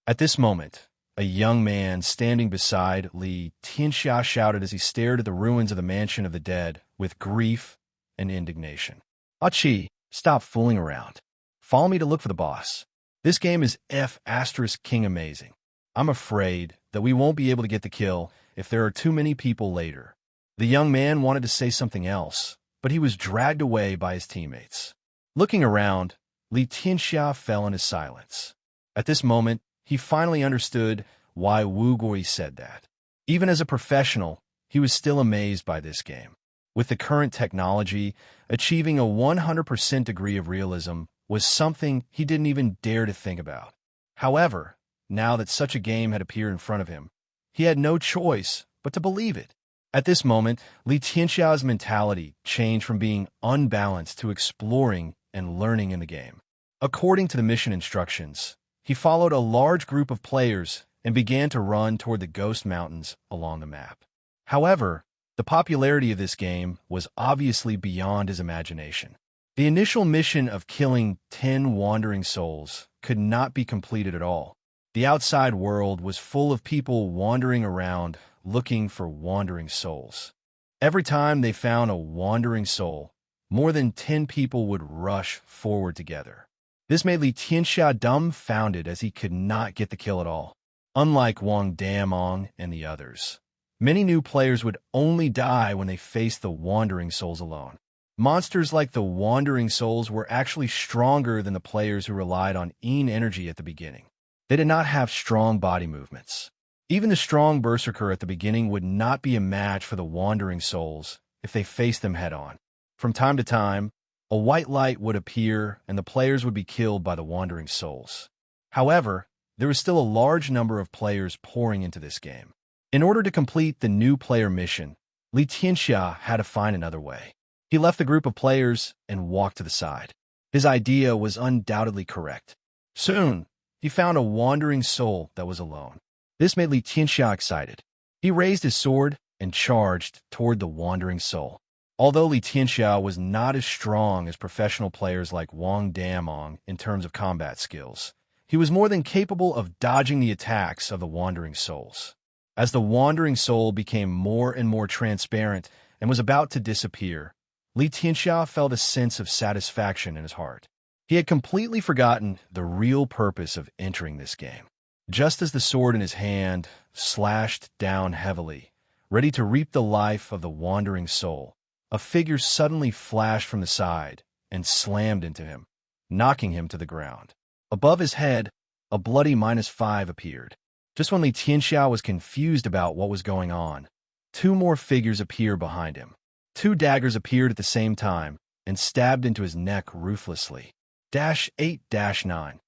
At this moment, a young man standing beside Li Tianxia shouted as he stared at the ruins of the mansion of the dead with grief and indignation. Achi, stop fooling around. Follow me to look for the boss. This game is F*King amazing. I'm afraid that we won't be able to get the kill if there are too many people later. The young man wanted to say something else, but he was dragged away by his teammates. Looking around, Li Tianxia fell into silence. At this moment, he finally understood why Wu Gui said that. Even as a professional, he was still amazed by this game. With the current technology, achieving a 100% degree of realism was something he didn't even dare to think about. However, now that such a game had appeared in front of him, he had no choice but to believe it. At this moment, Li Tianxia's mentality changed from being unbalanced to exploring and learning in the game. According to the mission instructions, he followed a large group of players and began to run toward the Ghost Mountains along the map. However, the popularity of this game was obviously beyond his imagination. The initial mission of killing 10 wandering souls could not be completed at all. The outside world was full of people wandering around looking for wandering souls. Every time they found a wandering soul, more than 10 people would rush forward together. This made Li Tianxia dumbfounded as he could not get the kill at all. Unlike Wang Damong and the others, many new players would only die when they faced the wandering souls alone. Monsters like the wandering souls were actually stronger than the players who relied on Yin energy at the beginning. They did not have strong body movements. Even the strong berserker at the beginning would not be a match for the wandering souls if they faced them head-on. From time to time, a white light would appear and the players would be killed by the wandering souls. However, there was still a large number of players pouring into this game. In order to complete the new player mission, Li Tianxia had to find another way. He left the group of players and walked to the side. His idea was undoubtedly correct. Soon, he found a wandering soul that was alone. This made Li Tianxia excited. He raised his sword and charged toward the wandering soul. Although Li Tianxia was not as strong as professional players like Wang Damong in terms of combat skills, he was more than capable of dodging the attacks of the wandering souls. As the wandering soul became more and more transparent and was about to disappear, Li Tianxia felt a sense of satisfaction in his heart. He had completely forgotten the real purpose of entering this game. Just as the sword in his hand slashed down heavily, ready to reap the life of the wandering soul, a figure suddenly flashed from the side and slammed into him, knocking him to the ground. Above his head, a bloody -5 appeared. Just when Li Tianxia was confused about what was going on, two more figures appeared behind him. Two daggers appeared at the same time and stabbed into his neck ruthlessly. -8-9.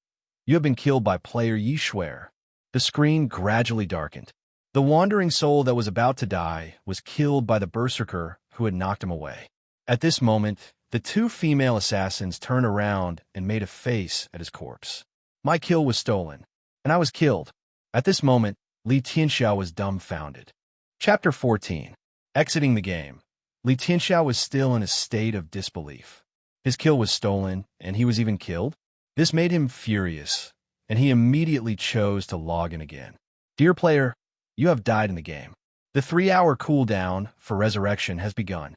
You have been killed by player Yishuer. The screen gradually darkened. The wandering soul that was about to die was killed by the berserker who had knocked him away. At this moment, the two female assassins turned around and made a face at his corpse. My kill was stolen, and I was killed. At this moment, Li Tianxia was dumbfounded. Chapter 14. Exiting the game. Li Tianxia was still in a state of disbelief. His kill was stolen, and he was even killed? This made him furious, and he immediately chose to log in again. Dear player, you have died in the game. The 3-hour cooldown for resurrection has begun.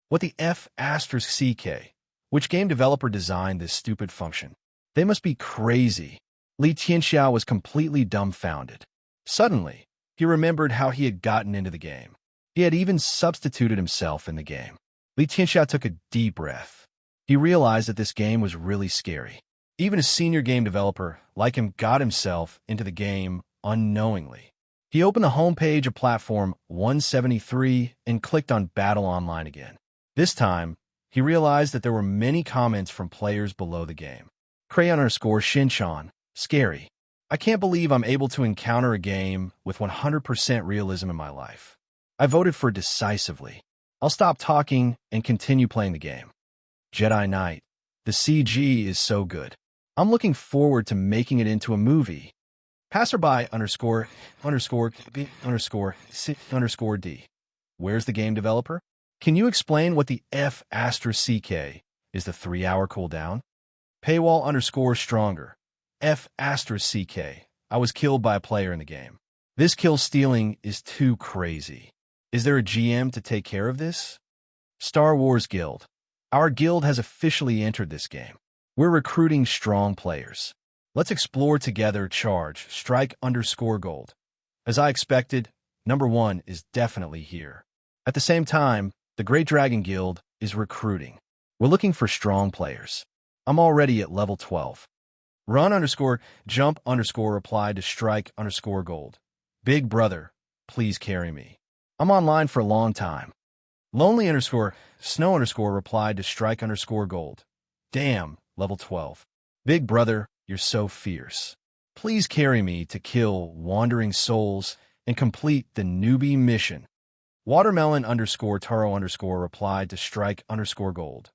What the F***CK? Which game developer designed this stupid function? They must be crazy. Li Tianxia was completely dumbfounded. Suddenly, he remembered how he had gotten into the game. He had even substituted himself in the game. Li Tianxia took a deep breath. He realized that this game was really scary. Even a senior game developer like him got himself into the game unknowingly. He opened the homepage of platform 173 and clicked on Battle Online again. This time, he realized that there were many comments from players below the game. Cray_Shinchan, scary. I can't believe I'm able to encounter a game with 100% realism in my life. I voted for it decisively. I'll stop talking and continue playing the game. Jedi Knight. The CG is so good. I'm looking forward to making it into a movie. Passerby__B_C_D. Where's the game developer? Can you explain what the F***CK is the 3-hour cooldown? Paywall_stronger. F***CK. I was killed by a player in the game. This kill stealing is too crazy. Is there a GM to take care of this? Star Wars Guild. Our guild has officially entered this game. We're recruiting strong players. Let's explore together. Charge, strike_gold. As I expected, number 1 is definitely here. At the same time, the Great Dragon Guild is recruiting. We're looking for strong players. I'm already at level 12. Run_jump_ replied to strike_gold. Big brother, please carry me. I'm online for a long time. Lonely_snow_ replied to strike_gold. Damn, level 12. Big brother, you're so fierce. Please carry me to kill wandering souls and complete the newbie mission. Watermelon_Taro_ replied to strike_gold.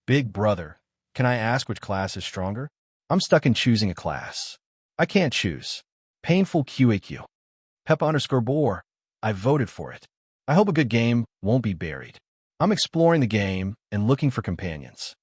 Big brother, can I ask which class is stronger? I'm stuck in choosing a class. I can't choose. Painful QAQ. Peppa_Boar, I voted for it. I hope a good game won't be buried. I'm exploring the game and looking for companions.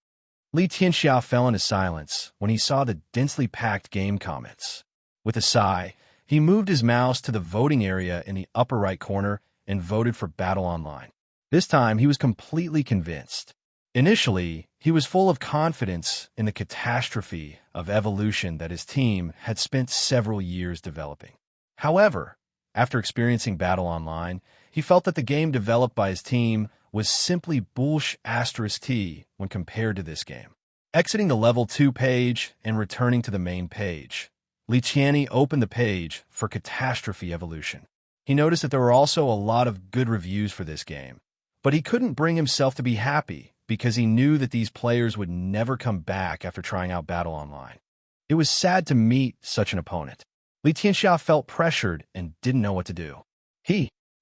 Li Tianxia fell into silence when he saw the densely packed game comments. With a sigh, he moved his mouse to the voting area in the upper right corner and voted for Battle Online. This time, he was completely convinced. Initially, he was full of confidence in the catastrophe of evolution that his team had spent several years developing. However, after experiencing Battle Online, he felt that the game developed by his team was simply bullsh*t when compared to this game. Exiting the Level 2 page and returning to the main page, Li Qianni opened the page for Catastrophe Evolution. He noticed that there were also a lot of good reviews for this game, but he couldn't bring himself to be happy because he knew that these players would never come back after trying out Battle Online. It was sad to meet such an opponent. Li Tianxia felt pressured and didn't know what to do.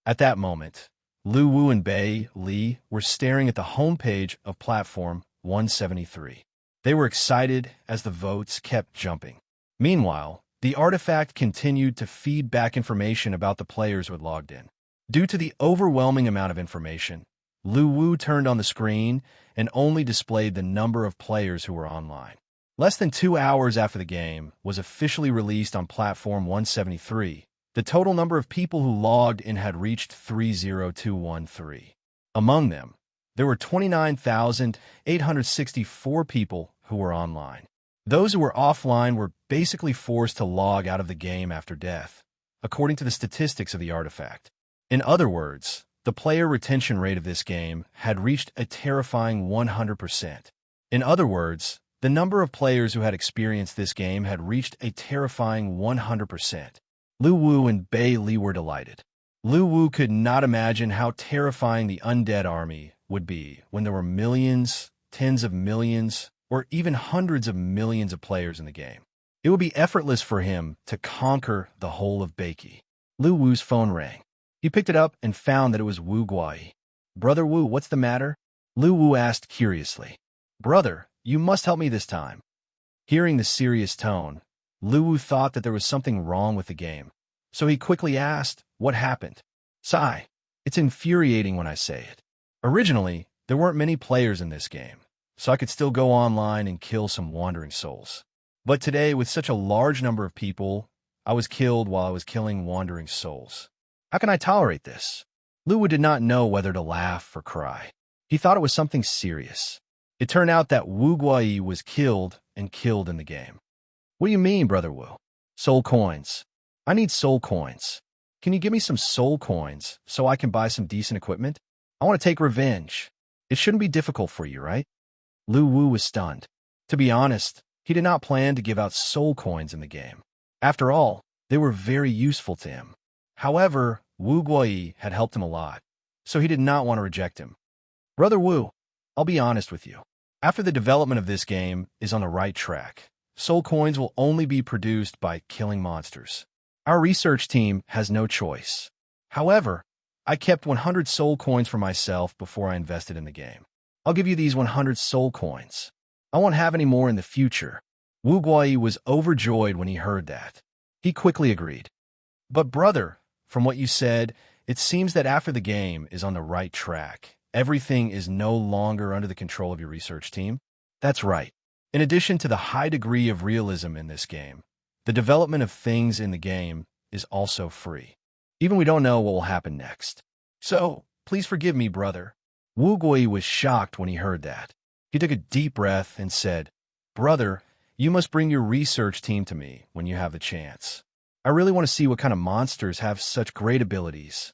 At that moment, Lu Wu and Bei Li were staring at the homepage of Platform 173. They were excited as the votes kept jumping. Meanwhile, the artifact continued to feed back information about the players who had logged in. Due to the overwhelming amount of information, Lu Wu turned on the screen and only displayed the number of players who were online. Less than 2 hours after the game was officially released on Platform 173, the total number of people who logged in had reached 30213. Among them, there were 29,864 people who were online. Those who were offline were basically forced to log out of the game after death, according to the statistics of the artifact. In other words, the player retention rate of this game had reached a terrifying 100%. In other words, the number of players who had experienced this game had reached a terrifying 100%. Lu Wu and Bei Li were delighted. Lu Wu could not imagine how terrifying the undead army would be when there were millions, tens of millions, or even hundreds of millions of players in the game. It would be effortless for him to conquer the whole of Beiki. Lu Wu's phone rang. He picked it up and found that it was Wu Guai. "Brother Wu, what's the matter?" Lu Wu asked curiously. "Brother, you must help me this time." Hearing the serious tone, Lu Wu thought that there was something wrong with the game, so he quickly asked, "What happened?" "Sigh, it's infuriating when I say it. Originally, there weren't many players in this game, so I could still go online and kill some wandering souls. But today, with such a large number of people, I was killed while I was killing wandering souls. How can I tolerate this?" Lu Wu did not know whether to laugh or cry. He thought it was something serious. It turned out that Wu Guai was killed and killed in the game. "What do you mean, Brother Wu?" "Soul coins. I need soul coins. Can you give me some soul coins so I can buy some decent equipment? I want to take revenge. It shouldn't be difficult for you, right?" Lu Wu was stunned. To be honest, he did not plan to give out soul coins in the game. After all, they were very useful to him. However, Wu Guai had helped him a lot, so he did not want to reject him. "Brother Wu, I'll be honest with you. After the development of this game is on the right track, soul coins will only be produced by killing monsters. Our research team has no choice. However, I kept 100 soul coins for myself before I invested in the game. I'll give you these 100 soul coins. I won't have any more in the future." Wu Guai was overjoyed when he heard that. He quickly agreed. "But brother, from what you said, it seems that after the game is on the right track, everything is no longer under the control of your research team?" "That's right. In addition to the high degree of realism in this game, the development of things in the game is also free. Even we don't know what will happen next. So, please forgive me, brother." Wu Guai was shocked when he heard that. He took a deep breath and said, "Brother, you must bring your research team to me when you have the chance. I really want to see what kind of monsters have such great abilities."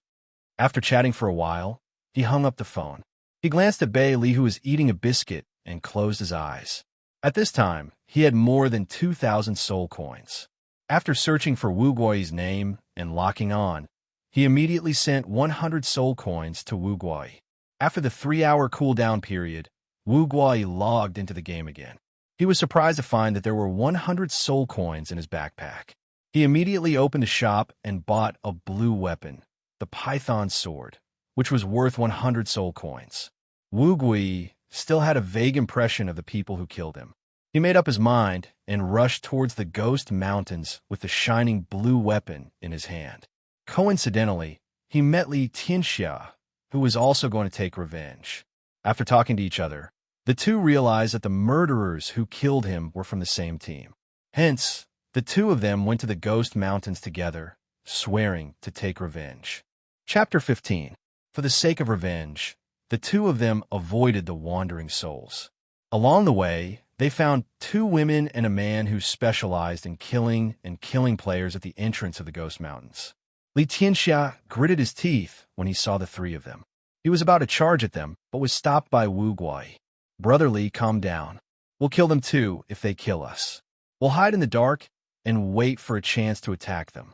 After chatting for a while, he hung up the phone. He glanced at Bei Li, who was eating a biscuit, and closed his eyes. At this time, he had more than 2,000 soul coins. After searching for Wu Guai's name and locking on, he immediately sent 100 soul coins to Wu Guai. After the 3-hour cooldown period, Wu Guai logged into the game again. He was surprised to find that there were 100 soul coins in his backpack. He immediately opened a shop and bought a blue weapon, the Python Sword, which was worth 100 soul coins. Wu Guai still had a vague impression of the people who killed him. He made up his mind and rushed towards the Ghost Mountains with the shining blue weapon in his hand. Coincidentally, he met Li Tianxia, who was also going to take revenge. After talking to each other, the two realized that the murderers who killed him were from the same team. Hence, the two of them went to the Ghost Mountains together, swearing to take revenge. Chapter 15. For the sake of revenge, the two of them avoided the wandering souls. Along the way, they found two women and a man who specialized in killing players at the entrance of the Ghost Mountains. Li Tianxia gritted his teeth when he saw the three of them. He was about to charge at them, but was stopped by Wu Guai. "Brother Li, calm down. We'll kill them too if they kill us. We'll hide in the dark and wait for a chance to attack them."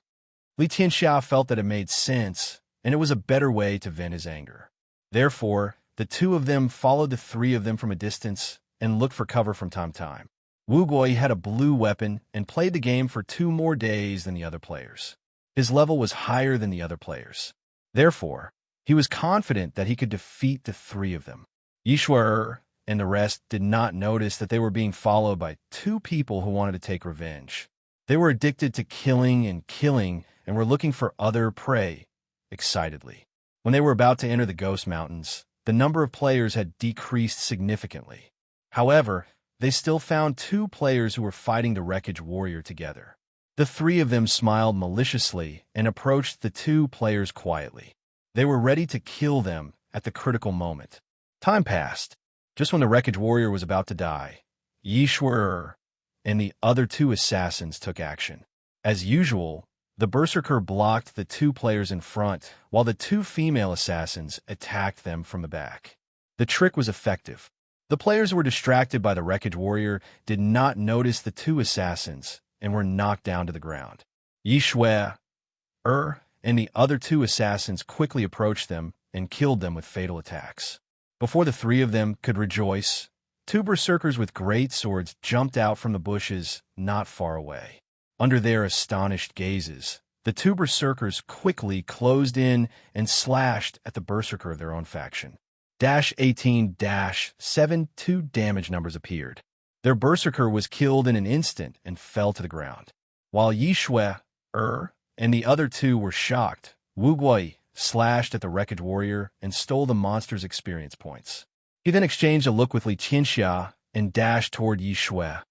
Li Tianxia felt that it made sense, and it was a better way to vent his anger. Therefore, the two of them followed the three of them from a distance and looked for cover from time to time. Wu Guai had a blue weapon and played the game for 2 more days than the other players. His level was higher than the other players. Therefore, he was confident that he could defeat the three of them. Yishuer and the rest did not notice that they were being followed by 2 people who wanted to take revenge. They were addicted to killing and were looking for other prey excitedly. When they were about to enter the Ghost Mountains, the number of players had decreased significantly. However, they still found 2 players who were fighting the Wreckage Warrior together. The 3 of them smiled maliciously and approached the 2 players quietly. They were ready to kill them at the critical moment. Time passed. Just when the Wreckage Warrior was about to die, Yishuer and the other 2 assassins took action. As usual, the Berserker blocked the 2 players in front, while the 2 female assassins attacked them from the back. The trick was effective. The players who were distracted by the Wreckage Warrior did not notice the 2 assassins and were knocked down to the ground. Yishuer and the other 2 assassins quickly approached them and killed them with fatal attacks. Before the 3 of them could rejoice, 2 berserkers with great swords jumped out from the bushes not far away. Under their astonished gazes, the 2 berserkers quickly closed in and slashed at the berserker of their own faction. -18-7 2 damage numbers appeared. Their berserker was killed in an instant and fell to the ground. While Yishuer and the other 2 were shocked, Wu Guai slashed at the Wreckage Warrior and stole the monster's experience points. He then exchanged a look with Li Tianxia and dashed toward Yishuer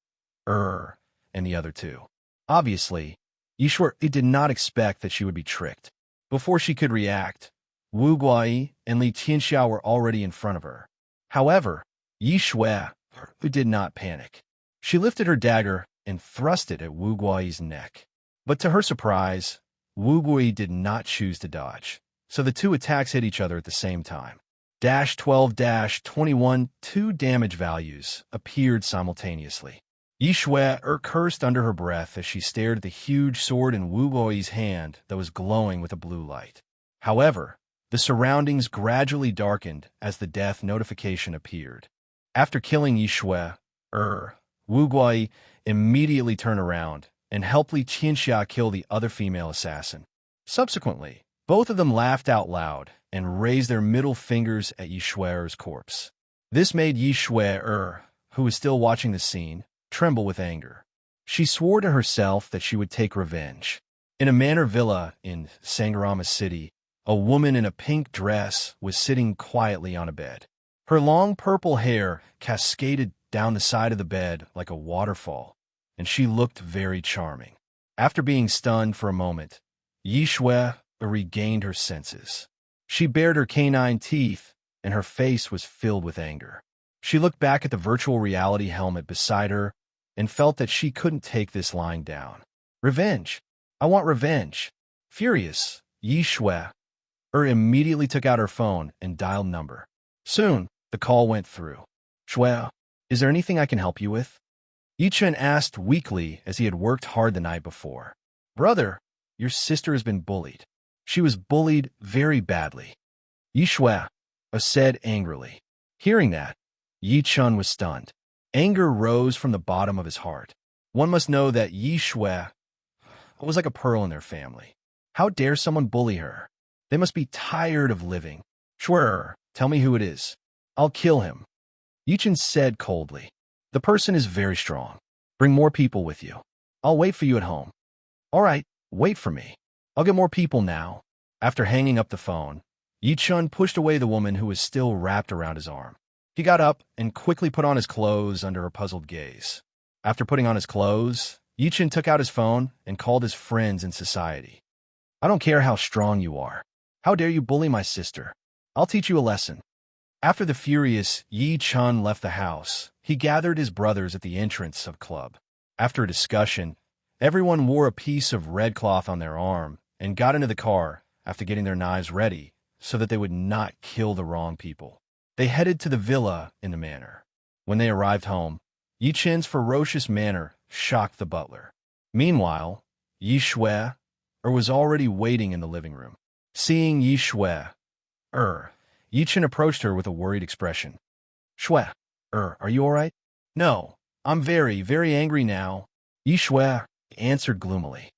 and the other 2. Obviously, Yishuer did not expect that she would be tricked. Before she could react, Wu Guai and Li Tianxia were already in front of her. However, Yishuer did not panic. She lifted her dagger and thrust it at Wu Guai's neck. But to her surprise, Wu Guai did not choose to dodge, so the 2 attacks hit each other at the same time. -12-21 2 damage values appeared simultaneously. Yishuer cursed under her breath as she stared at the huge sword in Wu Guai's hand that was glowing with a blue light. However, the surroundings gradually darkened as the death notification appeared. After killing Yishuer, Wu Guai immediately turned around and helped Li Tianxia kill the other female assassin. Subsequently, both of them laughed out loud and raised their middle fingers at Yishuer's corpse. This made Yishuer, who was still watching the scene, tremble with anger. She swore to herself that she would take revenge. In a manor villa in Sangarama City, a woman in a pink dress was sitting quietly on a bed. Her long purple hair cascaded down the side of the bed like a waterfall, and she looked very charming. After being stunned for a moment, Yishuer regained her senses. She bared her canine teeth, and her face was filled with anger. She looked back at the virtual reality helmet beside her and felt that she couldn't take this lying down. Revenge. I want revenge. Furious, Yishuer immediately took out her phone and dialed number. Soon, the call went through. "Shuai, is there anything I can help you with?" Yichen asked weakly as he had worked hard the night before. "Brother, your sister has been bullied. She was bullied very badly," Yishuer said angrily. Hearing that, Yichen was stunned. Anger rose from the bottom of his heart. One must know that Yishuer was like a pearl in their family. How dare someone bully her? They must be tired of living. "Shuai, tell me who it is. I'll kill him," Yichen said coldly. "The person is very strong. Bring more people with you. I'll wait for you at home." "All right, wait for me. I'll get more people now." After hanging up the phone, Yichen pushed away the woman who was still wrapped around his arm. He got up and quickly put on his clothes under her puzzled gaze. After putting on his clothes, Yichen took out his phone and called his friends in society. "I don't care how strong you are. How dare you bully my sister? I'll teach you a lesson." After the furious Yi Chun left the house, he gathered his brothers at the entrance of club. After a discussion, everyone wore a piece of red cloth on their arm and got into the car after getting their knives ready so that they would not kill the wrong people. They headed to the villa in the manor. When they arrived home, Yi Chen's ferocious manner shocked the butler. Meanwhile, Yi Shui was already waiting in the living room. Seeing Yi Shui, Yi Chen approached her with a worried expression. Shui, are you all right? No, I'm very, very angry now. Yi Shui answered gloomily.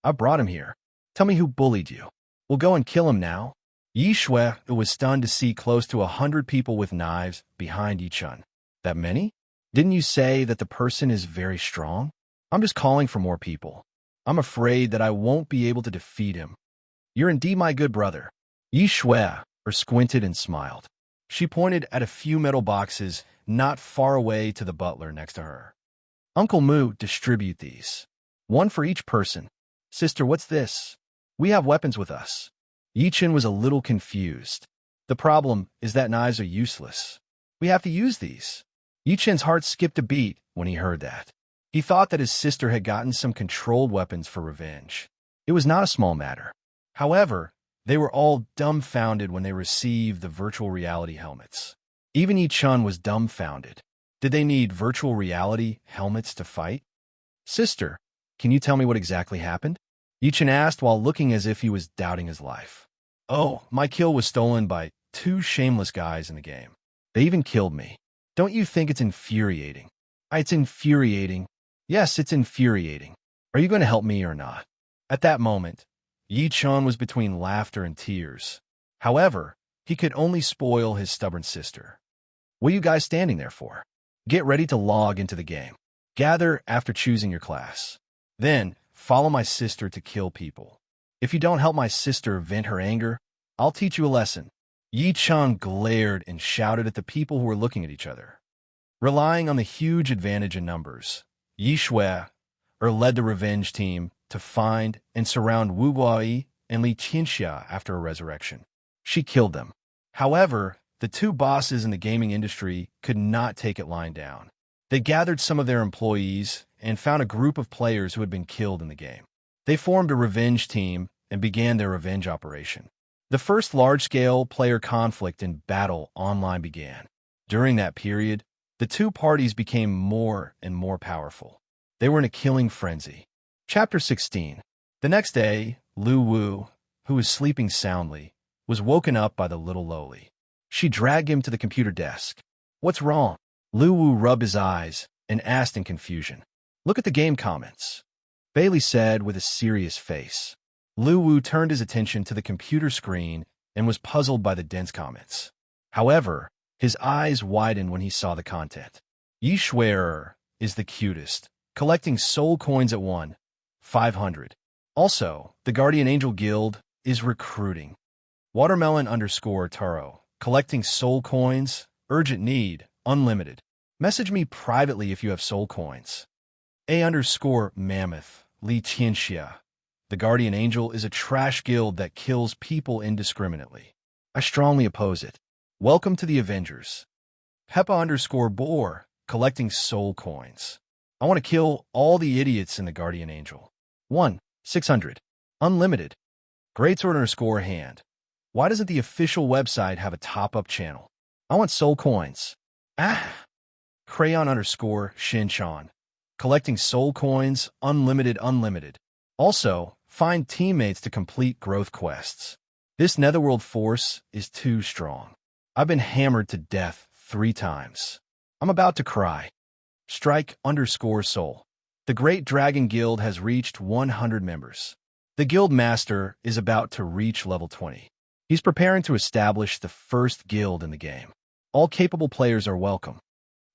I brought him here. Tell me who bullied you. We'll go and kill him now. Yi Shui was stunned to see close to 100 people with knives behind Yi Chen. That many? Didn't you say that the person is very strong? I'm just calling for more people. I'm afraid that I won't be able to defeat him. You're indeed my good brother. Yi Shui squinted and smiled. She pointed at a few metal boxes not far away to the butler next to her. Uncle Mu, distribute these. One for each person. Sister, what's this? We have weapons with us. Yi Chen was a little confused. The problem is that knives are useless. We have to use these. Yi Chen's heart skipped a beat when he heard that. He thought that his sister had gotten some controlled weapons for revenge. It was not a small matter. However, they were all dumbfounded when they received the virtual reality helmets. Even Yi Chen was dumbfounded. Did they need virtual reality helmets to fight? Sister, can you tell me what exactly happened? Yi Chen asked while looking as if he was doubting his life. Oh, my kill was stolen by 2 shameless guys in the game. They even killed me. Don't you think it's infuriating? It's infuriating. Yes, it's infuriating. Are you going to help me or not? At that moment, Yi Chen was between laughter and tears. However, he could only spoil his stubborn sister. What are you guys standing there for? Get ready to log into the game. Gather after choosing your class. Then, follow my sister to kill people. If you don't help my sister vent her anger, I'll teach you a lesson. Yi Chen glared and shouted at the people who were looking at each other. Relying on the huge advantage in numbers, Yi Shui led the revenge team to find and surround Wu Guai and Li Qianxia after a resurrection. She killed them. However, the 2 bosses in the gaming industry could not take it lying down. They gathered some of their employees and found a group of players who had been killed in the game. They formed a revenge team and began their revenge operation. The first large-scale player conflict and battle online began. During that period, the 2 parties became more and more powerful. They were in a killing frenzy. Chapter 16. The next day, Lu Wu, who was sleeping soundly, was woken up by the little lowly. She dragged him to the computer desk. What's wrong? Lu Wu rubbed his eyes and asked in confusion. Look at the game comments, Bailey said with a serious face. Lu Wu turned his attention to the computer screen and was puzzled by the dense comments. However, his eyes widened when he saw the content. Yi Shui is the cutest, collecting soul coins at 500. Also, the Guardian Angel Guild is recruiting. Watermelon_Taro, collecting soul coins, urgent need, unlimited. Message me privately if you have soul coins. A_Mammoth, Li Qianxia. The Guardian Angel is a trash guild that kills people indiscriminately. I strongly oppose it. Welcome to the Avengers. Peppa_Boar, collecting soul coins. I want to kill all the idiots in the Guardian Angel. 600. Unlimited. Greatsword_Hand. Why doesn't the official website have a top-up channel? I want soul coins. Crayon_Shinchan. Collecting soul coins, unlimited. Also, find teammates to complete growth quests. This netherworld force is too strong. I've been hammered to death 3 times. I'm about to cry. Strike_Soul. The Great Dragon Guild has reached 100 members. The guild master is about to reach level 20. He's preparing to establish the first guild in the game. All capable players are welcome.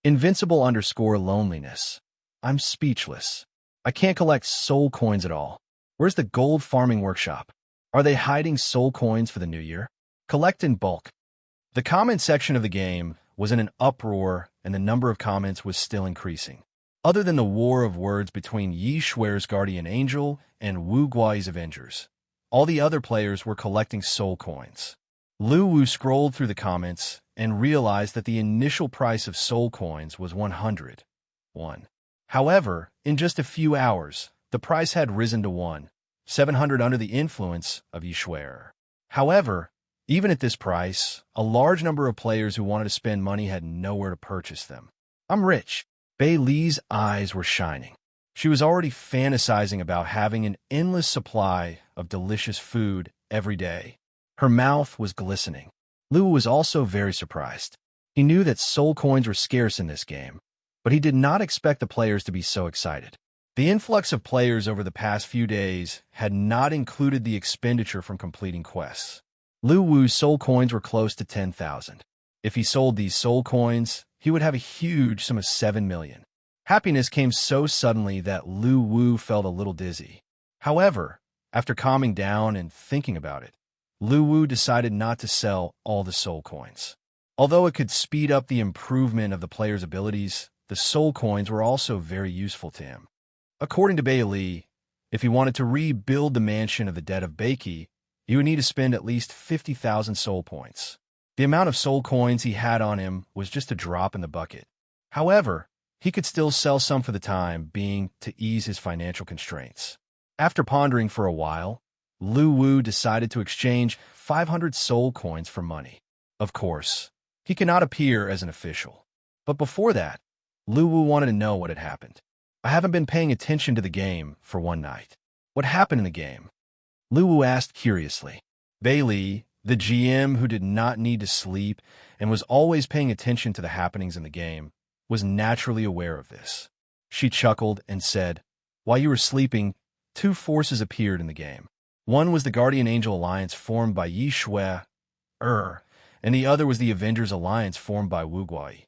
Invincible_Loneliness. I'm speechless. I can't collect soul coins at all. Where's the gold farming workshop? Are they hiding soul coins for the new year? Collect in bulk. The comment section of the game was in an uproar, and the number of comments was still increasing. Other than the war of words between Yi Shui's Guardian Angel and Wu Guai's Avengers, all the other players were collecting soul coins. Lu Wu scrolled through the comments and realized that the initial price of soul coins was 100. However, in just a few hours, the price had risen to 700 under the influence of Yishuer. However, even at this price, a large number of players who wanted to spend money had nowhere to purchase them. I'm rich. Bei Li's eyes were shining. She was already fantasizing about having an endless supply of delicious food every day. Her mouth was glistening. Lu was also very surprised. He knew that soul coins were scarce in this game, but he did not expect the players to be so excited. The influx of players over the past few days had not included the expenditure from completing quests. Lu Wu's soul coins were close to 10,000. If he sold these soul coins, he would have a huge sum of 7 million. Happiness came so suddenly that Lu Wu felt a little dizzy. However, after calming down and thinking about it, Lu Wu decided not to sell all the soul coins. Although it could speed up the improvement of the player's abilities, the soul coins were also very useful to him. According to Bei Li, if he wanted to rebuild the mansion of the dead of Beiki, he would need to spend at least 50,000 soul points. The amount of soul coins he had on him was just a drop in the bucket. However, he could still sell some for the time being to ease his financial constraints. After pondering for a while, Lu Wu decided to exchange 500 soul coins for money. Of course, he could not appear as an official. But before that, Lu Wu wanted to know what had happened. I haven't been paying attention to the game for one night. What happened in the game? Lu Wu asked curiously. Bei Li, the GM who did not need to sleep and was always paying attention to the happenings in the game, was naturally aware of this. She chuckled and said, "While you were sleeping, two forces appeared in the game. One was the Guardian Angel Alliance formed by Yi Shui, and the other was the Avengers Alliance formed by Wu Guai.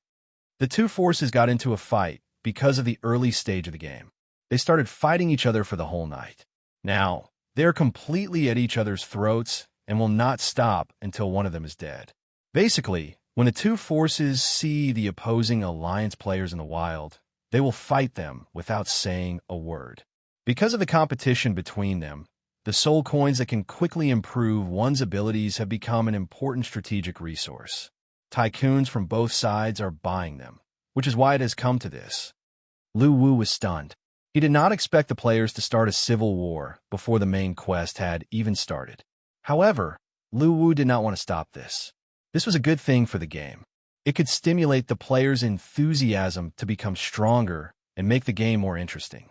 The two forces got into a fight because of the early stage of the game. They started fighting each other for the whole night. Now, they're completely at each other's throats and will not stop until one of them is dead. Basically, when the two forces see the opposing alliance players in the wild, they will fight them without saying a word. Because of the competition between them, the soul coins that can quickly improve one's abilities have become an important strategic resource. Tycoons from both sides are buying them, which is why it has come to this." Lu Wu was stunned. He did not expect the players to start a civil war before the main quest had even started. However, Lu Wu did not want to stop this. This was a good thing for the game. It could stimulate the players' enthusiasm to become stronger and make the game more interesting.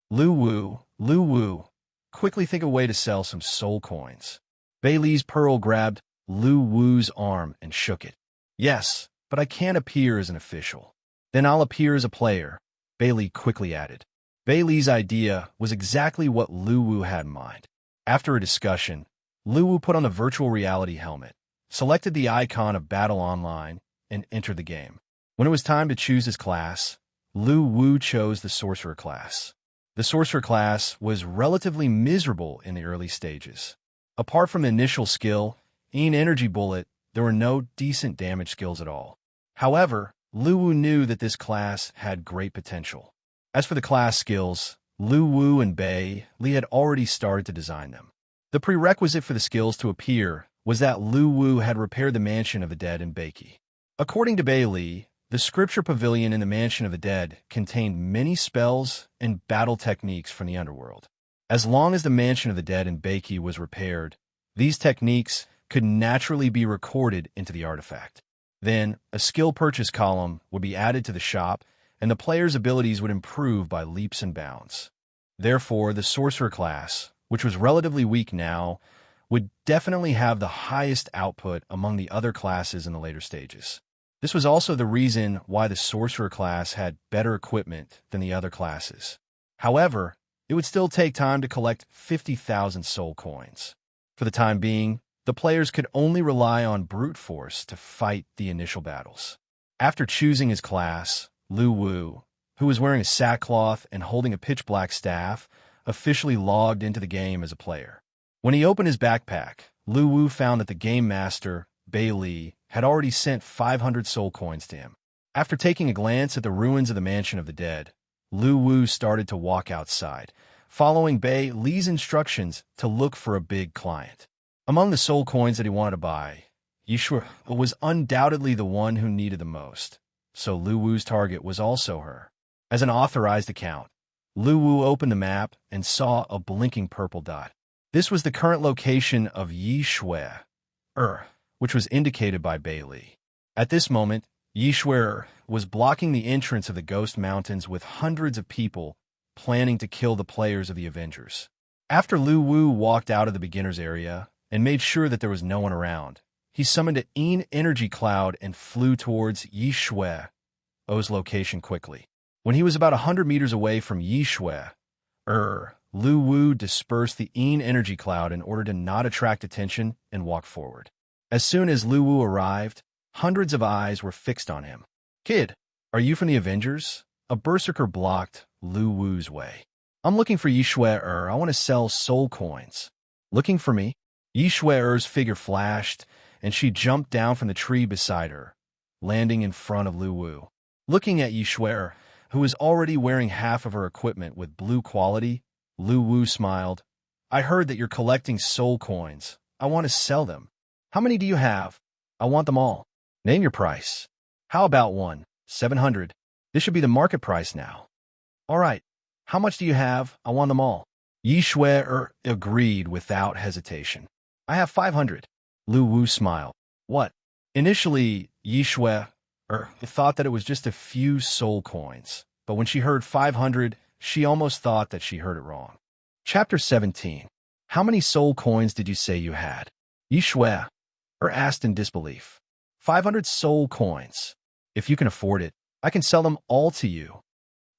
Lu Wu, quickly think of a way to sell some soul coins. Bei Li's pearl grabbed Lu Wu's arm and shook it. "Yes, but I can't appear as an official." "Then I'll appear as a player," Bei Li quickly added. Bei Li's idea was exactly what Lu Wu had in mind. After a discussion, Lu Wu put on the virtual reality helmet, selected the icon of Battle Online, and entered the game. When it was time to choose his class, Lu Wu chose the Sorcerer class. The Sorcerer class was relatively miserable in the early stages. Apart from the initial skill, Energy Bullet, there were no decent damage skills at all. However, Lu Wu knew that this class had great potential. As for the class skills, Lu Wu and Bei Li had already started to design them. The prerequisite for the skills to appear was that Lu Wu had repaired the Mansion of the Dead in Beiki. According to Bei Li, the Scripture Pavilion in the Mansion of the Dead contained many spells and battle techniques from the underworld. As long as the Mansion of the Dead in Beiki was repaired, these techniques could naturally be recorded into the artifact. Then, a skill purchase column would be added to the shop, and the player's abilities would improve by leaps and bounds. Therefore, the Sorcerer class, which was relatively weak now, would definitely have the highest output among the other classes in the later stages. This was also the reason why the Sorcerer class had better equipment than the other classes. However, it would still take time to collect 50,000 soul coins. For the time being, the players could only rely on brute force to fight the initial battles. After choosing his class, Lu Wu, who was wearing a sackcloth and holding a pitch-black staff, officially logged into the game as a player. When he opened his backpack, Lu Wu found that the game master, Bei Li, had already sent 500 soul coins to him. After taking a glance at the ruins of the Mansion of the Dead, Lu Wu started to walk outside, following Bei Li's instructions to look for a big client. Among the soul coins that he wanted to buy, Yishue was undoubtedly the one who needed the most, so Lu Wu's target was also her. As an authorized account, Lu Wu opened the map and saw a blinking purple dot. This was the current location of Yishue, which was indicated by Bailey. At this moment, Yishue was blocking the entrance of the Ghost Mountains with hundreds of people planning to kill the players of the Avengers. After Lu Wu walked out of the beginner's area and made sure that there was no one around, he summoned an energy cloud and flew towards Yishue's location quickly. When he was about 100 meters away from Yishue, Lu Wu dispersed the energy cloud in order to not attract attention and walk forward. As soon as Lu Wu arrived, hundreds of eyes were fixed on him. "Kid, are you from the Avengers?" A berserker blocked Lu Wu's way. "I'm looking for Yishue. I want to sell soul coins." "Looking for me?" Yishue's figure flashed, and she jumped down from the tree beside her, landing in front of Lu Wu. Looking at Yishue, who was already wearing half of her equipment with blue quality, Lu Wu smiled. "I heard that you're collecting soul coins. I want to sell them. How many do you have?" "I want them all." "Name your price." "How about 700? This should be the market price now." "All right. How much do you have? I want them all." Yishue agreed without hesitation. "I have 500. Lu Wu smiled. "What?" Initially, Yishue thought that it was just a few soul coins, but when she heard 500, she almost thought that she heard it wrong. Chapter 17. How many soul coins did you say you had? Yishue asked in disbelief. 500 soul coins. If you can afford it, I can sell them all to you,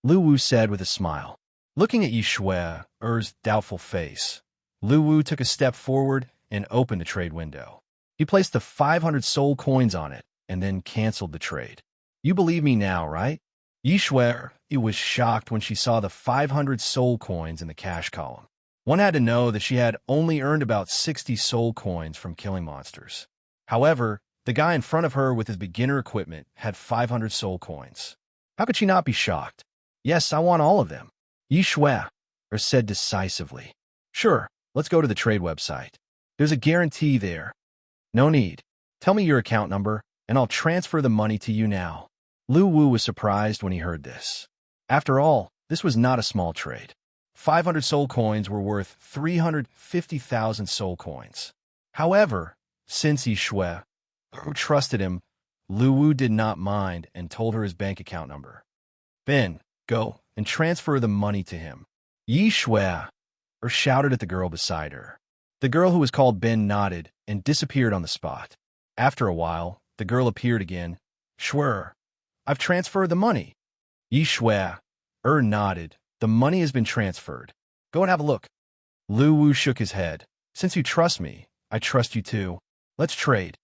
Lu Wu said with a smile. Looking at Yishue's doubtful face, Lu Wu took a step forward and opened the trade window. He placed the 500 soul coins on it and then canceled the trade. "You believe me now, right?" Yishue was shocked when she saw the 500 soul coins in the cash column. One had to know that she had only earned about 60 soul coins from killing monsters. However, the guy in front of her with his beginner equipment had 500 soul coins. How could she not be shocked? "Yes, I want all of them," Yishue said decisively. "Sure, let's go to the trade website. There's a guarantee there." "No need. Tell me your account number, and I'll transfer the money to you now." Lu Wu was surprised when he heard this. After all, this was not a small trade. 500 soul coins were worth 350,000 soul coins. However, since Yishue trusted him, Lu Wu did not mind and told her his bank account number. "Ben, go and transfer the money to him." Yishue shouted at the girl beside her. The girl who was called Ben nodded and disappeared on the spot. After a while, the girl appeared again. "Shwer, I've transferred the money." Yishue nodded. "The money has been transferred. Go and have a look." Lu Wu shook his head. "Since you trust me, I trust you too. Let's trade."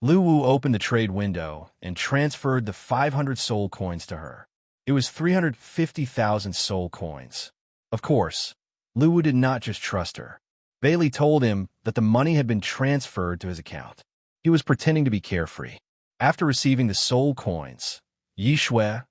Lu Wu opened the trade window and transferred the 500 soul coins to her. It was 350,000 soul coins. Of course, Lu Wu did not just trust her. Bailey told him that the money had been transferred to his account. He was pretending to be carefree. After receiving the soul coins, Yishue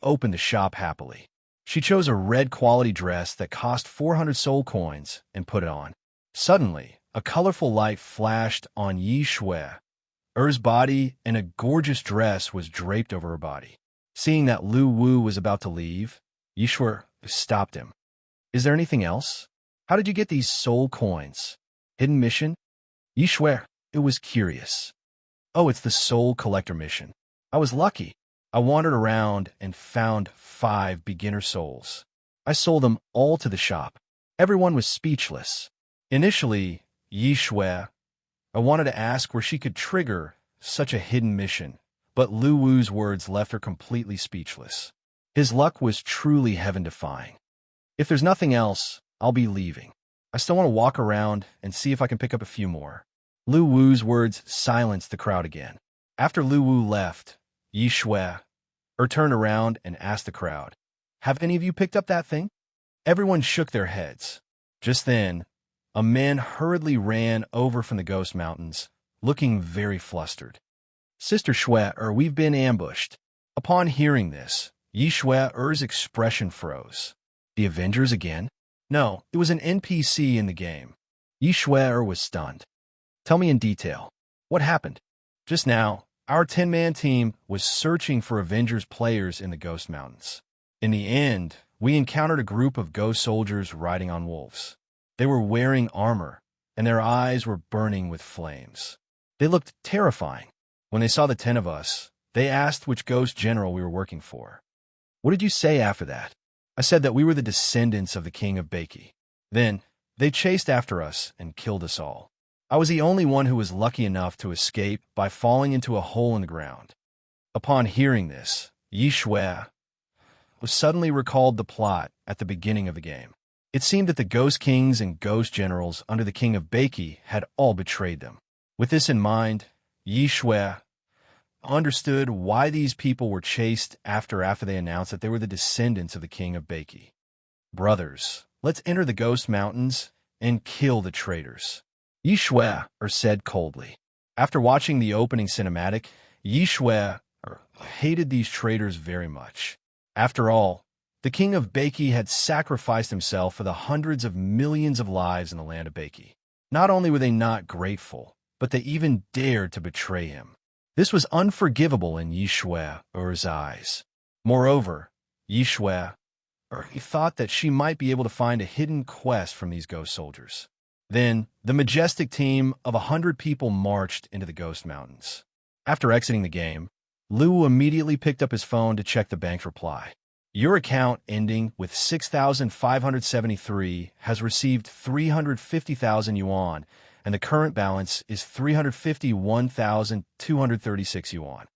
opened the shop happily. She chose a red quality dress that cost 400 soul coins and put it on. Suddenly, a colorful light flashed on Yishue's body and a gorgeous dress was draped over her body. Seeing that Lu Wu was about to leave, Yishue stopped him. "Is there anything else? How did you get these soul coins? Hidden mission?" Yishue was curious. "Oh, it's the soul collector mission. I was lucky. I wandered around and found 5 beginner souls. I sold them all to the shop." Everyone was speechless. Initially, Yishue wanted to ask where she could trigger such a hidden mission, but Lu Wu's words left her completely speechless. His luck was truly heaven-defying. "If there's nothing else, I'll be leaving. I still want to walk around and see if I can pick up a few more." Lu Wu's words silenced the crowd again. After Lu Wu left, Yishue turned around and asked the crowd, "Have any of you picked up that thing?" Everyone shook their heads. Just then, a man hurriedly ran over from the Ghost Mountains, looking very flustered. "Sister Shue, we've been ambushed." Upon hearing this, Yishue's expression froze. The Avengers again? No, it was an NPC in the game. Yishue was stunned. "Tell me in detail. What happened?" Just now, our 10-man team was searching for Avengers players in the Ghost Mountains. In the end, we encountered a group of ghost soldiers riding on wolves. They were wearing armor, and their eyes were burning with flames. They looked terrifying. When they saw the 10 of us, they asked which ghost general we were working for. What did you say after that? I said that we were the descendants of the king of Baki. Then, they chased after us and killed us all. I was the only one who was lucky enough to escape by falling into a hole in the ground. Upon hearing this, Yi Shui was suddenly recalled the plot at the beginning of the game. It seemed that the ghost kings and ghost generals under the king of Baki had all betrayed them. With this in mind, Yi Shui understood why these people were chased after they announced that they were the descendants of the king of Baki. Brothers, let's enter the Ghost Mountains and kill the traitors, Yi Shui said coldly. After watching the opening cinematic, Yi Shui hated these traitors very much. After all, the king of Baki had sacrificed himself for the hundreds of millions of lives in the land of Baki. Not only were they not grateful, but they even dared to betray him. This was unforgivable in Yi Shui's eyes. Moreover, Yi Shui thought that she might be able to find a hidden quest from these ghost soldiers. Then, the majestic team of 100 people marched into the Ghost Mountains. After exiting the game, Lu immediately picked up his phone to check the bank's reply. Your account ending with 6,573 has received 350,000 yuan, and the current balance is 351,236 yuan.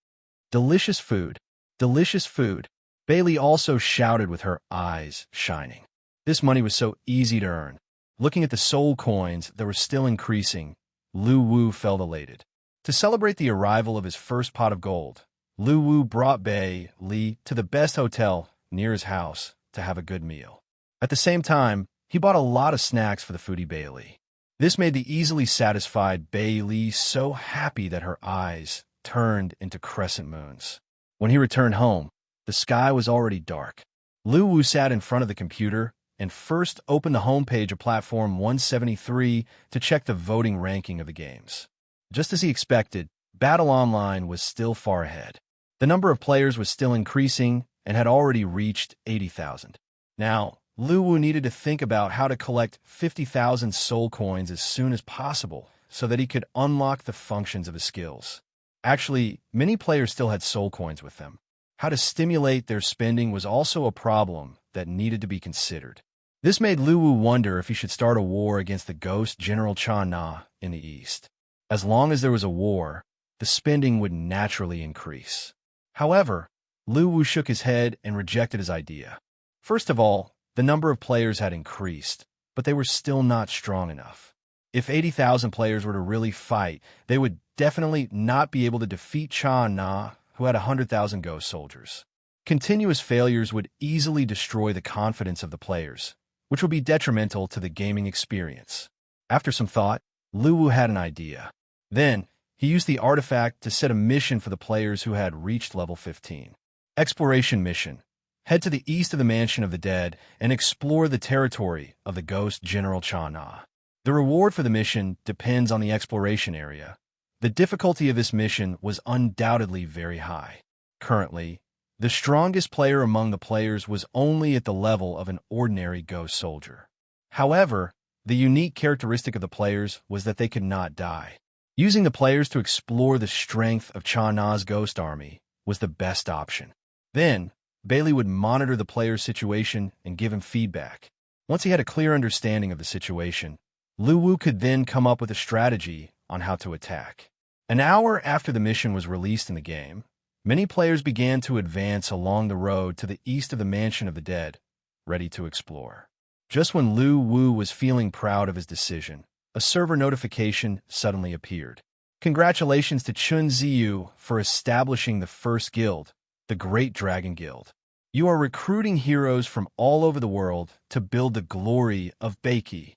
Delicious food. Delicious food. Bailey also shouted with her eyes shining. This money was so easy to earn. Looking at the soul coins that were still increasing, Lu Wu felt elated. To celebrate the arrival of his first pot of gold, Lu Wu brought Bei Li to the best hotel near his house to have a good meal. At the same time, he bought a lot of snacks for the foodie Bei Li. This made the easily satisfied Bei Li so happy that her eyes turned into crescent moons. When he returned home, the sky was already dark. Lu Wu sat in front of the computer and first opened the homepage of Platform 173 to check the voting ranking of the games. Just as he expected, Battle Online was still far ahead. The number of players was still increasing and had already reached 80,000. Now, Lu Wu needed to think about how to collect 50,000 soul coins as soon as possible so that he could unlock the functions of his skills. Actually, many players still had soul coins with them. How to stimulate their spending was also a problem that needed to be considered. This made Lu Wu wonder if he should start a war against the ghost General Cha Na in the east. As long as there was a war, the spending would naturally increase. However, Lu Wu shook his head and rejected his idea. First of all, the number of players had increased, but they were still not strong enough. If 80,000 players were to really fight, they would definitely not be able to defeat Cha Na, who had 100,000 ghost soldiers. Continuous failures would easily destroy the confidence of the players, which would be detrimental to the gaming experience. After some thought, Lu Wu had an idea. Then, he used the artifact to set a mission for the players who had reached level 15. Exploration mission. Head to the east of the Mansion of the Dead and explore the territory of the ghost General Cha Na. The reward for the mission depends on the exploration area. The difficulty of this mission was undoubtedly very high. Currently, the strongest player among the players was only at the level of an ordinary ghost soldier. However, the unique characteristic of the players was that they could not die. Using the players to explore the strength of Cha Na's ghost army was the best option. Then, Bailey would monitor the player's situation and give him feedback. Once he had a clear understanding of the situation, Lu Wu could then come up with a strategy on how to attack. An hour after the mission was released in the game, many players began to advance along the road to the east of the Mansion of the Dead, ready to explore. Just when Lu Wu was feeling proud of his decision, a server notification suddenly appeared. Congratulations to Chun Ziyu for establishing the first guild, the Great Dragon Guild. You are recruiting heroes from all over the world to build the glory of Baki.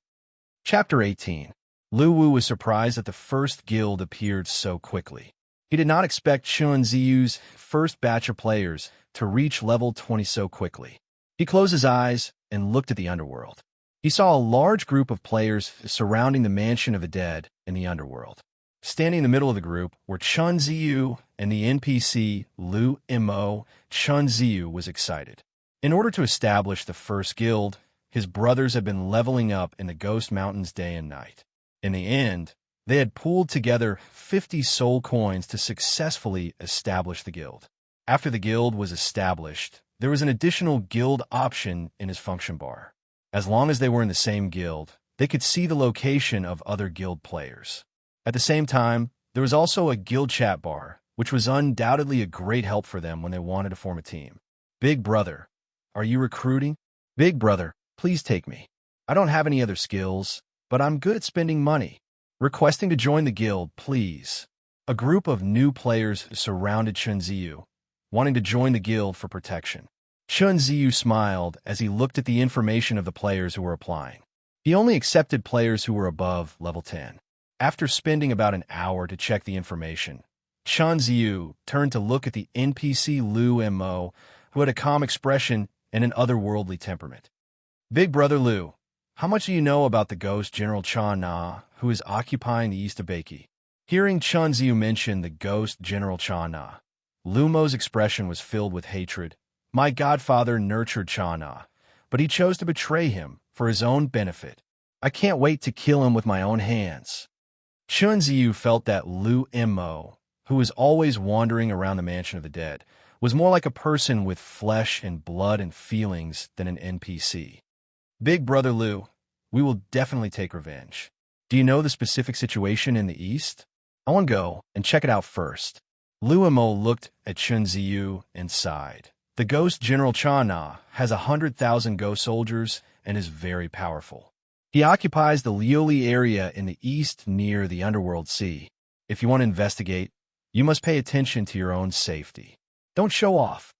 Chapter 18. Lu Wu was surprised that the first guild appeared so quickly. He did not expect Chun Ziyu's first batch of players to reach level 20 so quickly. He closed his eyes and looked at the underworld. He saw a large group of players surrounding the Mansion of the Dead in the underworld. Standing in the middle of the group were Chun Ziyu and the NPC Lu Mo. Chun Ziyu was excited. In order to establish the first guild, his brothers had been leveling up in the Ghost Mountains day and night. In the end, they had pooled together 50 soul coins to successfully establish the guild. After the guild was established, there was an additional guild option in his function bar. As long as they were in the same guild, they could see the location of other guild players. At the same time, there was also a guild chat bar, which was undoubtedly a great help for them when they wanted to form a team. Big brother, are you recruiting? Big brother, please take me. I don't have any other skills, but I'm good at spending money. Requesting to join the guild, please. A group of new players surrounded Chun Ziyu, wanting to join the guild for protection. Chun Ziyu smiled as he looked at the information of the players who were applying. He only accepted players who were above level 10. After spending about an hour to check the information, Chun Ziyu turned to look at the NPC Lu Mo, who had a calm expression and an otherworldly temperament. Big brother Lu, how much do you know about the ghost General Cha Na, who is occupying the east of Beiki? Hearing Chun Ziyu mention the ghost General Cha Na, Lu Mo's expression was filled with hatred. My godfather nurtured Cha Na, but he chose to betray him for his own benefit. I can't wait to kill him with my own hands. Chun Ziyu felt that Lu Mo, who was always wandering around the mansion of the dead, was more like a person with flesh and blood and feelings than an NPC. Big brother Lu, we will definitely take revenge. Do you know the specific situation in the east? I want to go and check it out first. Lu Mo looked at Chun Ziyu and sighed. The ghost General Cha Na has 100,000 ghost soldiers and is very powerful. He occupies the Lioli area in the east near the Underworld Sea. If you want to investigate, you must pay attention to your own safety. Don't show off.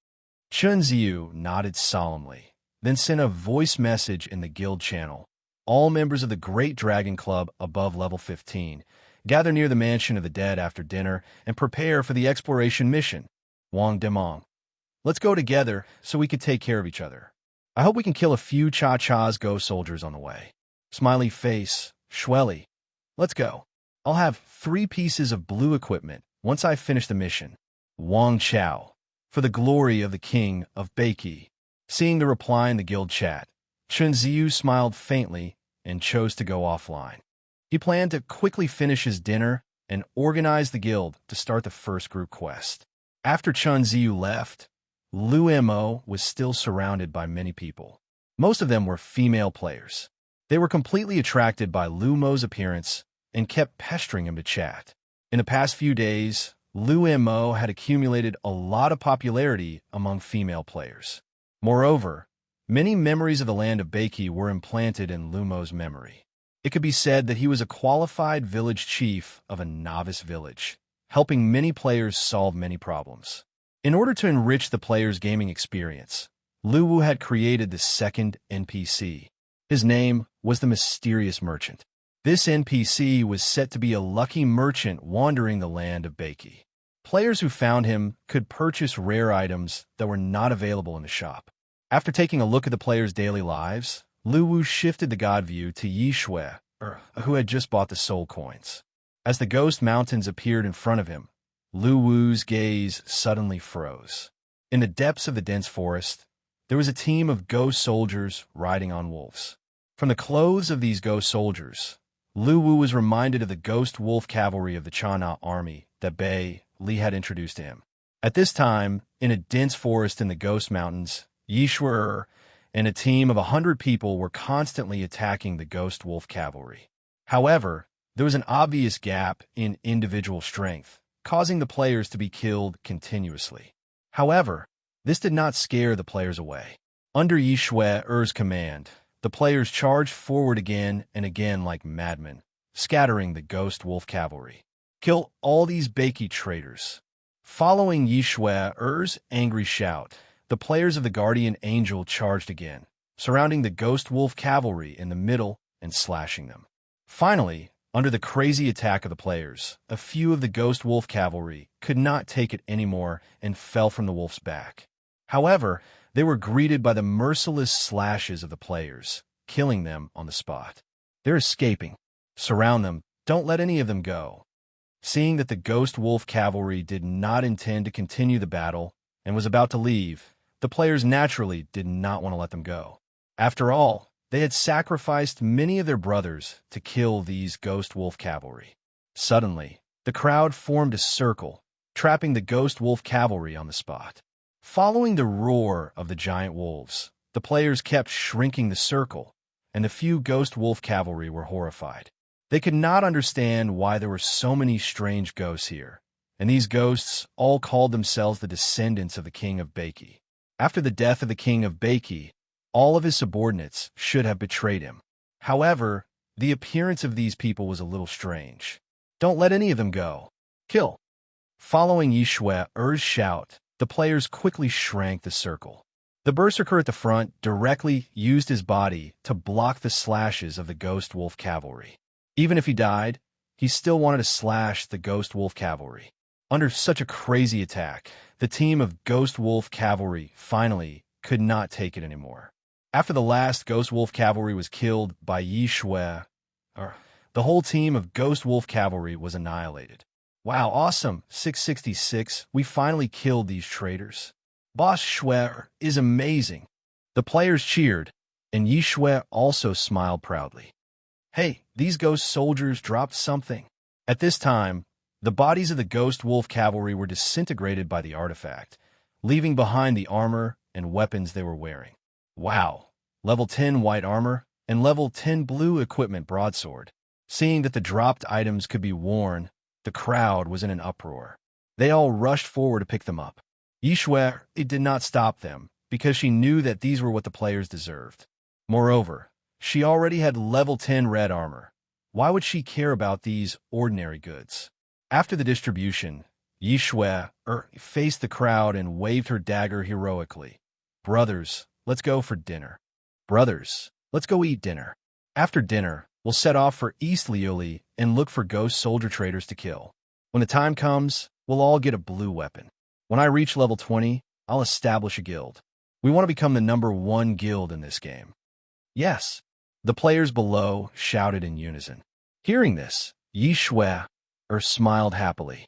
Chun Ziyu nodded solemnly, then sent a voice message in the guild channel. All members of the Great Dragon Club above level 15 gather near the Mansion of the Dead after dinner and prepare for the exploration mission. Wang Demong. Let's go together so we could take care of each other. I hope we can kill a few Cha-Cha's ghost soldiers on the way. Smiley face, Shwelly. Let's go. I'll have 3 pieces of blue equipment once I finish the mission. Wang Chao. For the glory of the king of Beiki. Seeing the reply in the guild chat, Chun Ziyu smiled faintly and chose to go offline. He planned to quickly finish his dinner and organize the guild to start the first group quest. After Chun Ziyu left, Lu Mo was still surrounded by many people. Most of them were female players. They were completely attracted by Lu Mo's appearance and kept pestering him to chat. In the past few days, Lu Mo had accumulated a lot of popularity among female players. Moreover, many memories of the land of Beiki were implanted in Lu Mo's memory. It could be said that he was a qualified village chief of a novice village, helping many players solve many problems. In order to enrich the player's gaming experience, Lu Wu had created the second NPC. His name was the Mysterious Merchant. This NPC was set to be a lucky merchant wandering the land of Beiki. Players who found him could purchase rare items that were not available in the shop. After taking a look at the players' daily lives, Lu Wu shifted the god view to Yi Shui, who had just bought the soul coins. As the ghost mountains appeared in front of him, Lu Wu's gaze suddenly froze. In the depths of the dense forest, there was a team of ghost soldiers riding on wolves. From the clothes of these ghost soldiers, Lu Wu was reminded of the ghost wolf cavalry of the Cha Na army that Bei Li had introduced to him. At this time, in a dense forest in the Ghost Mountains, Yi Shui and a team of 100 people were constantly attacking the ghost wolf cavalry. However, there was an obvious gap in individual strength, causing the players to be killed continuously. However, this did not scare the players away. Under Yi Shui's command, the players charged forward again and again like madmen, scattering the ghost wolf cavalry. Kill all these Beiki traitors. Following Yi Shui's angry shout, the players of the Guardian Angel charged again, surrounding the ghost wolf cavalry in the middle and slashing them. Finally, under the crazy attack of the players, a few of the ghost wolf cavalry could not take it anymore and fell from the wolf's back. However, they were greeted by the merciless slashes of the players, killing them on the spot. They're escaping. Surround them. Don't let any of them go. Seeing that the Ghost Wolf Cavalry did not intend to continue the battle and was about to leave, the players naturally did not want to let them go. After all, they had sacrificed many of their brothers to kill these Ghost Wolf Cavalry. Suddenly, the crowd formed a circle, trapping the Ghost Wolf Cavalry on the spot. Following the roar of the giant wolves, the players kept shrinking the circle, and the few Ghost Wolf Cavalry were horrified. They could not understand why there were so many strange ghosts here, and these ghosts all called themselves the descendants of the King of Baki. After the death of the King of Baki, all of his subordinates should have betrayed him. However, the appearance of these people was a little strange. Don't let any of them go. Kill. Following Yishue's shout, the players quickly shrank the circle. The berserker at the front directly used his body to block the slashes of the Ghost Wolf Cavalry. Even if he died, he still wanted to slash the Ghost Wolf Cavalry. Under such a crazy attack, the team of Ghost Wolf Cavalry finally could not take it anymore. After the last Ghost Wolf Cavalry was killed by Yishue, the whole team of Ghost Wolf Cavalry was annihilated. Wow, awesome! 666, we finally killed these traitors. Boss Yishue is amazing. The players cheered, and Yishue also smiled proudly. Hey, these ghost soldiers dropped something. At this time, the bodies of the Ghost Wolf Cavalry were disintegrated by the artifact, leaving behind the armor and weapons they were wearing. Wow, level 10 white armor and level 10 blue equipment broadsword. Seeing that the dropped items could be worn, the crowd was in an uproar. They all rushed forward to pick them up. Yishue did not stop them, because she knew that these were what the players deserved. Moreover, she already had level 10 red armor. Why would she care about these ordinary goods? After the distribution, Yishue faced the crowd and waved her dagger heroically. Brothers, let's go for dinner. Brothers, let's go eat dinner. After dinner, we'll set off for East Liuli and look for ghost soldier traitors to kill. When the time comes, we'll all get a blue weapon. When I reach level 20, I'll establish a guild. We want to become the #1 guild in this game. Yes. The players below shouted in unison. Hearing this, Yishue smiled happily.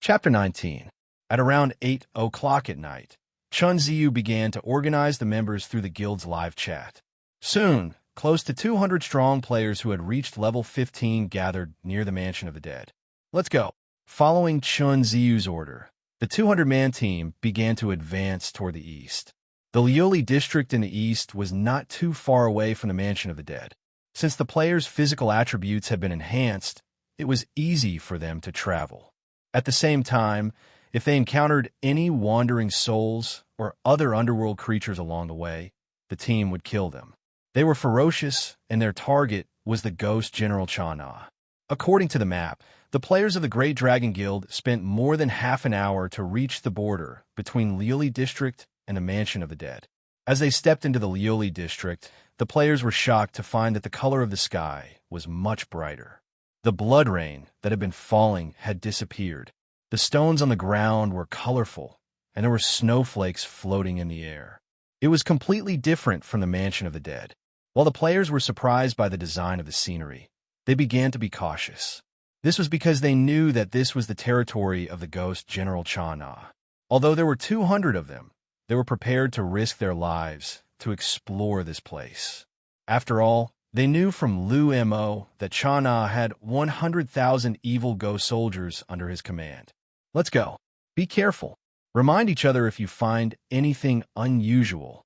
Chapter 19. At around 8 o'clock at night, Chun Ziyu began to organize the members through the guild's live chat. Soon, close to 200 strong players who had reached level 15 gathered near the Mansion of the Dead. Let's go. Following Chun Ziyu's order, the 200-man team began to advance toward the east. The Liuli district in the east was not too far away from the Mansion of the Dead. Since the players' physical attributes had been enhanced, it was easy for them to travel. At the same time, if they encountered any wandering souls or other underworld creatures along the way, the team would kill them. They were ferocious, and their target was the ghost General Chana. According to the map, the players of the Great Dragon Guild spent more than half an hour to reach the border between Liuli district and the Mansion of the Dead. As they stepped into the Liuli district, the players were shocked to find that the color of the sky was much brighter. The blood rain that had been falling had disappeared. The stones on the ground were colorful, and there were snowflakes floating in the air. It was completely different from the Mansion of the Dead. While the players were surprised by the design of the scenery, they began to be cautious. This was because they knew that this was the territory of the ghost General Chana. Although there were 200 of them, they were prepared to risk their lives to explore this place. After all, they knew from Lu Mo that Chana had 100,000 evil ghost soldiers under his command. Let's go. Be careful. Remind each other if you find anything unusual.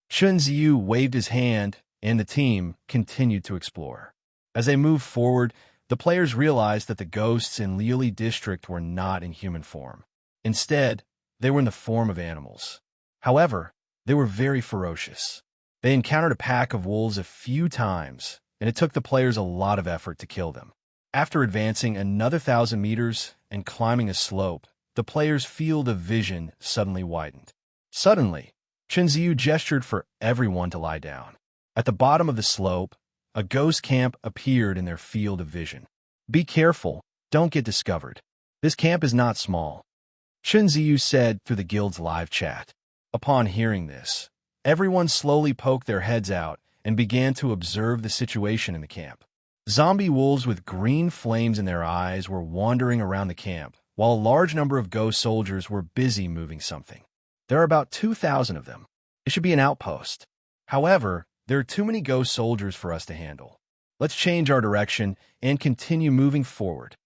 Chun Ziyu waved his hand, and the team continued to explore. As they moved forward, the players realized that the ghosts in Liuli district were not in human form. Instead, they were in the form of animals. However, they were very ferocious. They encountered a pack of wolves a few times, and it took the players a lot of effort to kill them. After advancing another 1,000 meters and climbing a slope, the players' field of vision suddenly widened. Suddenly, Chun Ziyu gestured for everyone to lie down. At the bottom of the slope, a ghost camp appeared in their field of vision. Be careful, don't get discovered. This camp is not small, Chun Ziyu said through the guild's live chat. Upon hearing this, everyone slowly poked their heads out and began to observe the situation in the camp. Zombie wolves with green flames in their eyes were wandering around the camp, while a large number of ghost soldiers were busy moving something. There are about 2,000 of them. It should be an outpost. However, there are too many ghost soldiers for us to handle. Let's change our direction and continue moving forward.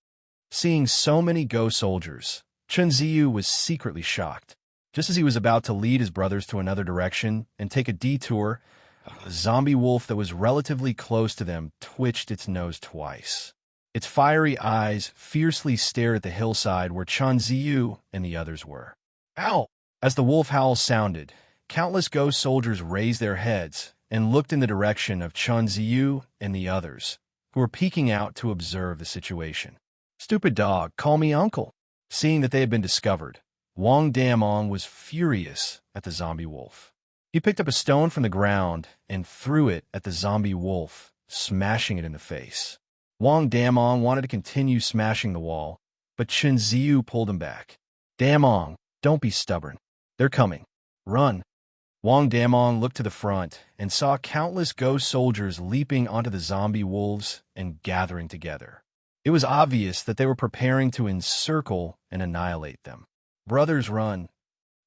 Seeing so many ghost soldiers, Chun Ziyu was secretly shocked. Just as he was about to lead his brothers to another direction and take a detour, a zombie wolf that was relatively close to them twitched its nose twice. Its fiery eyes fiercely stared at the hillside where Chun Ziyu and the others were. Ow! As the wolf howl sounded, countless ghost soldiers raised their heads and looked in the direction of Chun Ziyu and the others, who were peeking out to observe the situation. Stupid dog, call me uncle. Seeing that they had been discovered, Wang Damong was furious at the zombie wolf. He picked up a stone from the ground and threw it at the zombie wolf, smashing it in the face. Wang Damong wanted to continue smashing the wall, but Chun Ziyu pulled him back. Damong, don't be stubborn. They're coming. Run. Wang Damong looked to the front and saw countless ghost soldiers leaping onto the zombie wolves and gathering together. It was obvious that they were preparing to encircle and annihilate them. Brothers, run.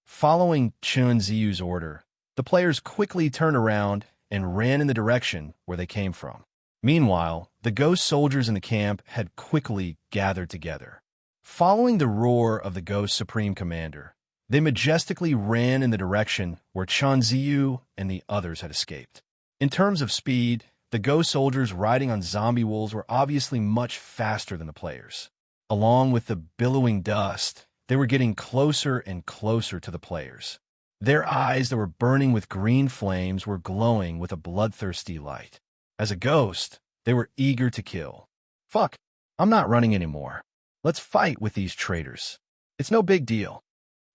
Following Chun Ziyu's order, the players quickly turned around and ran in the direction where they came from. Meanwhile, the ghost soldiers in the camp had quickly gathered together. Following the roar of the Ghost Supreme Commander, they majestically ran in the direction where Chun Ziyu and the others had escaped. In terms of speed, the ghost soldiers riding on zombie wolves were obviously much faster than the players. Along with the billowing dust, they were getting closer and closer to the players. Their eyes that were burning with green flames were glowing with a bloodthirsty light. As a ghost, they were eager to kill. Fuck, I'm not running anymore. Let's fight with these traitors. It's no big deal.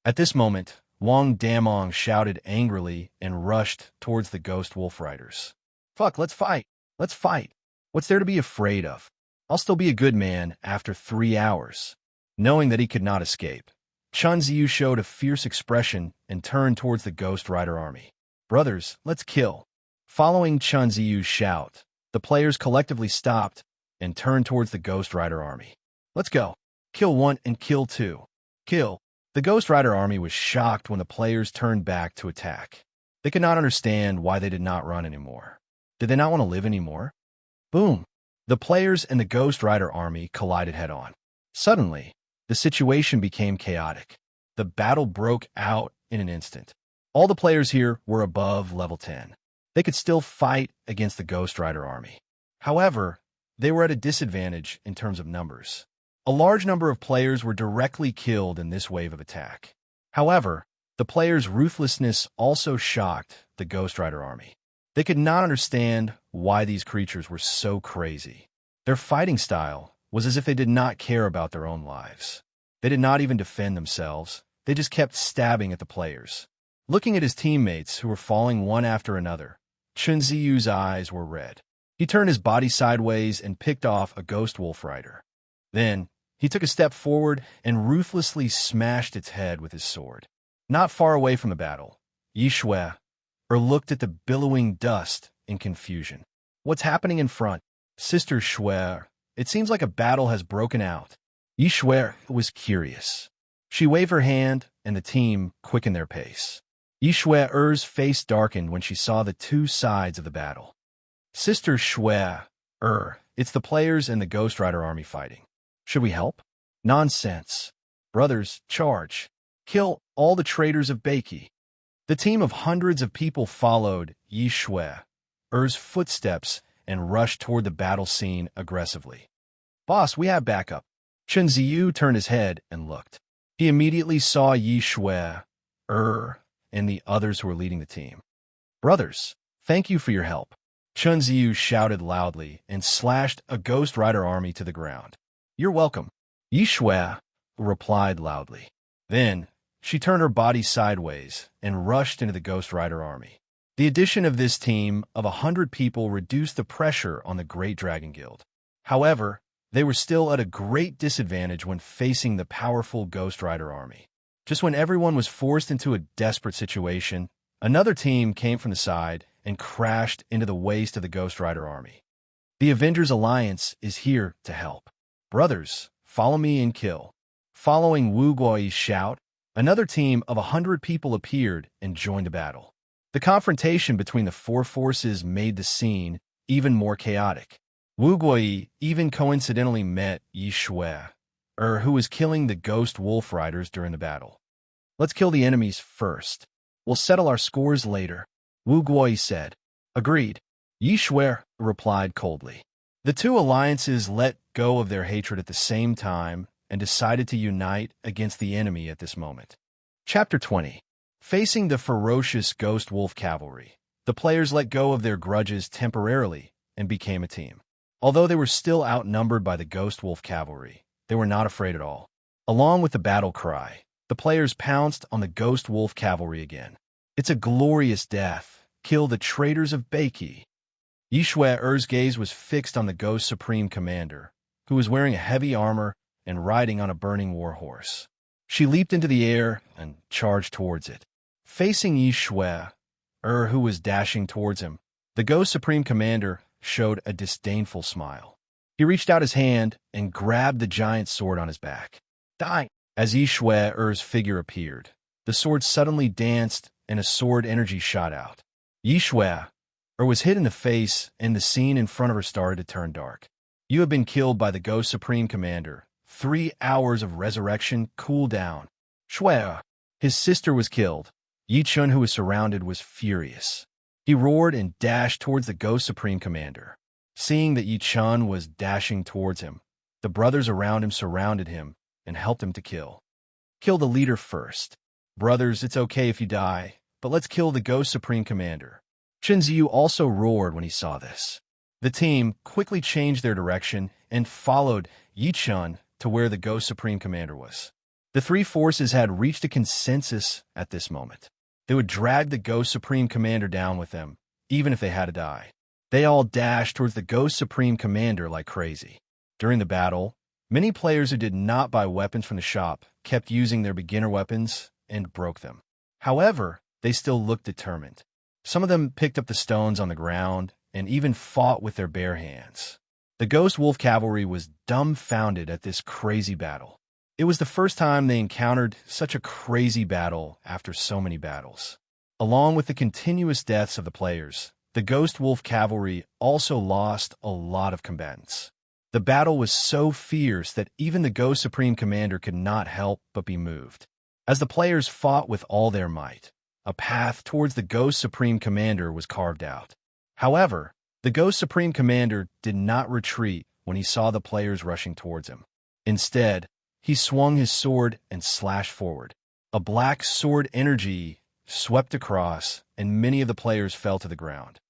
At this moment, Wang Damong shouted angrily and rushed towards the ghost wolf riders. Fuck, let's fight. Let's fight. What's there to be afraid of? I'll still be a good man after 3 hours. Knowing that he could not escape, Chun Ziyu showed a fierce expression and turned towards the Ghost Rider army. Brothers, let's kill. Following Chun Ziyu's shout, the players collectively stopped and turned towards the Ghost Rider army. Let's go. Kill one and kill two. Kill. The Ghost Rider army was shocked when the players turned back to attack. They could not understand why they did not run anymore. Did they not want to live anymore? Boom. The players and the Ghost Rider army collided head-on. Suddenly, the situation became chaotic. The battle broke out in an instant. All the players here were above level 10. They could still fight against the Ghost Rider army. However, they were at a disadvantage in terms of numbers. A large number of players were directly killed in this wave of attack. However, the players' ruthlessness also shocked the Ghost Rider army. They could not understand why these creatures were so crazy. Their fighting style was as if they did not care about their own lives. They did not even defend themselves. They just kept stabbing at the players. Looking at his teammates who were falling one after another, Chun Ziyu's eyes were red. He turned his body sideways and picked off a ghost wolf rider. Then, he took a step forward and ruthlessly smashed its head with his sword. Not far away from the battle, Yi Shui looked at the billowing dust in confusion. What's happening in front? Sister Shui, it seems like a battle has broken out. Yi Shui was curious. She waved her hand, and the team quickened their pace. Yi Shui's face darkened when she saw the two sides of the battle. Sister Shui, it's the players and the Ghost Rider army fighting. Should we help? Nonsense. Brothers, charge. Kill all the traitors of Beiki. The team of hundreds of people followed Yi Shui's footsteps and rushed toward the battle scene aggressively. Boss, we have backup. Chun Ziyu turned his head and looked. He immediately saw Yi Shui, and the others who were leading the team. Brothers, thank you for your help. Chun Ziyu shouted loudly and slashed a Ghost Rider army to the ground. You're welcome. Yi Shui replied loudly. Then, she turned her body sideways and rushed into the Ghost Rider army. The addition of this team of 100 people reduced the pressure on the Great Dragon Guild. However, they were still at a great disadvantage when facing the powerful Ghost Rider army. Just when everyone was forced into a desperate situation, another team came from the side and crashed into the waist of the Ghost Rider army. The Avengers Alliance is here to help. Brothers, follow me and kill." Following Wu Guoyi's shout, another team of 100 people appeared and joined the battle. The confrontation between the four forces made the scene even more chaotic. Wu Guoyi even coincidentally met Yi Shui, who was killing the ghost wolf riders during the battle. "Let's kill the enemies first. We'll settle our scores later," Wu Guoyi said. "Agreed," Yi Shui replied coldly. The two alliances let go of their hatred at the same time and decided to unite against the enemy at this moment. Chapter 20. Facing the ferocious ghost wolf cavalry, the players let go of their grudges temporarily and became a team. Although they were still outnumbered by the ghost wolf cavalry, they were not afraid at all. Along with the battle cry, the players pounced on the ghost wolf cavalry again. "It's a glorious death. Kill the traitors of Beiki." Yi Shui's gaze was fixed on the ghost supreme commander, who was wearing a heavy armor and riding on a burning war horse. She leaped into the air and charged towards it. Facing Yi Shui, who was dashing towards him, the ghost supreme commander showed a disdainful smile. He reached out his hand and grabbed the giant sword on his back. "Die!" As Yi Shui's figure appeared, the sword suddenly danced and a sword energy shot out. Yi Shui was hit in the face and the scene in front of her started to turn dark. "You have been killed by the ghost supreme commander. 3 hours of resurrection cooldown." Shui, his sister, was killed. Yi Chun, who was surrounded, was furious. He roared and dashed towards the ghost supreme commander. Seeing that Yi Chun was dashing towards him, the brothers around him surrounded him and helped him to kill. "Kill the leader first. Brothers, it's okay if you die, but let's kill the ghost supreme commander." Chen Ziyu also roared when he saw this. The team quickly changed their direction and followed Yi Chun to where the ghost supreme commander was. The three forces had reached a consensus at this moment. They would drag the ghost supreme commander down with them, even if they had to die. They all dashed towards the ghost supreme commander like crazy. During the battle, many players who did not buy weapons from the shop kept using their beginner weapons and broke them. However, they still looked determined. Some of them picked up the stones on the ground and even fought with their bare hands. The ghost wolf cavalry was dumbfounded at this crazy battle. It was the first time they encountered such a crazy battle after so many battles. Along with the continuous deaths of the players, the ghost wolf cavalry also lost a lot of combatants. The battle was so fierce that even the ghost supreme commander could not help but be moved. As the players fought with all their might, a path towards the ghost supreme commander was carved out. However, the ghost supreme commander did not retreat when he saw the players rushing towards him. Instead, he swung his sword and slashed forward. A black sword energy swept across, and many of the players fell to the ground.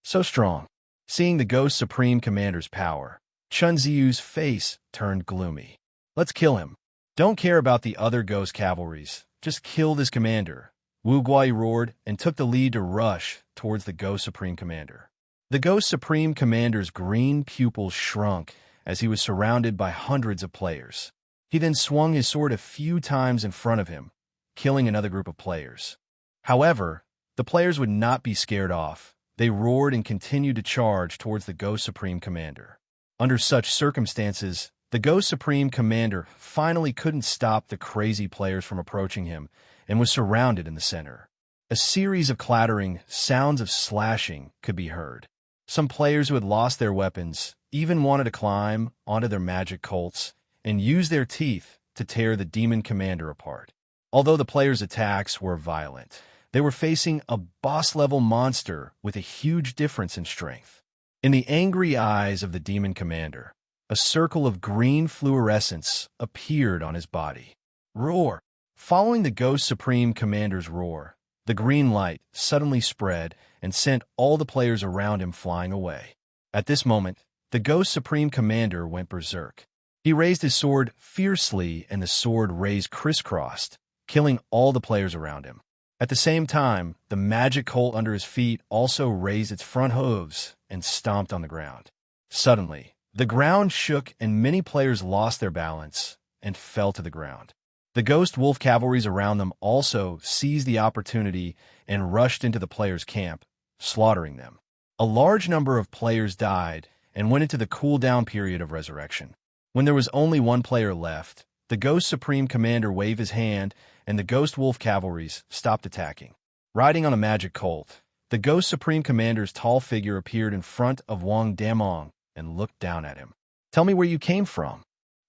So strong. Seeing the ghost supreme commander's power, Chun Ziyu's face turned gloomy. "Let's kill him. Don't care about the other ghost cavalries. Just kill this commander." Wu Guoyi roared and took the lead to rush towards the ghost supreme commander. The ghost supreme commander's green pupils shrunk as he was surrounded by hundreds of players. He then swung his sword a few times in front of him, killing another group of players. However, the players would not be scared off. They roared and continued to charge towards the ghost supreme commander. Under such circumstances, the ghost supreme commander finally couldn't stop the crazy players from approaching him and was surrounded in the center. A series of clattering sounds of slashing could be heard. Some players who had lost their weapons even wanted to climb onto their magic colts and use their teeth to tear the demon commander apart. Although the players' attacks were violent, they were facing a boss-level monster with a huge difference in strength. In the angry eyes of the demon commander, a circle of green fluorescence appeared on his body. Roar! Following the ghost supreme commander's roar, the green light suddenly spread and sent all the players around him flying away. At this moment, the ghost supreme commander went berserk. He raised his sword fiercely and the sword raised crisscrossed, killing all the players around him. At the same time, the magic colt under his feet also raised its front hooves and stomped on the ground. Suddenly, the ground shook and many players lost their balance and fell to the ground. The ghost wolf cavalries around them also seized the opportunity and rushed into the players' camp, slaughtering them. A large number of players died, and went into the cool-down period of resurrection. When there was only one player left, the Ghost Supreme Commander waved his hand, and the Ghost Wolf cavalries stopped attacking. Riding on a magic colt, the Ghost Supreme Commander's tall figure appeared in front of Wang Damong and looked down at him. "Tell me where you came from."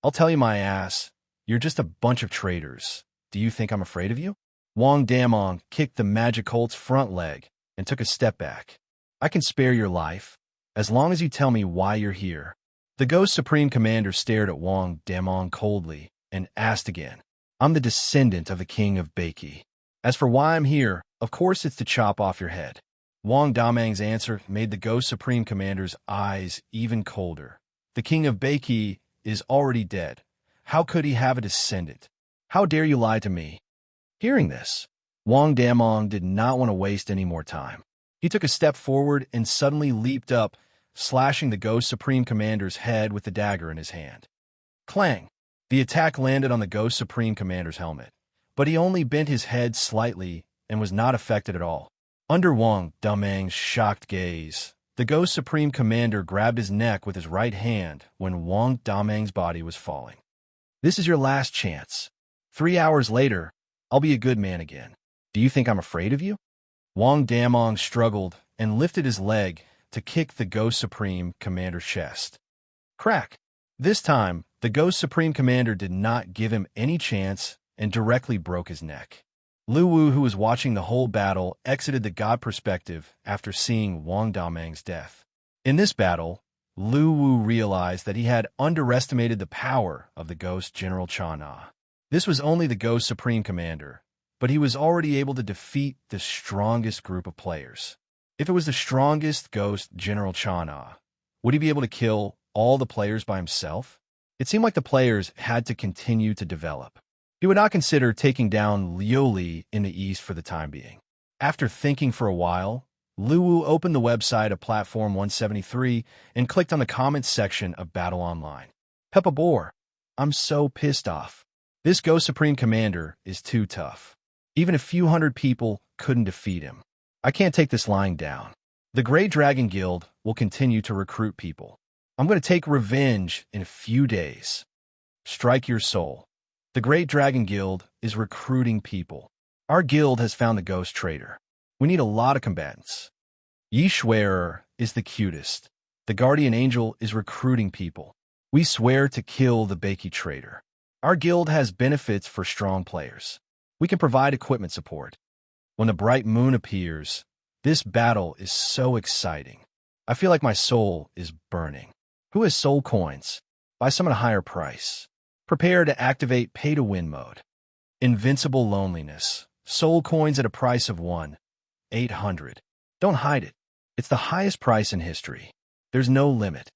"I'll tell you, my ass. You're just a bunch of traitors. Do you think I'm afraid of you?" Wang Damong kicked the magic colt's front leg and took a step back. "I can spare your life, as long as you tell me why you're here." The Ghost Supreme Commander stared at Wang Damong coldly and asked again, "I'm the descendant of the King of Beiki. As for why I'm here, of course it's to chop off your head." Wang Damang's answer made the Ghost Supreme Commander's eyes even colder. "The King of Beiki is already dead. How could he have a descendant? How dare you lie to me?" Hearing this, Wang Damong did not want to waste any more time. He took a step forward and suddenly leaped up, slashing the Ghost Supreme Commander's head with the dagger in his hand. Clang! The attack landed on the Ghost Supreme Commander's helmet, but he only bent his head slightly and was not affected at all. Under Wang Damang's shocked gaze, the Ghost Supreme Commander grabbed his neck with his right hand when Wang Damang's body was falling. "This is your last chance. 3 hours later, I'll be a good man again. Do you think I'm afraid of you?" Wang Damong struggled and lifted his leg to kick the Ghost Supreme Commander's chest. Crack! This time, the Ghost Supreme Commander did not give him any chance and directly broke his neck. Lu Wu, who was watching the whole battle, exited the god perspective after seeing Wang Damang's death. In this battle, Lu Wu realized that he had underestimated the power of the Ghost General Cha Na. This was only the Ghost Supreme Commander, but he was already able to defeat the strongest group of players. If it was the strongest Ghost General Cha Na, would he be able to kill all the players by himself? It seemed like the players had to continue to develop. He would not consider taking down Liu Li in the east for the time being. After thinking for a while, Lu Wu opened the website of Platform 173 and clicked on the comments section of Battle Online. "Peppa Boar, I'm so pissed off. This Ghost Supreme Commander is too tough. Even a few hundred people couldn't defeat him. I can't take this lying down. The Grey Dragon Guild will continue to recruit people. I'm going to take revenge in a few days. Strike your soul. The Great Dragon Guild is recruiting people. Our guild has found the Ghost Traitor. We need a lot of combatants. Yi Swearer is the cutest. The Guardian Angel is recruiting people. We swear to kill the Beiki Traitor. Our guild has benefits for strong players. We can provide equipment support. When the bright moon appears, this battle is so exciting. I feel like my soul is burning. Who has soul coins? Buy some at a higher price. Prepare to activate pay-to-win mode. Invincible loneliness. Soul coins at a price of 1,800. Don't hide it. It's the highest price in history. There's no limit.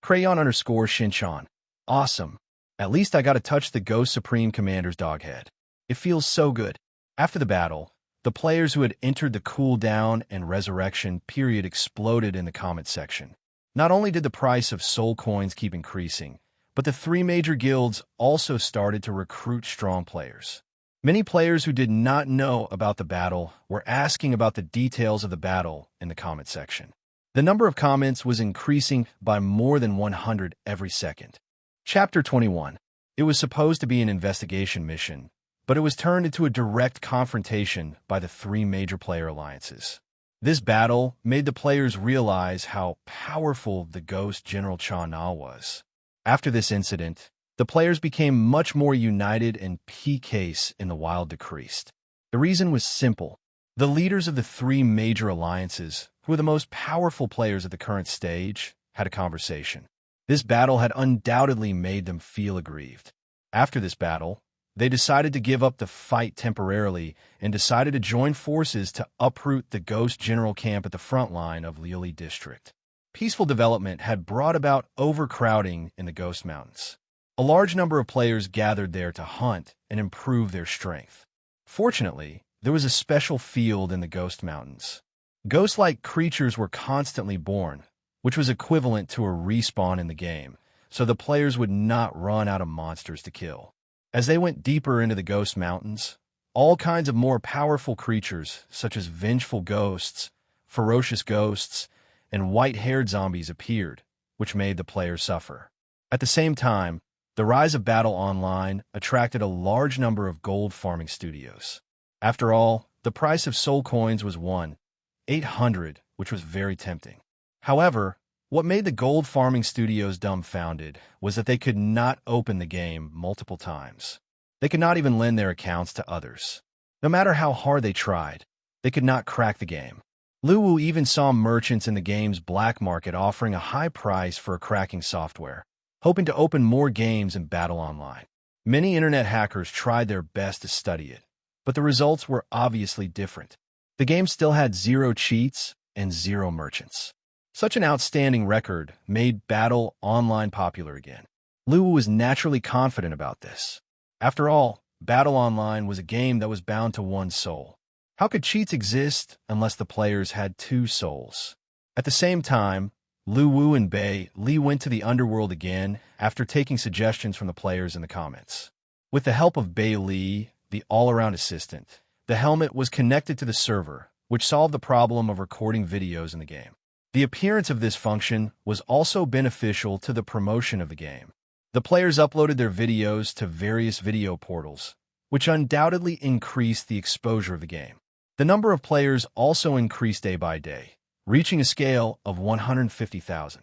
Crayon_Shinchan. Awesome. At least I got to touch the Ghost Supreme Commander's dog head. It feels so good. After the battle, the players who had entered the cool-down and resurrection period exploded in the comment section. Not only did the price of soul coins keep increasing, but the 3 major guilds also started to recruit strong players. Many players who did not know about the battle were asking about the details of the battle in the comment section. The number of comments was increasing by more than 100 every second. Chapter 21. It was supposed to be an investigation mission, but it was turned into a direct confrontation by the 3 major player alliances. This battle made the players realize how powerful the Ghost General Cha Na was. After this incident, the players became much more united and PKs in the wild decreased. The reason was simple. The leaders of the 3 major alliances, who were the most powerful players at the current stage, had a conversation. This battle had undoubtedly made them feel aggrieved. After this battle, they decided to give up the fight temporarily and decided to join forces to uproot the Ghost General camp at the front line of Liuli District. Peaceful development had brought about overcrowding in the Ghost Mountains. A large number of players gathered there to hunt and improve their strength. Fortunately, there was a special field in the Ghost Mountains. Ghost-like creatures were constantly born, which was equivalent to a respawn in the game, so the players would not run out of monsters to kill. As they went deeper into the Ghost Mountains, all kinds of more powerful creatures, such as vengeful ghosts, ferocious ghosts, and white-haired zombies appeared, which made the players suffer. At the same time, the rise of Battle Online attracted a large number of gold farming studios. After all, the price of soul coins was 1,800, which was very tempting. However, what made the gold farming studios dumbfounded was that they could not open the game multiple times. They could not even lend their accounts to others. No matter how hard they tried, they could not crack the game. Luwu even saw merchants in the game's black market offering a high price for cracking software, hoping to open more games in Battle Online. Many internet hackers tried their best to study it, but the results were obviously different. The game still had 0 cheats and 0 merchants. Such an outstanding record made Battle Online popular again. Luwu was naturally confident about this. After all, Battle Online was a game that was bound to one soul. How could cheats exist unless the players had 2 souls? At the same time, Luwu and Bei Li went to the underworld again after taking suggestions from the players in the comments. With the help of Bei Li, the all-around assistant, the helmet was connected to the server, which solved the problem of recording videos in the game. The appearance of this function was also beneficial to the promotion of the game. The players uploaded their videos to various video portals, which undoubtedly increased the exposure of the game. The number of players also increased day by day, reaching a scale of 150,000.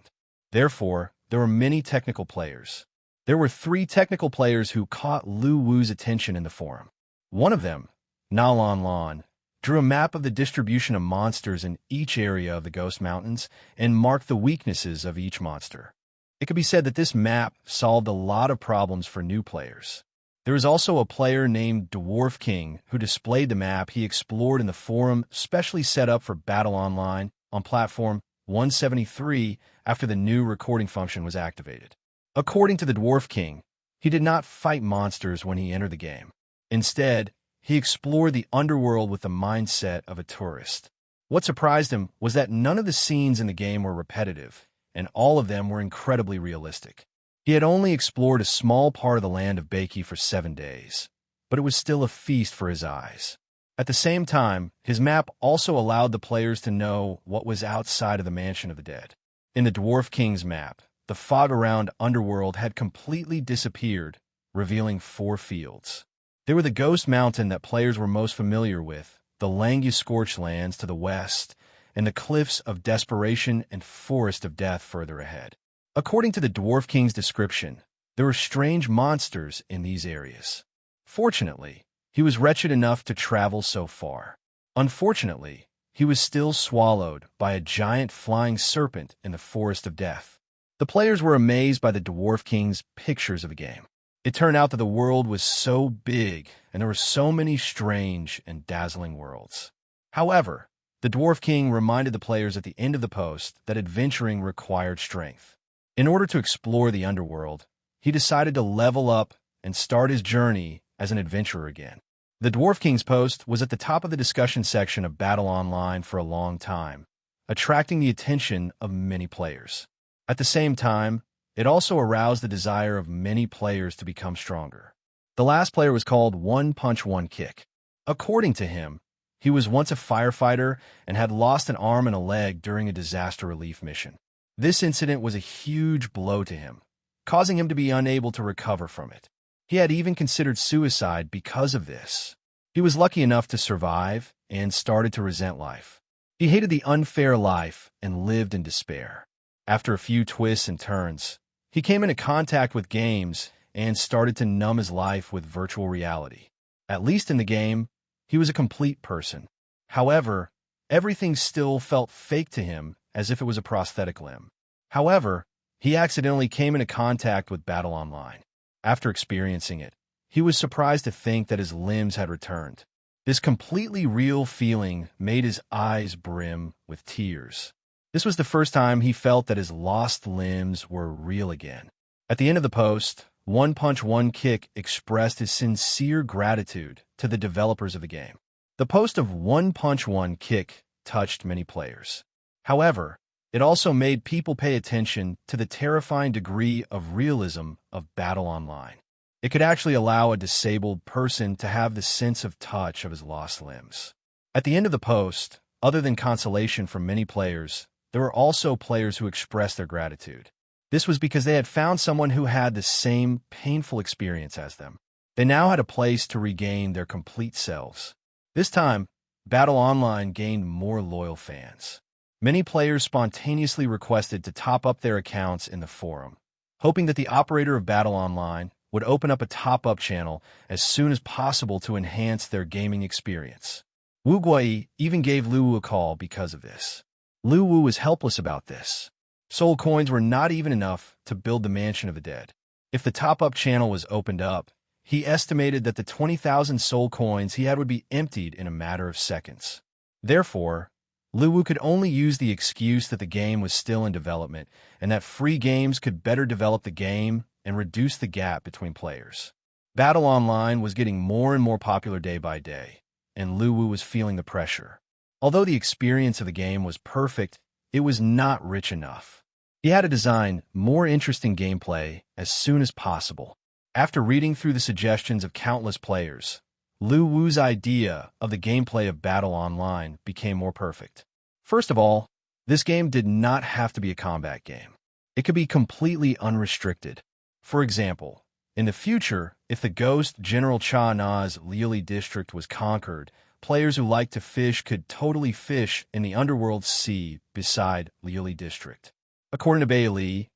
Therefore, there were many technical players. There were 3 technical players who caught Lu Wu's attention in the forum. One of them, Na Lan Lan, drew a map of the distribution of monsters in each area of the Ghost Mountains and marked the weaknesses of each monster. It could be said that this map solved a lot of problems for new players. There is also a player named Dwarf King who displayed the map he explored in the forum specially set up for Battle Online on platform 173 after the new recording function was activated. According to the Dwarf King, he did not fight monsters when he entered the game. Instead, he explored the underworld with the mindset of a tourist. What surprised him was that none of the scenes in the game were repetitive, and all of them were incredibly realistic. He had only explored a small part of the land of Beiki for 7 days, but it was still a feast for his eyes. At the same time, his map also allowed the players to know what was outside of the Mansion of the Dead. In the Dwarf King's map, the fog around Underworld had completely disappeared, revealing 4 fields. They were the Ghost Mountain that players were most familiar with, the Langya Scorched Lands to the west, and the Cliffs of Desperation and Forest of Death further ahead. According to the Dwarf King's description, there were strange monsters in these areas. Fortunately, he was wretched enough to travel so far. Unfortunately, he was still swallowed by a giant flying serpent in the Forest of Death. The players were amazed by the Dwarf King's pictures of the game. It turned out that the world was so big and there were so many strange and dazzling worlds. However, the Dwarf King reminded the players at the end of the post that adventuring required strength. In order to explore the underworld, he decided to level up and start his journey as an adventurer again. The Dwarf King's post was at the top of the discussion section of Battle Online for a long time, attracting the attention of many players. At the same time, it also aroused the desire of many players to become stronger. The last player was called One Punch One Kick. According to him, he was once a firefighter and had lost an arm and a leg during a disaster relief mission. This incident was a huge blow to him, causing him to be unable to recover from it. He had even considered suicide because of this. He was lucky enough to survive and started to resent life. He hated the unfair life and lived in despair. After a few twists and turns, he came into contact with games and started to numb his life with virtual reality. At least in the game, he was a complete person. However, everything still felt fake to him, as if it was a prosthetic limb. However, he accidentally came into contact with Battle Online. After experiencing it, he was surprised to think that his limbs had returned. This completely real feeling made his eyes brim with tears. This was the first time he felt that his lost limbs were real again. At the end of the post, One Punch One Kick expressed his sincere gratitude to the developers of the game. The post of One Punch One Kick touched many players. However, it also made people pay attention to the terrifying degree of realism of Battle Online. It could actually allow a disabled person to have the sense of touch of his lost limbs. At the end of the post, other than consolation from many players, there were also players who expressed their gratitude. This was because they had found someone who had the same painful experience as them. They now had a place to regain their complete selves. This time, Battle Online gained more loyal fans. Many players spontaneously requested to top up their accounts in the forum, hoping that the operator of Battle Online would open up a top-up channel as soon as possible to enhance their gaming experience. Wu Guai even gave Lu Wu a call because of this. Lu Wu was helpless about this. Soul coins were not even enough to build the Mansion of the Dead. If the top-up channel was opened up, he estimated that the 20,000 soul coins he had would be emptied in a matter of seconds. Therefore, Lu Wu could only use the excuse that the game was still in development and that free games could better develop the game and reduce the gap between players. Battle Online was getting more and more popular day by day, and Lu Wu was feeling the pressure. Although the experience of the game was perfect, it was not rich enough. He had to design more interesting gameplay as soon as possible. After reading through the suggestions of countless players, Lu Wu's idea of the gameplay of Battle Online became more perfect. First of all, this game did not have to be a combat game. It could be completely unrestricted. For example, in the future, if the ghost General Cha Na's Liuli district was conquered, players who liked to fish could totally fish in the underworld sea beside Liuli district. According to Bailey,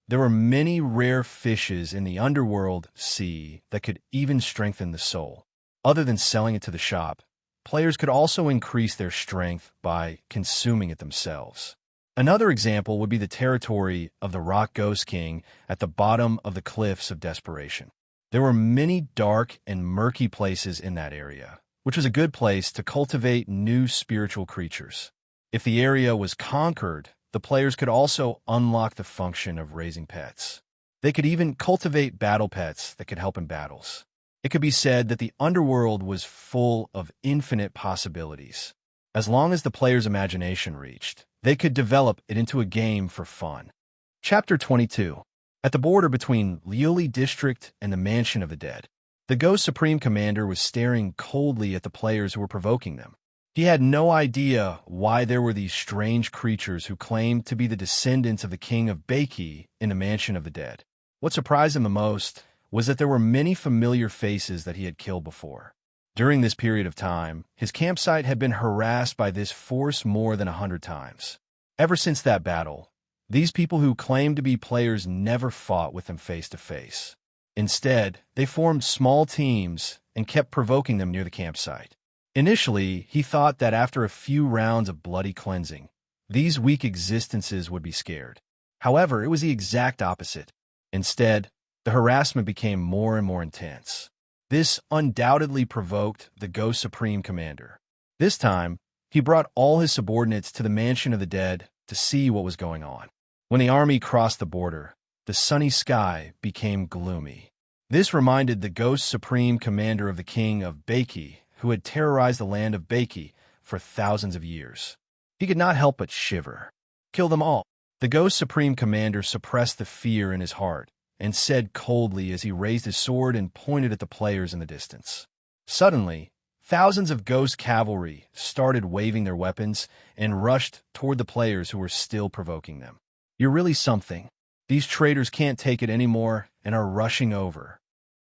there were many rare fishes in the underworld sea that could even strengthen the soul. Other than selling it to the shop, players could also increase their strength by consuming it themselves. Another example would be the territory of the Rock Ghost King at the bottom of the Cliffs of Desperation. There were many dark and murky places in that area, which was a good place to cultivate new spiritual creatures. If the area was conquered, the players could also unlock the function of raising pets. They could even cultivate battle pets that could help in battles. It could be said that the underworld was full of infinite possibilities. As long as the player's imagination reached, they could develop it into a game for fun. Chapter 22. At the border between Liuli District and the Mansion of the Dead, the Ghost Supreme Commander was staring coldly at the players who were provoking them. He had no idea why there were these strange creatures who claimed to be the descendants of the King of Beiki in the Mansion of the Dead. What surprised him the most was that there were many familiar faces that he had killed before. During this period of time, his campsite had been harassed by this force more than 100 times. Ever since that battle, these people who claimed to be players never fought with them face to face. Instead, they formed small teams and kept provoking them near the campsite. Initially, he thought that after a few rounds of bloody cleansing, these weak existences would be scared. However, it was the exact opposite. Instead, the harassment became more and more intense. This undoubtedly provoked the Ghost Supreme Commander. This time, he brought all his subordinates to the Mansion of the Dead to see what was going on. When the army crossed the border, the sunny sky became gloomy. This reminded the Ghost Supreme Commander of the King of Beiki, who had terrorized the land of Beiki for thousands of years. He could not help but shiver. Kill them all. The Ghost Supreme Commander suppressed the fear in his heart and said coldly as he raised his sword and pointed at the players in the distance. Suddenly, thousands of ghost cavalry started waving their weapons and rushed toward the players who were still provoking them. "You're really something. These traitors can't take it anymore and are rushing over,"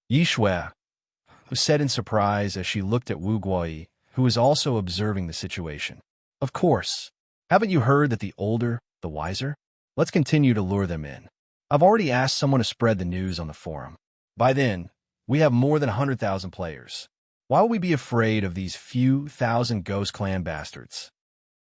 Yi Shui said in surprise as she looked at Wu Guai, who was also observing the situation. "Of course. Haven't you heard that the older, the wiser? Let's continue to lure them in. I've already asked someone to spread the news on the forum. By then, we have more than 100,000 players. Why would we be afraid of these few thousand Ghost Clan bastards?"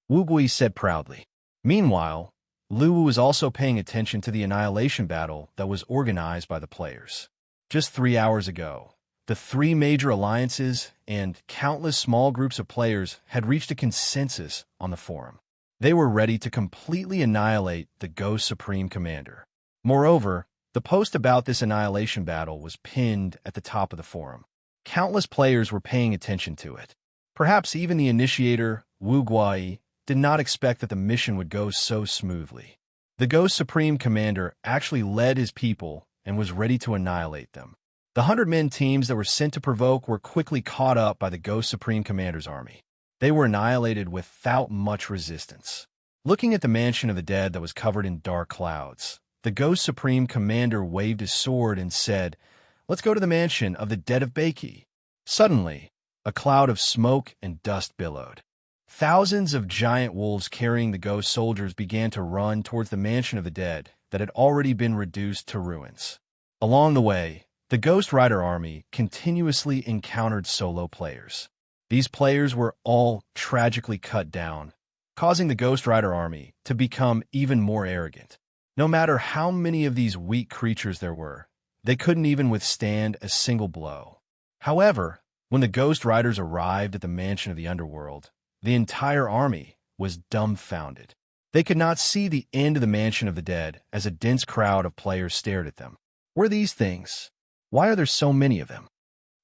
Wu Gui said proudly. Meanwhile, Lu Wu was also paying attention to the annihilation battle that was organized by the players. Just 3 hours ago, the 3 major alliances and countless small groups of players had reached a consensus on the forum. They were ready to completely annihilate the Ghost Supreme Commander. Moreover, the post about this annihilation battle was pinned at the top of the forum. Countless players were paying attention to it. Perhaps even the initiator, Wu Guai, did not expect that the mission would go so smoothly. The Ghost Supreme Commander actually led his people and was ready to annihilate them. The 100-man teams that were sent to provoke were quickly caught up by the Ghost Supreme Commander's army. They were annihilated without much resistance. Looking at the Mansion of the Dead that was covered in dark clouds, the Ghost Supreme Commander waved his sword and said, "Let's go to the mansion of the dead of Bakey." Suddenly, a cloud of smoke and dust billowed. Thousands of giant wolves carrying the ghost soldiers began to run towards the mansion of the dead that had already been reduced to ruins. Along the way, the Ghost Rider army continuously encountered solo players. These players were all tragically cut down, causing the Ghost Rider army to become even more arrogant. No matter how many of these weak creatures there were, they couldn't even withstand a single blow. However, when the Ghost Riders arrived at the mansion of the underworld, the entire army was dumbfounded. They could not see the end of the mansion of the dead as a dense crowd of players stared at them. What are these things? Why are there so many of them?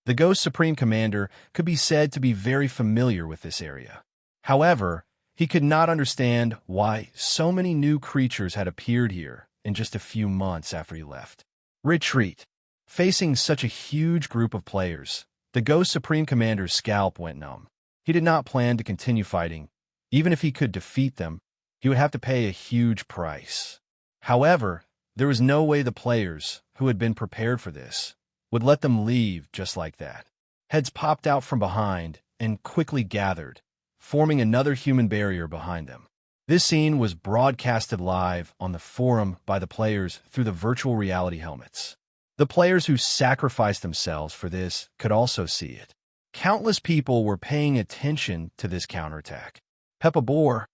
The Ghost Supreme Commander could be said to be very familiar with this area. However, he could not understand why so many new creatures had appeared here in just a few months after he left. Retreat. Facing such a huge group of players, the Ghost Supreme Commander's scalp went numb. He did not plan to continue fighting. Even if he could defeat them, he would have to pay a huge price. However, there was no way the players, who had been prepared for this, would let them leave just like that. Heads popped out from behind and quickly gathered, forming another human barrier behind them. This scene was broadcasted live on the forum by the players through the virtual reality helmets. The players who sacrificed themselves for this could also see it. Countless people were paying attention to this counterattack. Peppa Boar,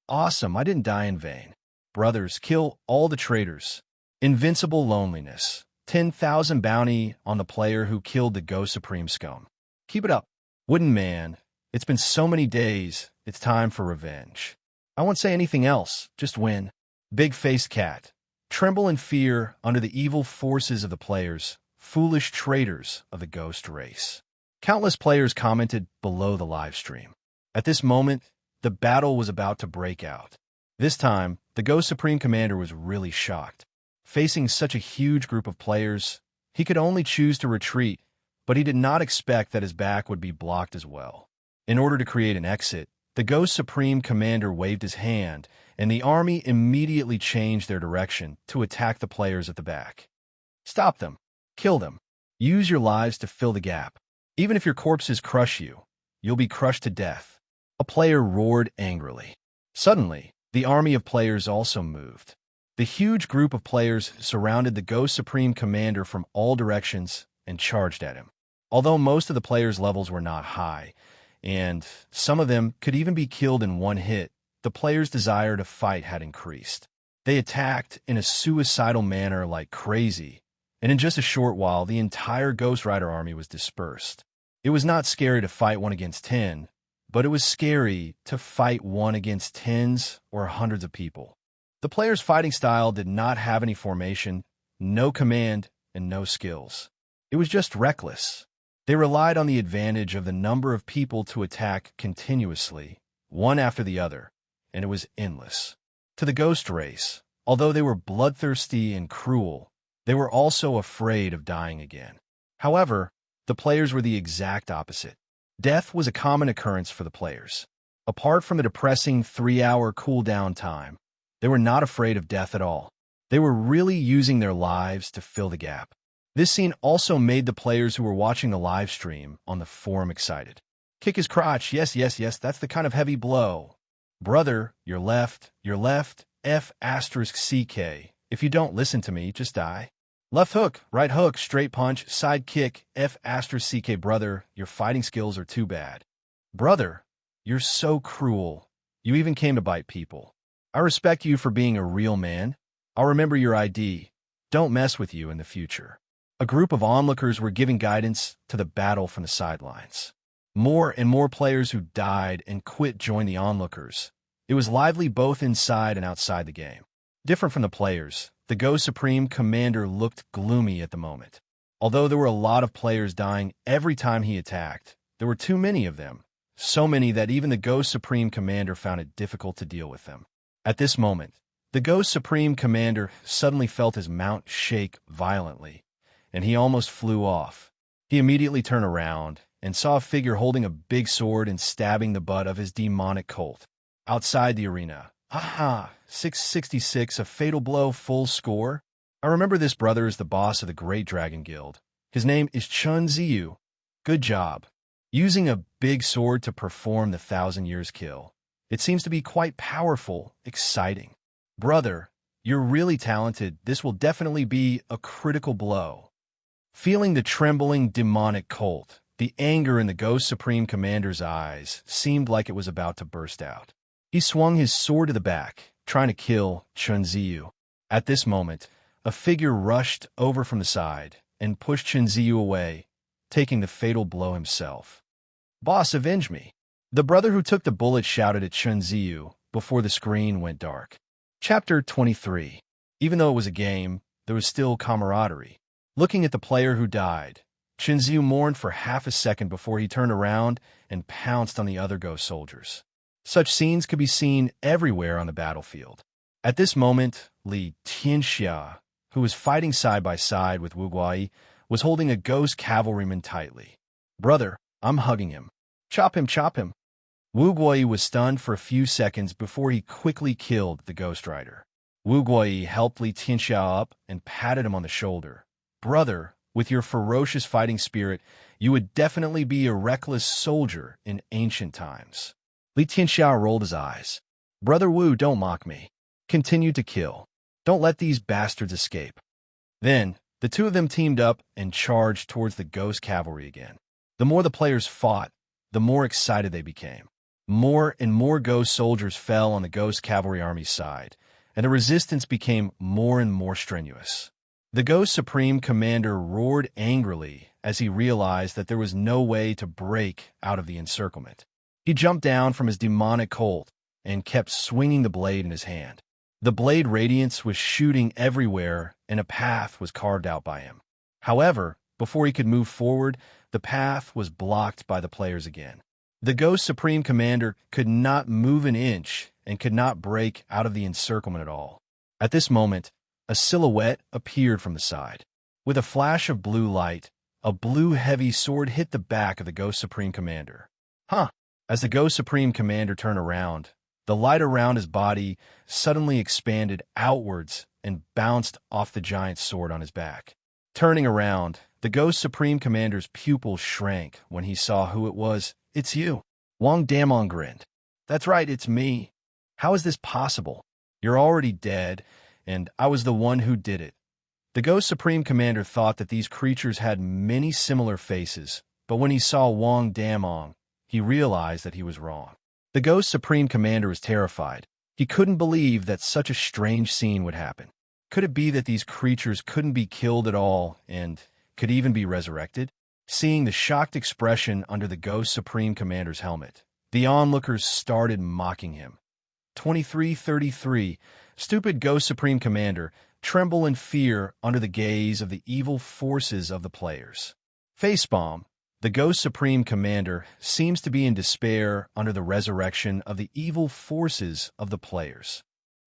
awesome, I didn't die in vain. Brothers, kill all the traitors. Invincible loneliness. 10,000 bounty on the player who killed the Ghost Supreme scum. Keep it up. Wooden Man, it's been so many days, it's time for revenge. I won't say anything else, just win. Big-faced cat. Tremble in fear under the evil forces of the players, foolish traitors of the ghost race. Countless players commented below the live stream. At this moment, the battle was about to break out. This time, the Ghost Supreme Commander was really shocked. Facing such a huge group of players, he could only choose to retreat, but he did not expect that his back would be blocked as well. In order to create an exit, the Ghost Supreme Commander waved his hand, and the army immediately changed their direction to attack the players at the back. Stop them. Kill them. Use your lives to fill the gap. Even if your corpses crush you, you'll be crushed to death. A player roared angrily. Suddenly, the army of players also moved. The huge group of players surrounded the Ghost Supreme Commander from all directions and charged at him. Although most of the players' levels were not high, and some of them could even be killed in one hit, the players' desire to fight had increased. They attacked in a suicidal manner like crazy, and in just a short while, the entire Ghost Rider army was dispersed. It was not scary to fight 1 against 10, but it was scary to fight 1 against tens or hundreds of people. The players' fighting style did not have any formation, no command, and no skills. It was just reckless. They relied on the advantage of the number of people to attack continuously, one after the other, and it was endless. To the ghost race, although they were bloodthirsty and cruel, they were also afraid of dying again. However, the players were the exact opposite. Death was a common occurrence for the players. Apart from the depressing 3-hour cooldown time, they were not afraid of death at all. They were really using their lives to fill the gap. This scene also made the players who were watching the live stream on the forum excited. Kick his crotch, yes, that's the kind of heavy blow. Brother, your left, F***CK. If you don't listen to me, just die. Left hook, right hook, straight punch, side kick, F***CK. Brother, your fighting skills are too bad. Brother, you're so cruel. You even came to bite people. I respect you for being a real man. I'll remember your ID. Don't mess with you in the future. A group of onlookers were giving guidance to the battle from the sidelines. More and more players who died and quit joined the onlookers. It was lively both inside and outside the game. Different from the players, the Ghost Supreme Commander looked gloomy at the moment. Although there were a lot of players dying every time he attacked, there were too many of them, so many that even the Ghost Supreme Commander found it difficult to deal with them. At this moment, the Ghost Supreme Commander suddenly felt his mount shake violently, and he almost flew off. He immediately turned around and saw a figure holding a big sword and stabbing the butt of his demonic colt. Outside the arena, Haha, 666, a fatal blow, full score. I remember this brother is the boss of the Great Dragon Guild. His name is Chun Ziyu. Good job. Using a big sword to perform the 1,000 years kill. It seems to be quite powerful, exciting. Brother, you're really talented. This will definitely be a critical blow. Feeling the trembling demonic cult, the anger in the Ghost Supreme Commander's eyes seemed like it was about to burst out. He swung his sword to the back, trying to kill Chun Ziyu. At this moment, a figure rushed over from the side and pushed Chun Ziyu away, taking the fatal blow himself. Boss, avenge me. The brother who took the bullet shouted at Chun Ziyu before the screen went dark. Chapter 23. Even though it was a game, there was still camaraderie. Looking at the player who died, Chun Ziyu mourned for half a second before he turned around and pounced on the other ghost soldiers. Such scenes could be seen everywhere on the battlefield. At this moment, Li Tianxia, who was fighting side by side with Wu Guai, was holding a ghost cavalryman tightly. Brother, I'm hugging him. Chop him, chop him. Wu Guai was stunned for a few seconds before he quickly killed the Ghost Rider. Wu Guai helped Li Tianxia up and patted him on the shoulder. Brother, with your ferocious fighting spirit, you would definitely be a reckless soldier in ancient times. Li Tianxia rolled his eyes. Brother Wu, don't mock me. Continue to kill. Don't let these bastards escape. Then, the two of them teamed up and charged towards the ghost cavalry again. The more the players fought, the more excited they became. More and more ghost soldiers fell on the ghost cavalry army's side, and the resistance became more and more strenuous. The Ghost Supreme Commander roared angrily as he realized that there was no way to break out of the encirclement. He jumped down from his demonic colt and kept swinging the blade in his hand. The blade radiance was shooting everywhere, and a path was carved out by him. However, before he could move forward, the path was blocked by the players again. The Ghost Supreme Commander could not move an inch and could not break out of the encirclement at all. At this moment, a silhouette appeared from the side. With a flash of blue light, a blue heavy sword hit the back of the Ghost Supreme Commander. Huh! As the Ghost Supreme Commander turned around, the light around his body suddenly expanded outwards and bounced off the giant sword on his back. Turning around, the Ghost Supreme Commander's pupils shrank when he saw who it was. It's you. Wang Damon grinned. That's right, it's me. How is this possible? You're already dead, and I was the one who did it. The Ghost Supreme Commander thought that these creatures had many similar faces, but when he saw Wang Damon, he realized that he was wrong. The Ghost Supreme Commander was terrified. He couldn't believe that such a strange scene would happen. Could it be that these creatures couldn't be killed at all and could even be resurrected? Seeing the shocked expression under the Ghost Supreme Commander's helmet, the onlookers started mocking him. 2333. Stupid Ghost Supreme Commander, tremble in fear under the gaze of the evil forces of the players. Facepalm. The Ghost Supreme Commander seems to be in despair under the resurrection of the evil forces of the players.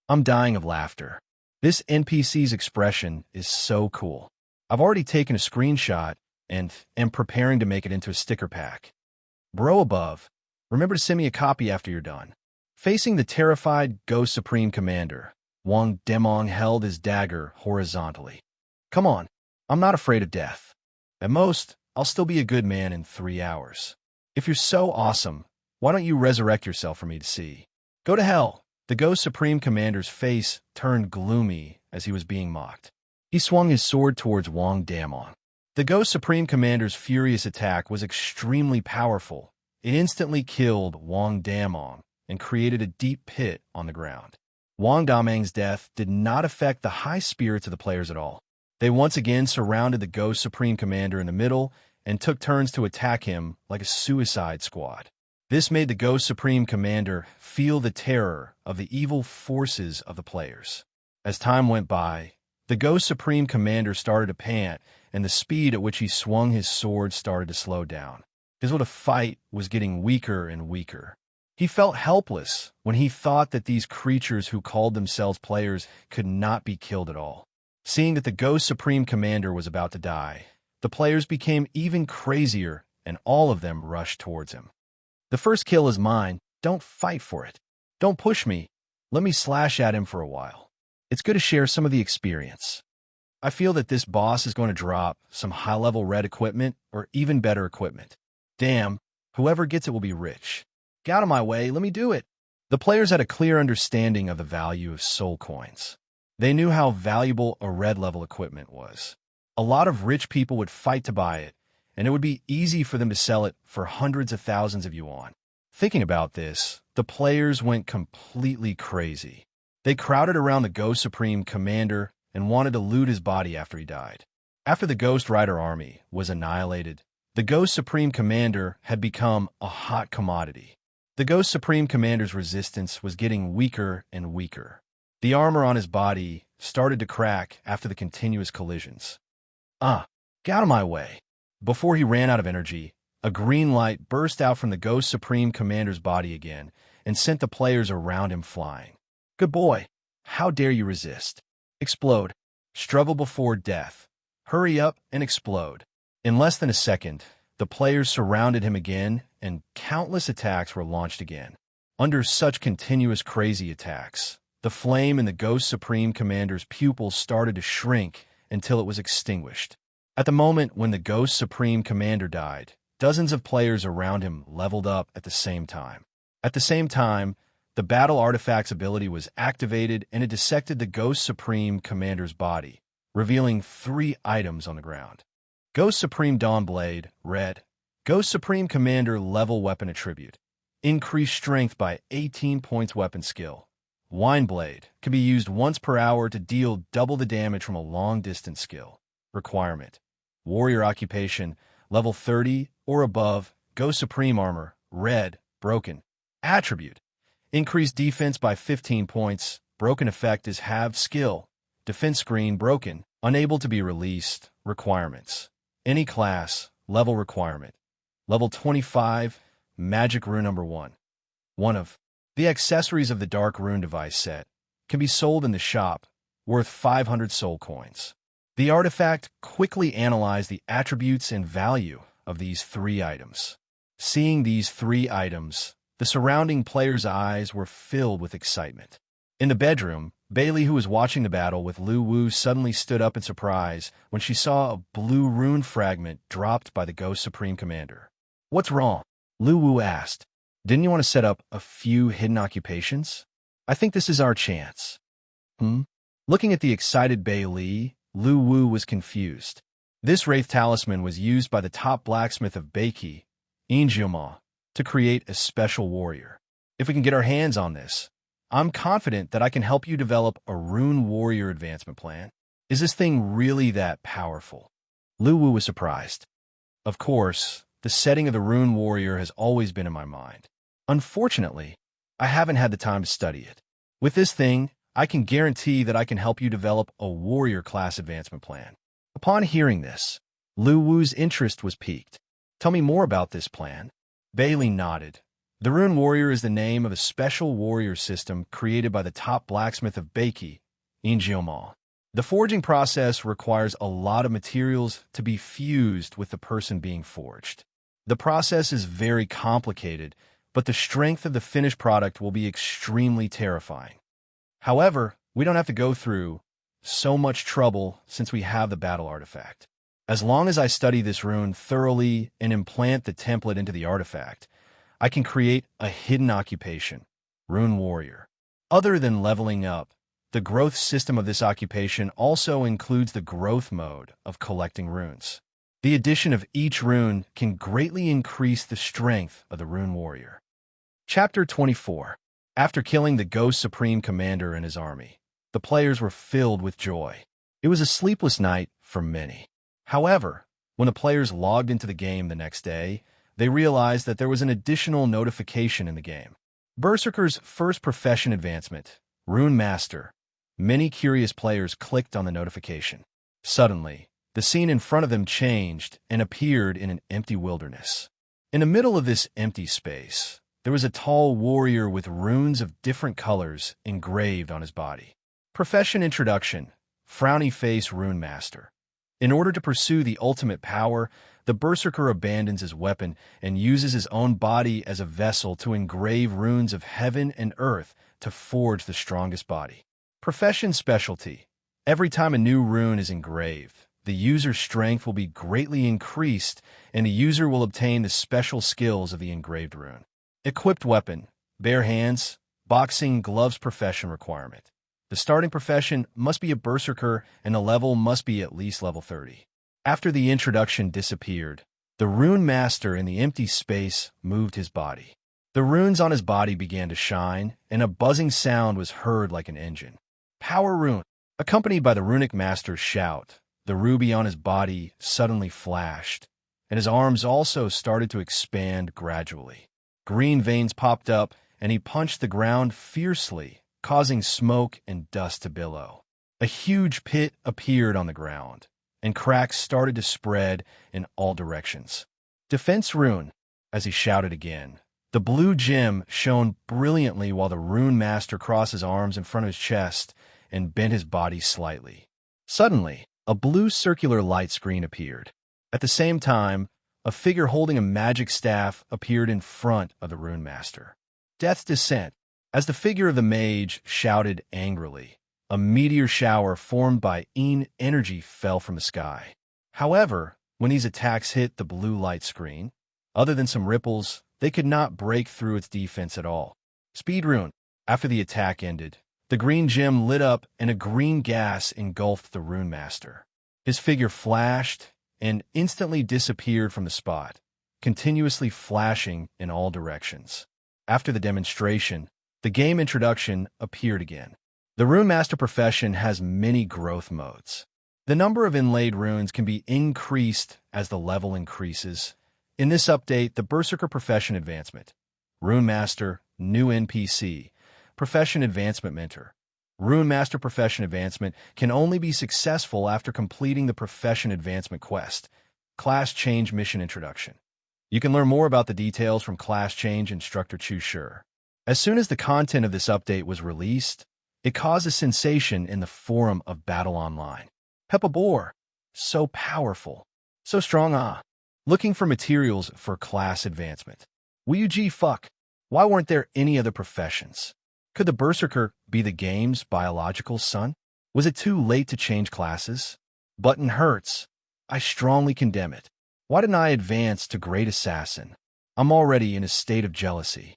I'm dying of laughter. This NPC's expression is so cool. I've already taken a screenshot and am preparing to make it into a sticker pack. Bro above, remember to send me a copy after you're done. Facing the terrified Ghost Supreme Commander, Wang Demong held his dagger horizontally. Come on, I'm not afraid of death. At most, I'll still be a good man in 3 hours. If you're so awesome, why don't you resurrect yourself for me to see? Go to hell. The Ghost Supreme Commander's face turned gloomy as he was being mocked. He swung his sword towards Wang Damon. The Ghost Supreme Commander's furious attack was extremely powerful. It instantly killed Wang Damon and created a deep pit on the ground. Wang Damong's death did not affect the high spirits of the players at all. They once again surrounded the Ghost Supreme Commander in the middle and took turns to attack him like a suicide squad. This made the Ghost Supreme Commander feel the terror of the evil forces of the players. As time went by, the Ghost Supreme Commander started to pant, and the speed at which he swung his sword started to slow down. His will to fight was getting weaker and weaker. He felt helpless when he thought that these creatures who called themselves players could not be killed at all. Seeing that the Ghost Supreme Commander was about to die, the players became even crazier, and all of them rushed towards him. The first kill is mine. Don't fight for it. Don't push me. Let me slash at him for a while. It's good to share some of the experience. I feel that this boss is going to drop some high-level red equipment or even better equipment. Damn, whoever gets it will be rich. Get out of my way, let me do it. The players had a clear understanding of the value of soul coins. They knew how valuable a red-level equipment was. A lot of rich people would fight to buy it, and it would be easy for them to sell it for hundreds of thousands of yuan. Thinking about this, the players went completely crazy. They crowded around the Ghost Supreme Commander and wanted to loot his body after he died. After the Ghost Rider army was annihilated, the Ghost Supreme Commander had become a hot commodity. The Ghost Supreme Commander's resistance was getting weaker and weaker. The armor on his body started to crack after the continuous collisions. Get out of my way. Before he ran out of energy, a green light burst out from the Ghost Supreme Commander's body again and sent the players around him flying. Good boy. How dare you resist? Explode. Struggle before death. Hurry up and explode. In less than a second, the players surrounded him again and countless attacks were launched again. Under such continuous crazy attacks, the flame in the Ghost Supreme Commander's pupils started to shrink until it was extinguished. At the moment when the Ghost Supreme Commander died, dozens of players around him leveled up at the same time. At the same time, the Battle Artifact's ability was activated and it dissected the Ghost Supreme Commander's body, revealing 3 items on the ground. Ghost Supreme Dawn Blade, red. Ghost Supreme Commander level weapon attribute. Increased strength by 18 points weapon skill. Wine Blade can be used once per hour to deal double the damage from a long-distance skill. Requirement. Warrior occupation, level 30 or above. Ghost Supreme Armor, red, broken. Attribute. Increased defense by 15 points. Broken effect is halved skill. Defense screen broken. Unable to be released. Requirements. Any class. Level requirement. Level 25. Magic rune number 1. One of the accessories of the Dark Rune device set can be sold in the shop, worth 500 soul coins. The artifact quickly analyzed the attributes and value of these 3 items. Seeing these 3 items, the surrounding players' eyes were filled with excitement. In the bedroom, Bailey, who was watching the battle with Lu Wu, suddenly stood up in surprise when she saw a blue rune fragment dropped by the Ghost Supreme Commander. What's wrong? Lu Wu asked. Didn't you want to set up a few hidden occupations? I think this is our chance. Looking at the excited Bailey, Lu Wu was confused. This Wraith Talisman was used by the top blacksmith of Beiki, enchantment, to create a special warrior. If we can get our hands on this, I'm confident that I can help you develop a rune warrior advancement plan. Is this thing really that powerful? Lu Wu was surprised. Of course, the setting of the rune warrior has always been in my mind. Unfortunately, I haven't had the time to study it. With this thing, I can guarantee that I can help you develop a warrior class advancement plan. Upon hearing this, Lu Wu's interest was piqued. Tell me more about this plan. Bailey nodded. The Rune Warrior is the name of a special warrior system created by the top blacksmith of Beiki, enchantment. The forging process requires a lot of materials to be fused with the person being forged. The process is very complicated, but the strength of the finished product will be extremely terrifying. However, we don't have to go through so much trouble since we have the battle artifact. As long as I study this rune thoroughly and implant the template into the artifact, I can create a hidden occupation, Rune Warrior. Other than leveling up, the growth system of this occupation also includes the growth mode of collecting runes. The addition of each rune can greatly increase the strength of the Rune Warrior. Chapter 24. After killing the Ghost Supreme Commander and his army, the players were filled with joy. It was a sleepless night for many. However, when the players logged into the game the next day, they realized that there was an additional notification in the game. Berserker's first profession advancement, Rune Master. Many curious players clicked on the notification. Suddenly, the scene in front of them changed and appeared in an empty wilderness. In the middle of this empty space, there was a tall warrior with runes of different colors engraved on his body. Profession introduction, Frowny Face Rune Master. In order to pursue the ultimate power, the Berserker abandons his weapon and uses his own body as a vessel to engrave runes of heaven and earth to forge the strongest body. Profession specialty. Every time a new rune is engraved, the user's strength will be greatly increased, and the user will obtain the special skills of the engraved rune. Equipped weapon. Bare hands, boxing, gloves profession requirement. The starting profession must be a Berserker, and the level must be at least level 30. After the introduction disappeared, the Rune Master in the empty space moved his body. The runes on his body began to shine, and a buzzing sound was heard like an engine. Power Rune. Accompanied by the Runic Master's shout, the ruby on his body suddenly flashed, and his arms also started to expand gradually. Green veins popped up, and he punched the ground fiercely, causing smoke and dust to billow. A huge pit appeared on the ground, and cracks started to spread in all directions. Defense Rune. As he shouted again, the blue gem shone brilliantly while the Rune Master crossed his arms in front of his chest and bent his body slightly. Suddenly, a blue circular light screen appeared. At the same time, a figure holding a magic staff appeared in front of the Rune Master. Death's Descent. As the figure of the mage shouted angrily, a meteor shower formed by energy fell from the sky. However, when these attacks hit the blue light screen, other than some ripples, they could not break through its defense at all. Speed Rune. After the attack ended, the green gem lit up and a green gas engulfed the Rune Master. His figure flashed and instantly disappeared from the spot, continuously flashing in all directions. After the demonstration, the game introduction appeared again. The Rune Master profession has many growth modes. The number of inlaid runes can be increased as the level increases. In this update, the Berserker profession advancement. Rune Master, new NPC. Profession advancement mentor. Rune Master profession advancement can only be successful after completing the profession advancement quest. Class change mission introduction. You can learn more about the details from Class Change Instructor Choose Sure. As soon as the content of this update was released, it caused a sensation in the forum of Battle Online. Peppa Boar. So powerful. So strong, Looking for materials for class advancement. Fuck. Why weren't there any other professions? Could the Berserker be the game's biological son? Was it too late to change classes? Button hurts. I strongly condemn it. Why didn't I advance to Great Assassin? I'm already in a state of jealousy.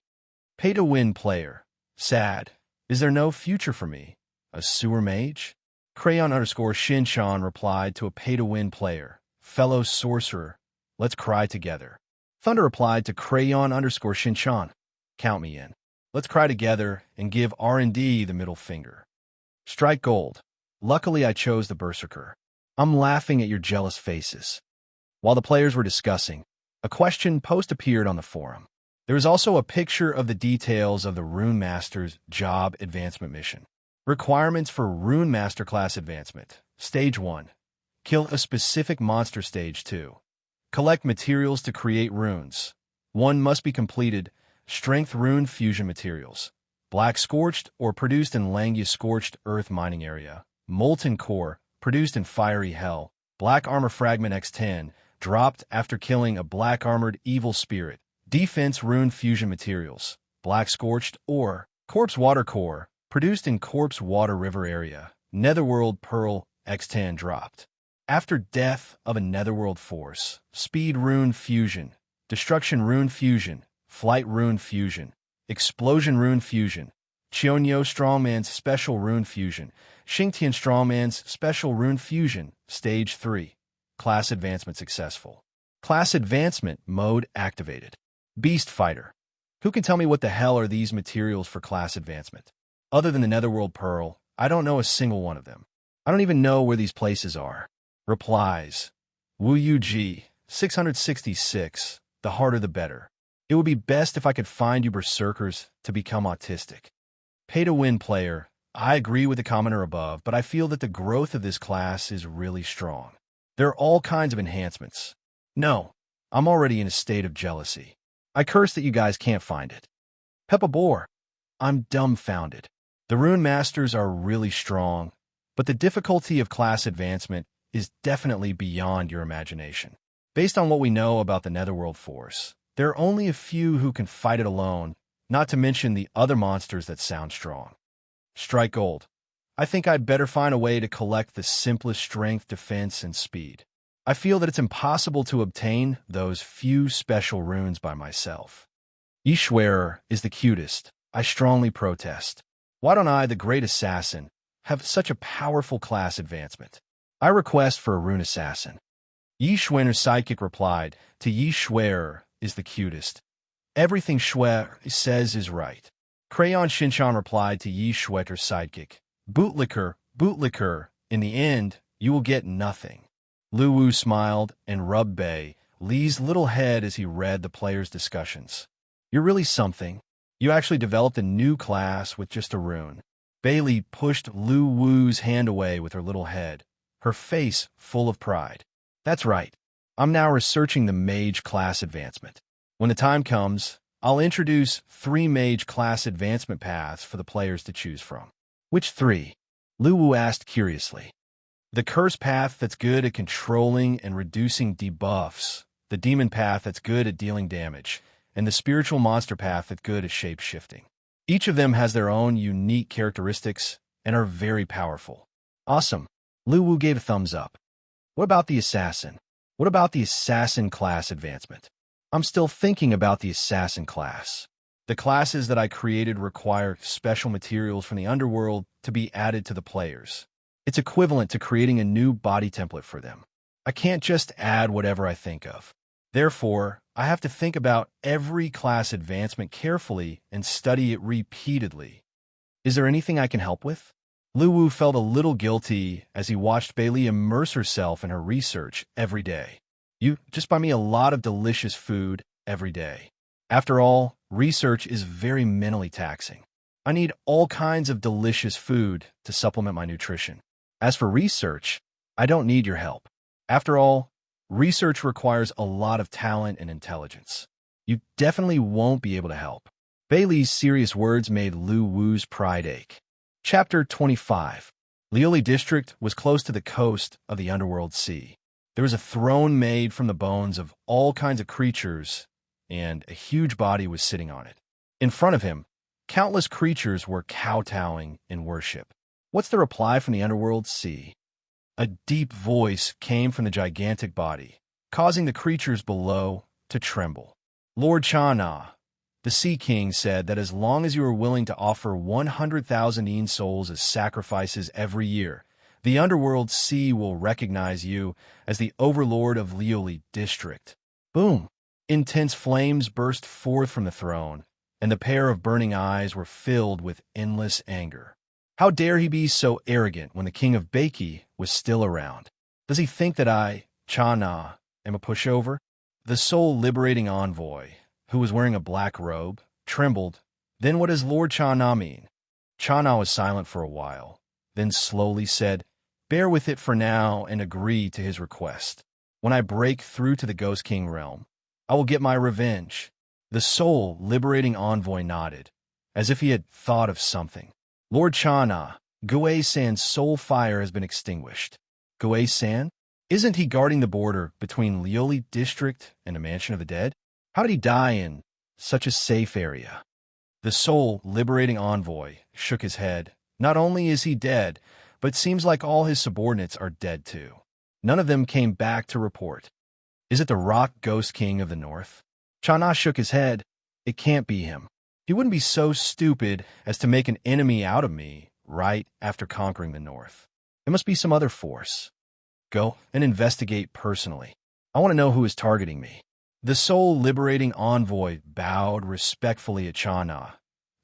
Pay-to-win player. Sad. Is there no future for me? A sewer mage? Crayon_Shinchan replied to a pay-to-win player. Fellow sorcerer. Let's cry together. Thunder replied to Crayon_Shinchan. Count me in. Let's cry together and give R&D the middle finger. Strike gold. Luckily I chose the Berserker. I'm laughing at your jealous faces. While the players were discussing, a question post appeared on the forum. There is also a picture of the details of the Rune Master's job advancement mission. Requirements for Rune Master class advancement. Stage 1. Kill a specific monster. Stage 2. Collect materials to create runes. 1 must be completed. Strength Rune Fusion Materials. Black Scorched or produced in Langia Scorched Earth Mining Area. Molten Core, produced in Fiery Hell. Black Armor Fragment X10, dropped after killing a Black Armored Evil Spirit. Defense Rune Fusion Materials. Black Scorched or Corpse Water Core, produced in Corpse Water River Area. Netherworld Pearl X10 dropped. After death of a Netherworld Force. Speed Rune Fusion. Destruction Rune Fusion. Flight Rune Fusion. Explosion Rune Fusion. Chionyo Strongman's Special Rune Fusion. Xingtian Strongman's Special Rune Fusion. Stage 3. Class Advancement successful. Class Advancement mode activated. Beast Fighter. Who can tell me what the hell are these materials for class advancement? Other than the Netherworld Pearl, I don't know a single one of them. I don't even know where these places are. Replies. Wu 666. The harder the better. It would be best if I could find you berserkers to become autistic. Pay-to-win player. I agree with the commenter above, but I feel that the growth of this class is really strong. There are all kinds of enhancements. No, I'm already in a state of jealousy. I curse that you guys can't find it. Peppa Boar. I'm dumbfounded. The Rune Masters are really strong, but the difficulty of class advancement is definitely beyond your imagination. Based on what we know about the Netherworld Force, there are only a few who can fight it alone, not to mention the other monsters that sound strong. Strike gold. I think I'd better find a way to collect the simplest strength, defense, and speed. I feel that it's impossible to obtain those few special runes by myself. Ishwerer is the cutest. I strongly protest. Why don't I, the great assassin, have such a powerful class advancement? I request for a rune assassin. Yishwener's sidekick replied, to Yishwerer is the cutest. Everything Shwe says is right. Crayon Shinchan replied to Yishweter's sidekick, Bootlicker, Bootlicker, in the end, you will get nothing. Lu Wu smiled and rubbed Bei Li's little head as he read the players' discussions. You're really something. You actually developed a new class with just a rune. Bailey pushed Lu Wu's hand away with her little head, her face full of pride. That's right. I'm now researching the mage class advancement. When the time comes, I'll introduce 3 mage class advancement paths for the players to choose from. Which 3? Lu Wu asked curiously. The curse path that's good at controlling and reducing debuffs, the demon path that's good at dealing damage, and the spiritual monster path that's good at shape-shifting. Each of them has their own unique characteristics and are very powerful. Awesome. Lu Wu gave a thumbs up. What about the assassin? What about the assassin class advancement? I'm still thinking about the assassin class. The classes that I created require special materials from the underworld to be added to the players. It's equivalent to creating a new body template for them. I can't just add whatever I think of. Therefore, I have to think about every class advancement carefully and study it repeatedly. Is there anything I can help with? Lu Wu felt a little guilty as he watched Bailey immerse herself in her research every day. You just buy me a lot of delicious food every day. After all, research is very mentally taxing. I need all kinds of delicious food to supplement my nutrition. As for research, I don't need your help. After all, research requires a lot of talent and intelligence. You definitely won't be able to help. Bailey's serious words made Lu Wu's pride ache. Chapter 25. Lioli District was close to the coast of the Underworld Sea. There was a throne made from the bones of all kinds of creatures, and a huge body was sitting on it. In front of him, countless creatures were kowtowing in worship. What's the reply from the Underworld Sea? A deep voice came from the gigantic body, causing the creatures below to tremble. Lord Chana, the Sea King, said that as long as you are willing to offer 100,000 Yin souls as sacrifices every year, the Underworld Sea will recognize you as the overlord of Lioli District. Boom! Intense flames burst forth from the throne, and the pair of burning eyes were filled with endless anger. How dare he be so arrogant when the king of Beiki was still around? Does he think that I, Chana, am a pushover? The soul-liberating envoy, who was wearing a black robe, trembled. Then what does Lord Chana mean? Chana was silent for a while, then slowly said, bear with it for now and agree to his request. When I break through to the Ghost King realm, I will get my revenge. The soul-liberating envoy nodded, as if he had thought of something. Lord Chana, Gue-san's soul fire has been extinguished. Gue-san? Isn't he guarding the border between Lioli District and the Mansion of the Dead? How did he die in such a safe area? The soul-liberating envoy shook his head. Not only is he dead, but seems like all his subordinates are dead too. None of them came back to report. Is it the Rock Ghost King of the North? Chana shook his head. It can't be him. He wouldn't be so stupid as to make an enemy out of me right after conquering the North. It must be some other force. Go and investigate personally. I want to know who is targeting me. The soul-liberating envoy bowed respectfully at Chana.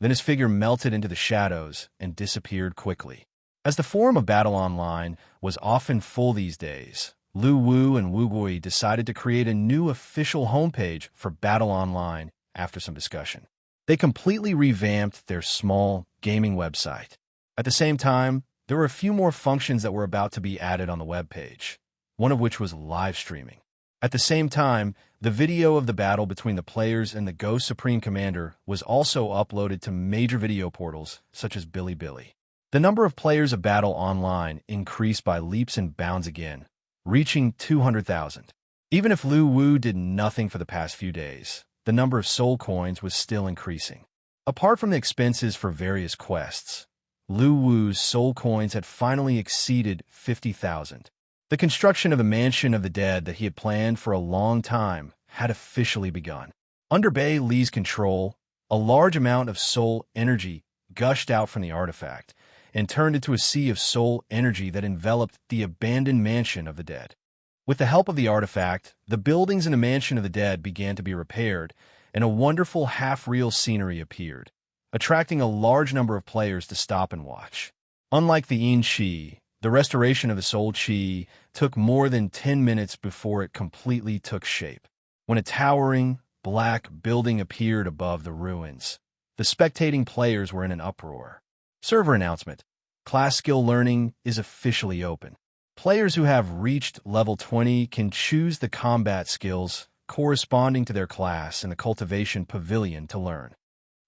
Then his figure melted into the shadows and disappeared quickly. As the forum of Battle Online was often full these days, Lu Wu and Wu Gui decided to create a new official homepage for Battle Online after some discussion. They completely revamped their small gaming website. At the same time, there were a few more functions that were about to be added on the webpage, one of which was live streaming. At the same time, the video of the battle between the players and the Ghost Supreme Commander was also uploaded to major video portals such as Bilibili. The number of players of Battle Online increased by leaps and bounds again, reaching 200,000. Even if Lu Wu did nothing for the past few days, the number of soul coins was still increasing. Apart from the expenses for various quests, Lu Wu's soul coins had finally exceeded 50,000. The construction of the mansion of the dead that he had planned for a long time had officially begun. Under Bei Li's control, a large amount of soul energy gushed out from the artifact and turned into a sea of soul energy that enveloped the abandoned mansion of the dead. With the help of the artifact, the buildings in the mansion of the dead began to be repaired, and a wonderful half-real scenery appeared, attracting a large number of players to stop and watch. Unlike the Yin Qi, the restoration of the Soul Qi took more than 10 minutes before it completely took shape. When a towering, black building appeared above the ruins, the spectating players were in an uproar. Server announcement. Class skill learning is officially open. Players who have reached level 20 can choose the combat skills corresponding to their class in the Cultivation Pavilion to learn.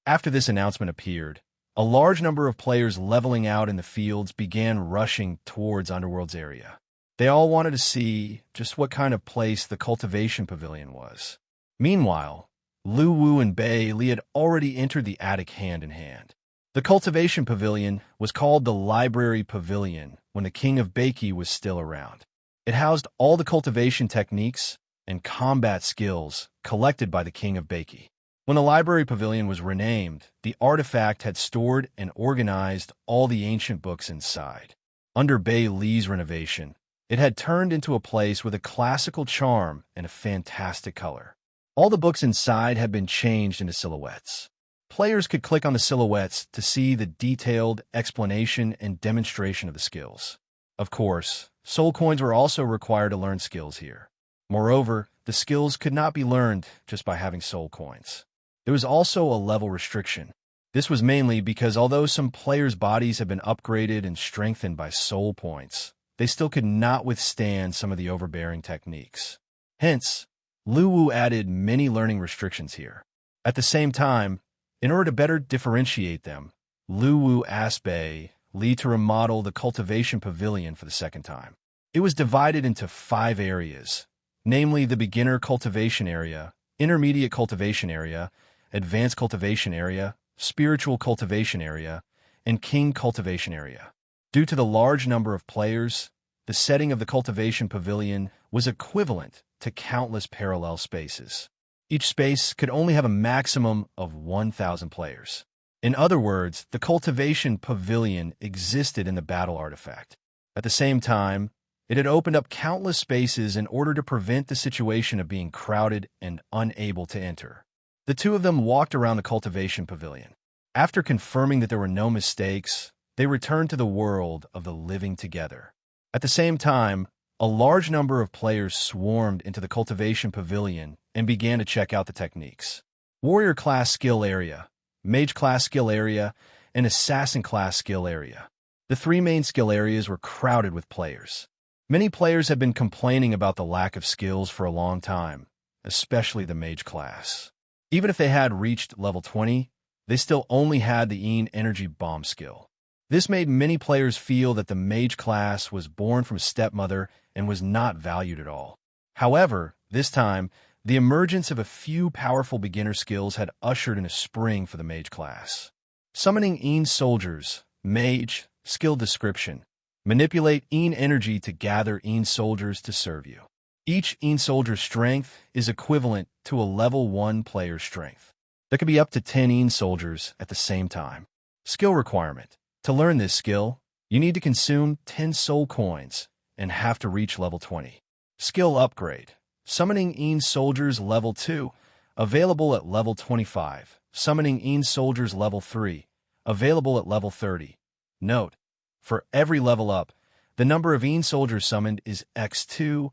After this announcement appeared, a large number of players leveling out in the fields began rushing towards Underworld's area. They all wanted to see just what kind of place the Cultivation Pavilion was. Meanwhile, Lu Wu and Bei Li had already entered the attic hand in hand. The Cultivation Pavilion was called the Library Pavilion when the King of Beiki was still around. It housed all the cultivation techniques and combat skills collected by the King of Beiki. When the Library Pavilion was renamed, the artifact had stored and organized all the ancient books inside. Under Bei Li's renovation, it had turned into a place with a classical charm and a fantastic color. All the books inside had been changed into silhouettes. Players could click on the silhouettes to see the detailed explanation and demonstration of the skills. Of course, soul coins were also required to learn skills here. Moreover, the skills could not be learned just by having soul coins. There was also a level restriction. This was mainly because although some players' bodies had been upgraded and strengthened by soul points, they still could not withstand some of the overbearing techniques. Hence, Lu Wu added many learning restrictions here. At the same time, in order to better differentiate them, Lu Wu asked Bei Li to remodel the Cultivation Pavilion for the second time. It was divided into 5 areas, namely the Beginner Cultivation Area, Intermediate Cultivation Area, Advanced Cultivation Area, Spiritual Cultivation Area, and King Cultivation Area. Due to the large number of players, the setting of the Cultivation Pavilion was equivalent to countless parallel spaces. Each space could only have a maximum of 1,000 players. In other words, the Cultivation Pavilion existed in the battle artifact. At the same time, it had opened up countless spaces in order to prevent the situation of being crowded and unable to enter. The two of them walked around the Cultivation Pavilion. After confirming that there were no mistakes, they returned to the world of the living together. At the same time, a large number of players swarmed into the Cultivation Pavilion and began to check out the techniques. Warrior Class Skill Area, Mage Class Skill Area, and Assassin Class Skill Area. The 3 main skill areas were crowded with players. Many players had been complaining about the lack of skills for a long time, especially the Mage class. Even if they had reached level 20, they still only had the Yin Energy Bomb skill. This made many players feel that the Mage class was born from a stepmother and was not valued at all. However, this time, the emergence of a few powerful beginner skills had ushered in a spring for the Mage class. Summoning Yin Soldiers, Mage, Skill Description. Manipulate Yin energy to gather Yin soldiers to serve you. Each Yin soldier's strength is equivalent to a level 1 player's strength. There can be up to 10 Yin soldiers at the same time. Skill requirement. To learn this skill, you need to consume 10 soul coins and have to reach level 20. Skill upgrade. Summoning Yin soldiers level 2, available at level 25. Summoning Yin soldiers level 3, available at level 30. Note: for every level up, the number of Yin soldiers summoned is x2.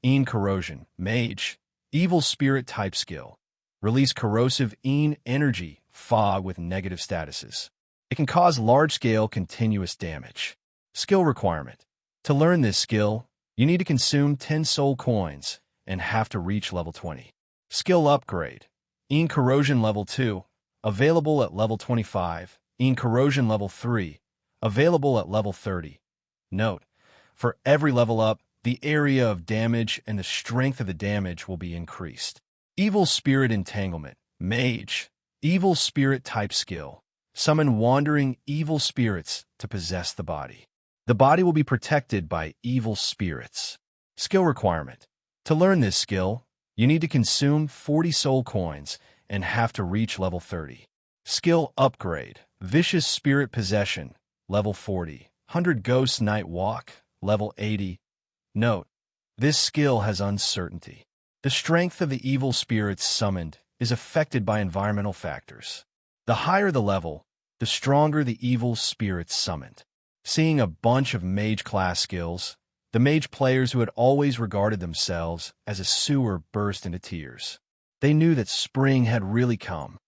Yin Corrosion, Mage, Evil Spirit type skill. Release corrosive Yin energy, fog with negative statuses. It can cause large-scale continuous damage. Skill requirement. To learn this skill, you need to consume 10 soul coins and have to reach level 20. Skill upgrade. Yin Corrosion level 2, available at level 25. Yin Corrosion level 3, available at level 30. Note: for every level up, The area of damage and the strength of the damage will be increased. Evil Spirit Entanglement. Mage. Evil Spirit type skill. Summon wandering evil spirits to possess the body. The body will be protected by evil spirits. Skill requirement. To learn this skill, you need to consume 40 soul coins and have to reach level 30. Skill upgrade. Vicious Spirit Possession, level 40. 100 Ghost Night Walk, level 80. Note, this skill has uncertainty. The strength of the evil spirits summoned is affected by environmental factors. The higher the level, the stronger the evil spirits summoned. Seeing a bunch of mage class skills, the mage players who had always regarded themselves as a sewer burst into tears. They knew that spring had really come.